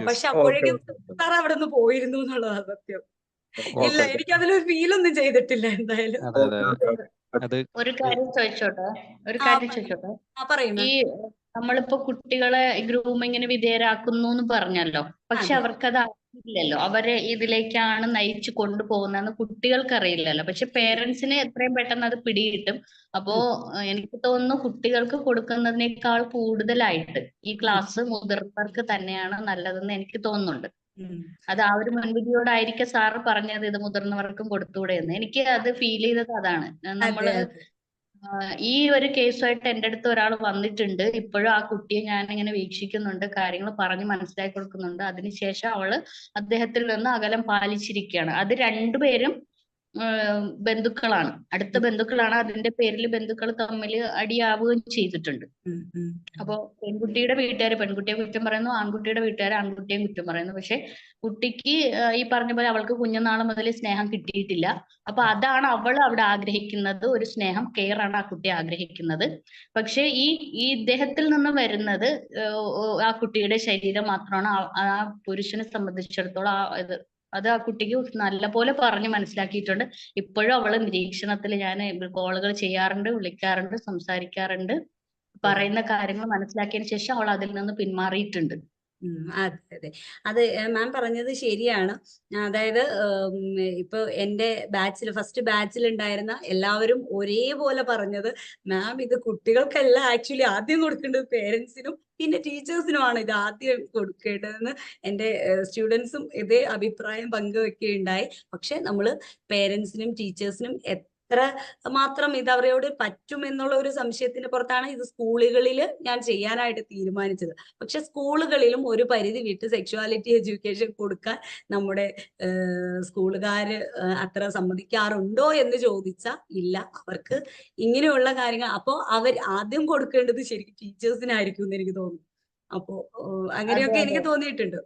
പക്ഷെ അപ്പോഴേക്കും സാർ അവിടെ നിന്ന് പോയിരുന്നു എന്നുള്ളതാണ് സത്യം. ഇല്ല, എനിക്ക് അതിലൊരു ഫീലൊന്നും ചെയ്തിട്ടില്ല എന്തായാലും. ഒരു കാര്യം ചോദിച്ചോട്ടെ. പറയുന്നു. ഈ നമ്മളിപ്പോ കുട്ടികളെ ഗ്രൂമിങ്ങിന് വിധേയരാക്കുന്നു എന്ന് പറഞ്ഞല്ലോ, പക്ഷെ അവർക്കത് അറിയില്ലല്ലോ, അവരെ ഇതിലേക്കാണ് നയിച്ചു കൊണ്ടുപോകുന്നതെന്ന് കുട്ടികൾക്ക് അറിയില്ലല്ലോ. പക്ഷെ പേരൻസിന് എത്രയും പെട്ടെന്ന് അത് പിടികിട്ടും. അപ്പോ എനിക്ക് തോന്നുന്നു കുട്ടികൾക്ക് കൊടുക്കുന്നതിനേക്കാൾ കൂടുതലായിട്ട് ഈ ക്ലാസ് മുതിർന്നവർക്ക് തന്നെയാണ് നല്ലതെന്ന് എനിക്ക് തോന്നുന്നുണ്ട്. അത് ആ ഒരു മുൻവിധിയോടായിരിക്കും സാറ് പറഞ്ഞത് ഇത് മുതിർന്നവർക്കും കൊടുത്തൂടെ എന്ന്. എനിക്ക് അത് ഫീൽ ചെയ്തത് അതാണ്. നമ്മള് ഈ ഒരു കേസുമായിട്ട് എൻ്റെ അടുത്ത് ഒരാൾ വന്നിട്ടുണ്ട്. ഇപ്പോഴും ആ കുട്ടിയെ ഞാൻ ഇങ്ങനെ വീക്ഷിക്കുന്നുണ്ട്, കാര്യങ്ങൾ പറഞ്ഞ് മനസ്സിലാക്കി കൊടുക്കുന്നുണ്ട്. അതിനുശേഷം അവള് അദ്ദേഹത്തിൽ നിന്ന് അകലം പാലിച്ചിരിക്കുകയാണ്. അത് രണ്ടുപേരും ബന്ധുക്കളാണ്, അടുത്ത ബന്ധുക്കളാണ്. അതിന്റെ പേരിൽ ബന്ധുക്കൾ തമ്മിൽ അടിയാവുകയും ചെയ്തിട്ടുണ്ട്. അപ്പോ പെൺകുട്ടിയുടെ വീട്ടുകാർ പെൺകുട്ടിയെ കുറ്റം പറയുന്നു, ആൺകുട്ടിയുടെ വീട്ടുകാർ ആൺകുട്ടിയെ കുറ്റം പറയുന്നു. പക്ഷെ കുട്ടിക്ക് ഈ പറഞ്ഞ പോലെ അവൾക്ക് കുഞ്ഞുനാൾ മുതൽ സ്നേഹം കിട്ടിയിട്ടില്ല. അപ്പൊ അതാണ് അവൾ അവിടെ ആഗ്രഹിക്കുന്നത്, ഒരു സ്നേഹം, കെയർ ആണ് ആ കുട്ടി ആഗ്രഹിക്കുന്നത്. പക്ഷെ ഈ ഇദ്ദേഹത്തിൽ നിന്ന് വരുന്നത് ആ കുട്ടിയുടെ ശരീരം മാത്രമാണ്. ആ പുരുഷനെ സംബന്ധിച്ചിടത്തോളം അത് ആ കുട്ടിക്ക് നല്ല പോലെ പറഞ്ഞ് മനസ്സിലാക്കിയിട്ടുണ്ട്. ഇപ്പോഴും അവള് നിരീക്ഷണത്തിൽ, ഞാൻ കോളുകൾ ചെയ്യാറുണ്ട്, വിളിക്കാറുണ്ട്, സംസാരിക്കാറുണ്ട്. പറയുന്ന കാര്യങ്ങൾ മനസ്സിലാക്കിയതിനു ശേഷം അവൾ അതിൽ നിന്ന് പിന്മാറിയിട്ടുണ്ട്. അതെ, അത് മാം പറഞ്ഞത് ശരിയാണ്. അതായത് ഇപ്പൊ എന്റെ ഫസ്റ്റ് ബാച്ചിൽ ഉണ്ടായിരുന്ന എല്ലാവരും ഒരേപോലെ പറഞ്ഞത്, മാം ഇത് കുട്ടികൾക്കല്ല ആക്ച്വലി ആദ്യം കൊടുക്കേണ്ടത് പേരൻസിനും പിന്നെ ടീച്ചേഴ്സിനുമാണ് ഇത് ആദ്യം കൊടുക്കേണ്ടതെന്ന് എന്റെ സ്റ്റുഡൻസും ഇതേ അഭിപ്രായം പങ്കുവെക്കുകയുണ്ടായി. പക്ഷെ നമ്മള് പേരൻസിനും ടീച്ചേഴ്സിനും എത്ര മാത്രം ഇത് അവരോട് പറ്റുമെന്നുള്ള ഒരു സംശയത്തിന് പുറത്താണ് ഇത് സ്കൂളുകളിൽ ഞാൻ ചെയ്യാനായിട്ട് തീരുമാനിച്ചത്. പക്ഷെ സ്കൂളുകളിലും ഒരു പരിധി വിട്ട് സെക്ഷുവാലിറ്റി എഡ്യൂക്കേഷൻ കൊടുക്കാൻ നമ്മുടെ സ്കൂളുകാര് അത്ര സമ്മതിക്കാറുണ്ടോ എന്ന് ചോദിച്ചാൽ ഇല്ല. അവർക്ക് ഇങ്ങനെയുള്ള കാര്യങ്ങൾ അപ്പോൾ അവർ ആദ്യം കൊടുക്കേണ്ടത് ശരിക്കും ടീച്ചേഴ്സിനായിരിക്കും എന്ന് എനിക്ക് തോന്നുന്നു. അപ്പോ അങ്ങനെയൊക്കെ എനിക്ക് തോന്നിയിട്ടുണ്ട്.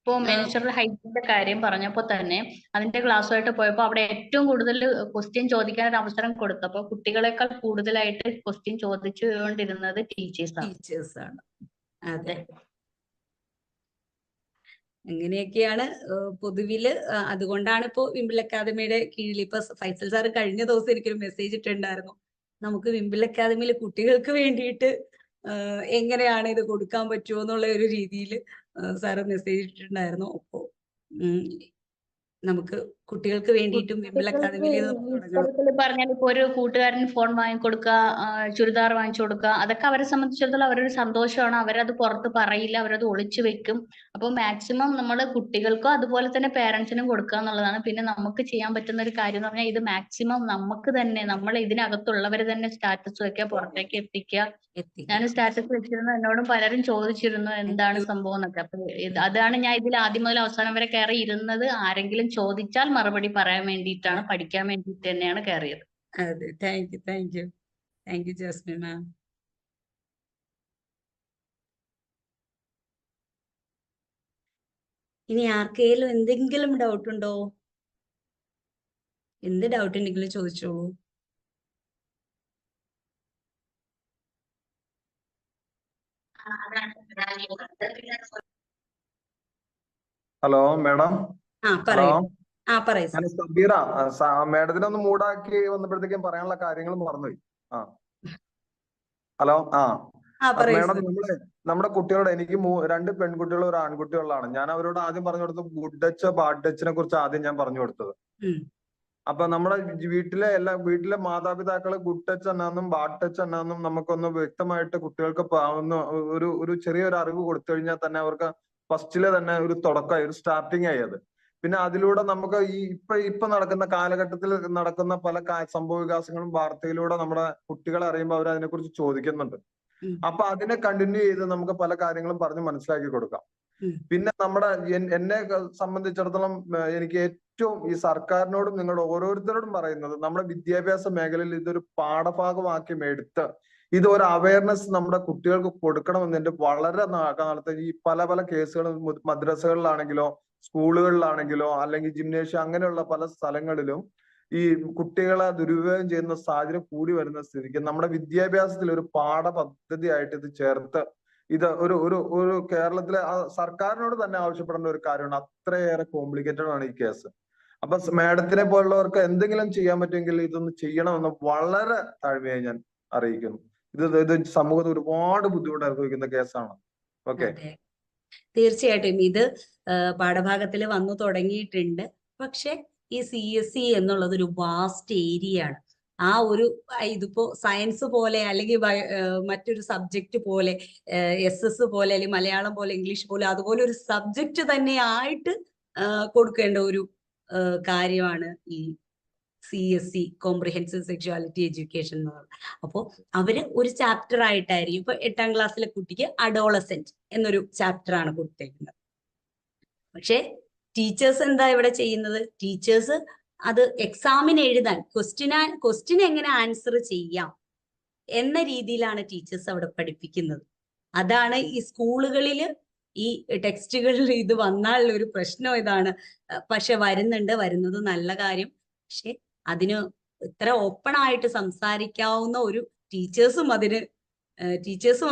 ഇപ്പോ മെൻസ്ട്രൽ ഹൈജീന്റെ കാര്യം പറഞ്ഞപ്പോൾ തന്നെ അതിന്റെ ക്ലാസ്സുമായിട്ട് പോയപ്പോൾ അവിടെ ഏറ്റവും കൂടുതൽ ക്വസ്റ്റ്യൻ ചോദിക്കാൻ ഒരു അവസരം കൊടുത്തപ്പോൾ കുട്ടികളെക്കാൾ കൂടുതലായിട്ട് ക്വസ്റ്റ്യൻ ചോദിച്ചുകൊണ്ടിരുന്നത് ടീച്ചേഴ്സാണ്. അതെ, അങ്ങനെയൊക്കെയാണ് പൊതുവില്. അതുകൊണ്ടാണ് ഇപ്പോ വിംബിൾ അക്കാദമിയുടെ കീഴിൽ ഇപ്പൊ ഫൈസൽ സാറ് കഴിഞ്ഞ ദിവസം എനിക്കൊരു മെസ്സേജ് ഇട്ടുണ്ടായിരുന്നു, നമുക്ക് വിംബിൾ അക്കാദമിയിൽ കുട്ടികൾക്ക് വേണ്ടിയിട്ട് എങ്ങനെയാണ് ഇത് കൊടുക്കാൻ പറ്റുമോ എന്നുള്ള ഒരു രീതിയിൽ സാറ് മെസ്സേജ് ഇട്ടിട്ടുണ്ടായിരുന്നു. അപ്പോ നമുക്ക് കുട്ടികൾക്ക് വേണ്ടിയിട്ടും വിംബിൾ അക്കാദമിയിൽ പറഞ്ഞാൽ ഇപ്പൊ ഒരു കൂട്ടുകാരൻ ഫോൺ വാങ്ങിക്കൊടുക്കുക, ചുരിദാർ വാങ്ങിച്ചു കൊടുക്കുക, അതൊക്കെ അവരെ സംബന്ധിച്ചിടത്തോളം അവരൊരു സന്തോഷമാണ്. അവരത് പുറത്ത് പറയില്ല, അവരത് ഒളിച്ചു വെക്കും. അപ്പൊ മാക്സിമം നമ്മൾ കുട്ടികൾക്കും അതുപോലെ തന്നെ പേരൻസിനും കൊടുക്കുക എന്നുള്ളതാണ്. പിന്നെ നമുക്ക് ചെയ്യാൻ പറ്റുന്ന ഒരു കാര്യം എന്ന് പറഞ്ഞാൽ ഇത് മാക്സിമം നമുക്ക് തന്നെ, നമ്മൾ ഇതിനകത്തുള്ളവർ തന്നെ സ്റ്റാറ്റസ് വെക്കുക, പുറത്തേക്ക് എത്തിക്കുക. ഞാൻ സ്റ്റാറ്റസ് വെച്ചിരുന്നു, എന്നോടും പലരും ചോദിച്ചിരുന്നു എന്താണ് സംഭവം എന്നൊക്കെ. അപ്പൊ അതാണ് ഞാൻ ഇതിൽ ആദ്യം മുതൽ അവസാനം വരെ കയറി ഇരുന്നത്. ആരെങ്കിലും ചോദിച്ചാൽ മറുപടി പറയാൻ വേണ്ടിയിട്ടാണ്, പഠിക്കാൻ വേണ്ടിയിട്ട് തന്നെയാണ് കയറിയത്. അതെ, താങ്ക് യു ജാസ്മിൻ മാം. ഇനി ആർക്കെങ്കിലും എന്തെങ്കിലും ഡൗട്ട് ഉണ്ടോ? എന്ത് ഡൗട്ട് ഉണ്ടെങ്കിലും ചോദിച്ചോളൂ. Hello madam. പറയൂ. ഞാൻ സബീറ. മാഡത്തിനെ ഒന്ന് മൂടാക്കി വന്നപ്പോഴത്തേക്കും പറയാനുള്ള കാര്യങ്ങൾ മറന്നുപോയി. ഹലോ. പറയൂ മാഡം, സർ. നമ്മുടെ കുട്ടികളോട് എനിക്ക് 2 പെൺകുട്ടികളും 1 ആൺകുട്ടികളാണ്. ഞാൻ അവരോട് ആദ്യം പറഞ്ഞു കൊടുത്തത് ഗുഡ് ടച്ച് ബാഡ് ടച്ചിനെ കുറിച്ച് ആദ്യം ഞാൻ പറഞ്ഞു കൊടുത്തത്. അപ്പൊ നമ്മുടെ വീട്ടിലെ മാതാപിതാക്കള് ഗുഡ് ടച്ച് എന്നാന്നും ബാഡ് ടച്ച് എന്നാന്നും നമുക്കൊന്ന് വ്യക്തമായിട്ട് കുട്ടികൾക്ക് ഒരു ചെറിയൊരു അറിവ് കൊടുത്തു കഴിഞ്ഞാൽ തന്നെ അവർക്ക് ഫസ്റ്റിലെ തന്നെ ഒരു തുടക്കമായി, ഒരു സ്റ്റാർട്ടിങ് ആയി അത്. പിന്നെ അതിലൂടെ നമുക്ക് ഈ ഇപ്പൊ നടക്കുന്ന കാലഘട്ടത്തിൽ നടക്കുന്ന പല സംഭവ വികാസങ്ങളും വാർത്തയിലൂടെ നമ്മുടെ കുട്ടികളെ അറിയുമ്പോൾ അവർ അതിനെക്കുറിച്ച് ചോദിക്കുന്നുണ്ട്. അപ്പൊ അതിനെ കണ്ടിന്യൂ ചെയ്ത് നമുക്ക് പല കാര്യങ്ങളും പറഞ്ഞ് മനസ്സിലാക്കി കൊടുക്കാം. പിന്നെ എന്നെ സംബന്ധിച്ചിടത്തോളം എനിക്ക് ഏറ്റവും ഈ സർക്കാരിനോടും നിങ്ങളുടെ ഓരോരുത്തരോടും പറയുന്നത്, നമ്മുടെ വിദ്യാഭ്യാസ മേഖലയിൽ ഇതൊരു പാഠഭാഗമാക്കി എടുത്ത് ഇത് ഒരു അവയർനെസ് നമ്മുടെ കുട്ടികൾക്ക് കൊടുക്കണമെന്ന് എന്റെ വളരെ കാലത്ത് ഈ പല കേസുകളും മദ്രസകളിലാണെങ്കിലോ സ്കൂളുകളിലാണെങ്കിലോ അല്ലെങ്കിൽ ജിംനേഷ്യം അങ്ങനെയുള്ള പല സ്ഥലങ്ങളിലും ഈ കുട്ടികളെ ദുരുപയോഗം ചെയ്യുന്ന സാഹചര്യം കൂടി വരുന്ന സ്ഥിതിക്ക് നമ്മുടെ വിദ്യാഭ്യാസത്തിൽ ഒരു പാഠപദ്ധതി ആയിട്ട് ഇത് ചേർത്ത് ഇത് ഒരു കേരളത്തിലെ സർക്കാരിനോട് തന്നെ ആവശ്യപ്പെടേണ്ട ഒരു കാര്യമാണ്. അത്രയേറെ കോംപ്ലിക്കേറ്റഡ് ആണ് ഈ കേസ്. അപ്പൊ മാഡത്തിനെ പോലുള്ളവർക്ക് എന്തെങ്കിലും ചെയ്യാൻ പറ്റുമെങ്കിൽ ഇതൊന്ന് ചെയ്യണമെന്ന് വളരെ താഴ്മയായി ഞാൻ അറിയിക്കുന്നു. ഇത് സമൂഹത്തിൽ ഒരുപാട് ബുദ്ധിമുട്ട് അനുഭവിക്കുന്ന കേസാണ്. ഓക്കെ, തീർച്ചയായിട്ടും ഇത് പാഠഭാഗത്തിൽ വന്നു തുടങ്ങിയിട്ടുണ്ട്. പക്ഷെ ഈ CSE എന്നുള്ളത് ഒരു വാസ്റ്റ് ഏരിയ ആണ്. ഇതിപ്പോ സയൻസ് പോലെ അല്ലെങ്കിൽ മറ്റൊരു സബ്ജക്റ്റ് പോലെ SS പോലെ അല്ലെങ്കിൽ മലയാളം പോലെ ഇംഗ്ലീഷ് പോലെ അതുപോലെ ഒരു സബ്ജക്റ്റ് തന്നെ ആയിട്ട് കൊടുക്കേണ്ട ഒരു കാര്യമാണ് ഈ CSE, കോംപ്രിഹെൻസീവ് സെക്ഷുവാലിറ്റി എഡ്യൂക്കേഷൻ എന്ന് പറയുന്നത്. അപ്പോൾ അവര് ഒരു ചാപ്റ്റർ ആയിട്ടായിരിക്കും. ഇപ്പൊ 8ാം ക്ലാസ്സിലെ കുട്ടിക്ക് അഡോളസെന്റ് എന്നൊരു ചാപ്റ്റർ ആണ് കൊടുത്തേക്കുന്നത്. പക്ഷെ ടീച്ചേഴ്സ് എന്താ ഇവിടെ ചെയ്യുന്നത്? ടീച്ചേഴ്സ് അത് എക്സാമിന് എഴുതാൻ ക്വസ്റ്റ്യൻ എങ്ങനെ ആൻസർ ചെയ്യാം എന്ന രീതിയിലാണ് ടീച്ചേഴ്സ് അവിടെ പഠിപ്പിക്കുന്നത്. അതാണ് ഈ സ്കൂളുകളിൽ ഈ ടെക്സ്റ്റുകളിൽ ഇത് വന്നാലുള്ള ഒരു പ്രശ്നം ഇതാണ്. പക്ഷെ വരുന്നത് നല്ല കാര്യം. പക്ഷെ അതിന് ഇത്ര ഓപ്പൺ ആയിട്ട് സംസാരിക്കാവുന്ന ഒരു ടീച്ചേഴ്സും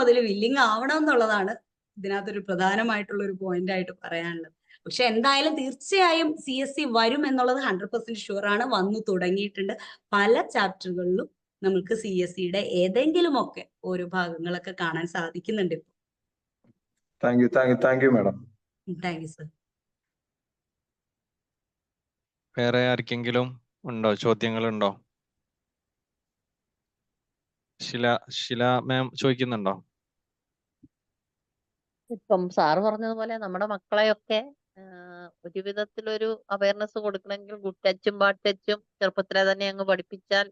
അതിൽ വില്ലിങ് ആവണം എന്നുള്ളതാണ് ഇതിനകത്തൊരു പ്രധാനമായിട്ടുള്ള ഒരു പോയിന്റ് ആയിട്ട് പറയാനുള്ളത്. പക്ഷെ എന്തായാലും തീർച്ചയായും CSE വരും എന്നുള്ളത് 100% ഷുവർ ആണ്. വന്നു തുടങ്ങിയിട്ടുണ്ട്. പല ചാപ്റ്ററുകളിലും നമുക്ക് CSEയുടെ ഏതെങ്കിലുമൊക്കെ ഓരോ ഭാഗങ്ങളൊക്കെ കാണാൻ സാധിക്കുന്നുണ്ട് ഇപ്പോൾ. Thank you madam. Thank you sir. വേറെ ആർക്കെങ്കിലും ഉണ്ടോ? ചോദ്യങ്ങളുണ്ടോ? ശില മാം ചോദിക്കുന്നുണ്ടോ? ഇപ്പം സാറ് പറഞ്ഞതുപോലെ നമ്മുടെ മക്കളെയൊക്കെ ഒരു വിധത്തിലൊരു അവയർനെസ് കൊടുക്കണമെങ്കിൽ ഗുഡ് ടച്ചും ബാഡ് ടച്ചും ചെറുപ്പത്തിലെ തന്നെ അങ്ങ് പഠിപ്പിച്ചാൽ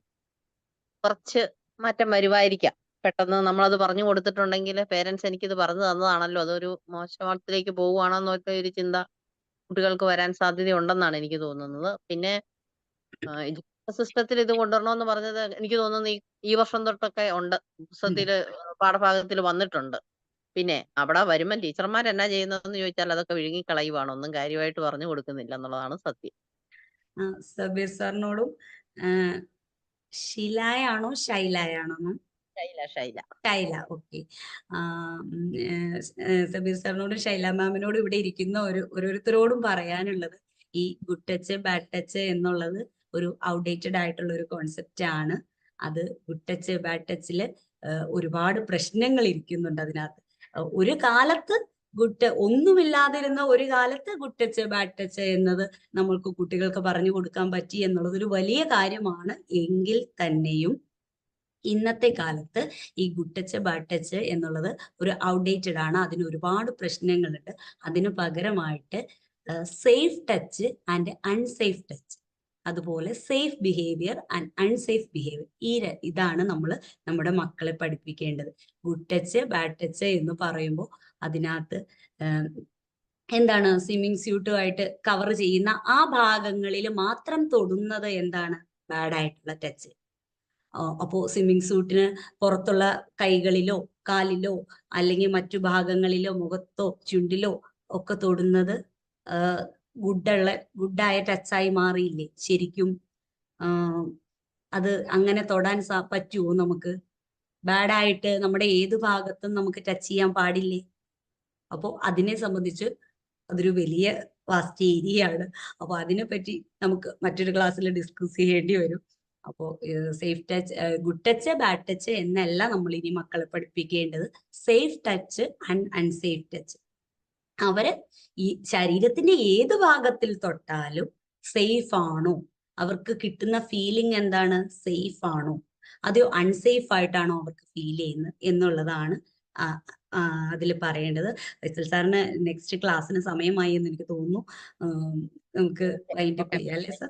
കുറച്ച് മാറ്റം വരുമായിരിക്കാം. പെട്ടെന്ന് നമ്മളത് പറഞ്ഞു കൊടുത്തിട്ടുണ്ടെങ്കിൽ പേരൻസ് എനിക്കിത് പറഞ്ഞു തന്നതാണല്ലോ, അതൊരു മോശത്തിലേക്ക് പോവുകയാണോ എന്നൊക്കെ ഒരു ചിന്ത കുട്ടികൾക്ക് വരാൻ സാധ്യതയുണ്ടെന്നാണ് എനിക്ക് തോന്നുന്നത്. പിന്നെ എഡ്യൂക്കേഷൻ സിസ്റ്റത്തിൽ ഇത് കൊണ്ടുവരണമെന്ന് പറഞ്ഞത് എനിക്ക് തോന്നുന്നു ഈ വർഷം തൊട്ടൊക്കെ ഉണ്ട്, പുസ്തകത്തില് പാഠഭാഗത്തിൽ വന്നിട്ടുണ്ട്. പിന്നെ അവിടെ വരുമ്പം ടീച്ചർമാർ എന്നാ ചെയ്യുന്നതെന്ന് ചോദിച്ചാൽ അതൊക്കെ വിഴുങ്ങിക്കളയുവാണ്, ഒന്നും കാര്യമായിട്ട് പറഞ്ഞു കൊടുക്കുന്നില്ല എന്നുള്ളതാണ് സത്യം. സബീർ സാറിനോടും ഷിലായാണോ ഷൈലായാണോ? ഷൈല. ഓക്കെ. സബീർ സാറിനോടും ഷൈല മാമിനോടും ഇവിടെ ഇരിക്കുന്ന ഓരോരുത്തരോടും പറയാനുള്ളത്, ഈ ഗുഡ് ടച്ച് ബാഡ് ടച്ച് എന്നുള്ളത് ഒരു ഔട്ട്ഡേറ്റഡ് ആയിട്ടുള്ള ഒരു കോൺസെപ്റ്റ് ആണ്. അത് ഗുഡ് ടച്ച് ബാഡ് ടച്ചില് ഒരുപാട് പ്രശ്നങ്ങൾ ഇരിക്കുന്നുണ്ട് അതിനകത്ത്. ഒരു കാലത്ത് ഒന്നുമില്ലാതിരുന്ന ഒരു കാലത്ത് ഗുഡ് ടച്ച് ബാഡ് ടച്ച് എന്നത് നമ്മൾക്ക് കുട്ടികൾക്ക് പറഞ്ഞു കൊടുക്കാൻ പറ്റി എന്നുള്ളത് ഒരു വലിയ കാര്യമാണ്. എങ്കിൽ തന്നെയും ഇന്നത്തെ കാലത്ത് ഈ ഗുഡ് ടച്ച് ബാഡ് ടച്ച് എന്നുള്ളത് ഒരു ഔട്ട്ഡേറ്റഡ് ആണ്. അതിന് ഒരുപാട് പ്രശ്നങ്ങളുണ്ട്. അതിന് പകരമായിട്ട് safe touch and unsafe touch, അതുപോലെ safe behaviour and unsafe behaviour, ഇതാണ് നമ്മൾ നമ്മുടെ മക്കളെ പഠിപ്പിക്കേണ്ടത്. ഗുഡ് ടച്ച് ബാഡ് ടച്ച് എന്ന് പറയുമ്പോൾ അതിനകത്ത് എന്താണ്, സ്വിമ്മിങ് സ്യൂട്ടുമായിട്ട് കവർ ചെയ്യുന്ന ആ ഭാഗങ്ങളിൽ മാത്രം തൊടുന്നത് എന്താണ് ബാഡായിട്ടുള്ള ടച്ച്. അപ്പോൾ സ്വിമ്മിങ് സൂട്ടിന് പുറത്തുള്ള കൈകളിലോ കാലിലോ അല്ലെങ്കിൽ മറ്റു ഭാഗങ്ങളിലോ മുഖത്തോ ചുണ്ടിലോ ഒക്കെ തൊടുന്നത് ഗുഡായ ടച്ചായി മാറിയില്ലേ? ശരിക്കും അത് അങ്ങനെ തൊടാൻ പറ്റുമോ നമുക്ക്? ബാഡായിട്ട് നമ്മുടെ ഏത് ഭാഗത്തും നമുക്ക് ടച്ച് ചെയ്യാൻ പാടില്ലേ? അപ്പോൾ അതിനെ സംബന്ധിച്ച് അതൊരു വലിയ വാസ്റ്റ് ഏരിയ ആണ്. അപ്പോൾ അതിനെപ്പറ്റി നമുക്ക് മറ്റൊരു ക്ലാസ്സിൽ ഡിസ്കസ് ചെയ്യേണ്ടി വരും. അപ്പോൾ safe touch, good touch, bad touch എന്നല്ല നമ്മൾ ഇനി മക്കളെ പഠിപ്പിക്കേണ്ടത്. Safe touch and unsafe touch. അവര് ഈ ശരീരത്തിന്റെ ഏത് ഭാഗത്തിൽ തൊട്ടാലും സേഫ് ആണോ, അവർക്ക് കിട്ടുന്ന ഫീലിംഗ് എന്താണ്, സേഫ് ആണോ, അതോ അൺസേഫ് ആയിട്ടാണോ അവർക്ക് ഫീൽ ചെയ്യുന്നത് എന്നുള്ളതാണ് അതിൽ പറയേണ്ടത്. ഫൈസൽ സാറിന് നെക്സ്റ്റ് ക്ലാസ്സിന് സമയമായി എന്ന് എനിക്ക് തോന്നുന്നു. നമുക്ക് വൈൻഡപ്പ് ചെയ്യാം അല്ലേ സാർ?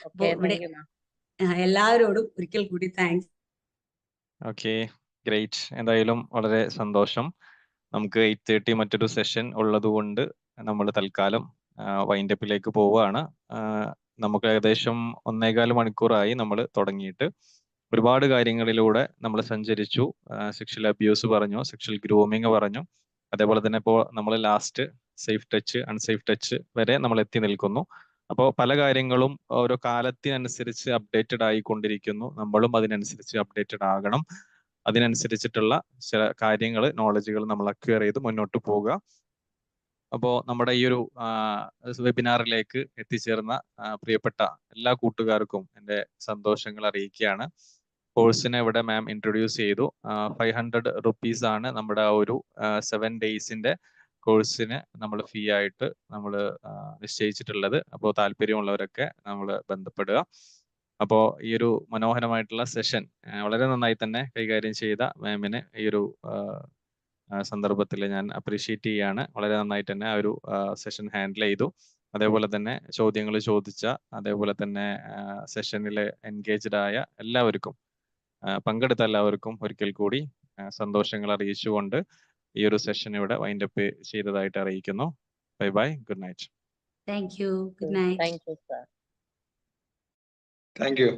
അപ്പോ ഇവിടെ എല്ലാവരോടും ഒരിക്കൽ കൂടി താങ്ക്സ്. Okay, great. എന്തായാലും വളരെ സന്തോഷം. നമുക്ക് 8:30 മറ്റൊരു സെഷൻ ഉള്ളത് കൊണ്ട് നമ്മൾ തൽക്കാലം വൈൻഡപ്പിലേക്ക് പോവുകയാണ്. നമുക്ക് ഏകദേശം 1.25 മണിക്കൂറായി നമ്മൾ തുടങ്ങിയിട്ട്. ഒരുപാട് കാര്യങ്ങളിലൂടെ നമ്മൾ സഞ്ചരിച്ചു. സെക്ഷൽ അബ്യൂസ് പറഞ്ഞു, സെക്ഷൽ ഗ്രൂമിങ് പറഞ്ഞു, അതേപോലെ തന്നെ ഇപ്പോൾ നമ്മൾ last safe touch unsafe touch വരെ നമ്മൾ എത്തി നിൽക്കുന്നു. അപ്പോൾ പല കാര്യങ്ങളും ഓരോ കാലത്തിനനുസരിച്ച് അപ്ഡേറ്റഡ് ആയിക്കൊണ്ടിരിക്കുന്നു. നമ്മളും അതിനനുസരിച്ച് അപ്ഡേറ്റഡ് ആകണം. അതിനനുസരിച്ചിട്ടുള്ള ചില കാര്യങ്ങൾ, നോളജുകൾ നമ്മൾ അക്വയർ ചെയ്ത് മുന്നോട്ട് പോവുക. അപ്പോൾ നമ്മുടെ ഈ ഒരു വെബിനാറിലേക്ക് എത്തിച്ചേർന്ന പ്രിയപ്പെട്ട എല്ലാ കൂട്ടുകാർക്കും എൻ്റെ സന്തോഷങ്ങൾ അറിയിക്കുകയാണ്. കോഴ്സിനെ ഇവിടെ മാം ഇൻട്രൊഡ്യൂസ് ചെയ്തു. 500 റുപ്പീസ് ആണ് നമ്മുടെ ആ ഒരു 7 ഡേയ്സിന്റെ കോഴ്സിന് നമ്മൾ ഫീ ആയിട്ട് നമ്മൾ നിശ്ചയിച്ചിട്ടുള്ളത്. അപ്പോൾ താല്പര്യമുള്ളവരൊക്കെ നമ്മൾ ബന്ധപ്പെടുക. അപ്പോൾ ഈ ഒരു മനോഹരമായിട്ടുള്ള സെഷൻ വളരെ നന്നായി തന്നെ കൈകാര്യം ചെയ്ത മാമിനെ ഈ ഒരു സന്ദർഭത്തിൽ ഞാൻ അപ്രീഷിയേറ്റ് ചെയ്യാണ്. വളരെ നന്നായിട്ട് തന്നെ ആ ഒരു സെഷൻ ഹാൻഡിൽ ചെയ്തു. അതേപോലെ തന്നെ ചോദ്യങ്ങൾ ചോദിച്ച, അതേപോലെ തന്നെ സെഷനിൽ എൻഗേജ്ഡ് ആയ എല്ലാവർക്കും, പങ്കെടുത്ത എല്ലാവർക്കും ഒരിക്കൽ കൂടി സന്തോഷങ്ങൾ അറിയിച്ചുകൊണ്ട് ഈ ഒരു സെഷൻ ഇവിടെ വൈൻഡപ്പ് ചെയ്തതായിട്ട് അറിയിക്കുന്നു. Bye bye, good night. Thank you, good night. Thank you sir. Thank you.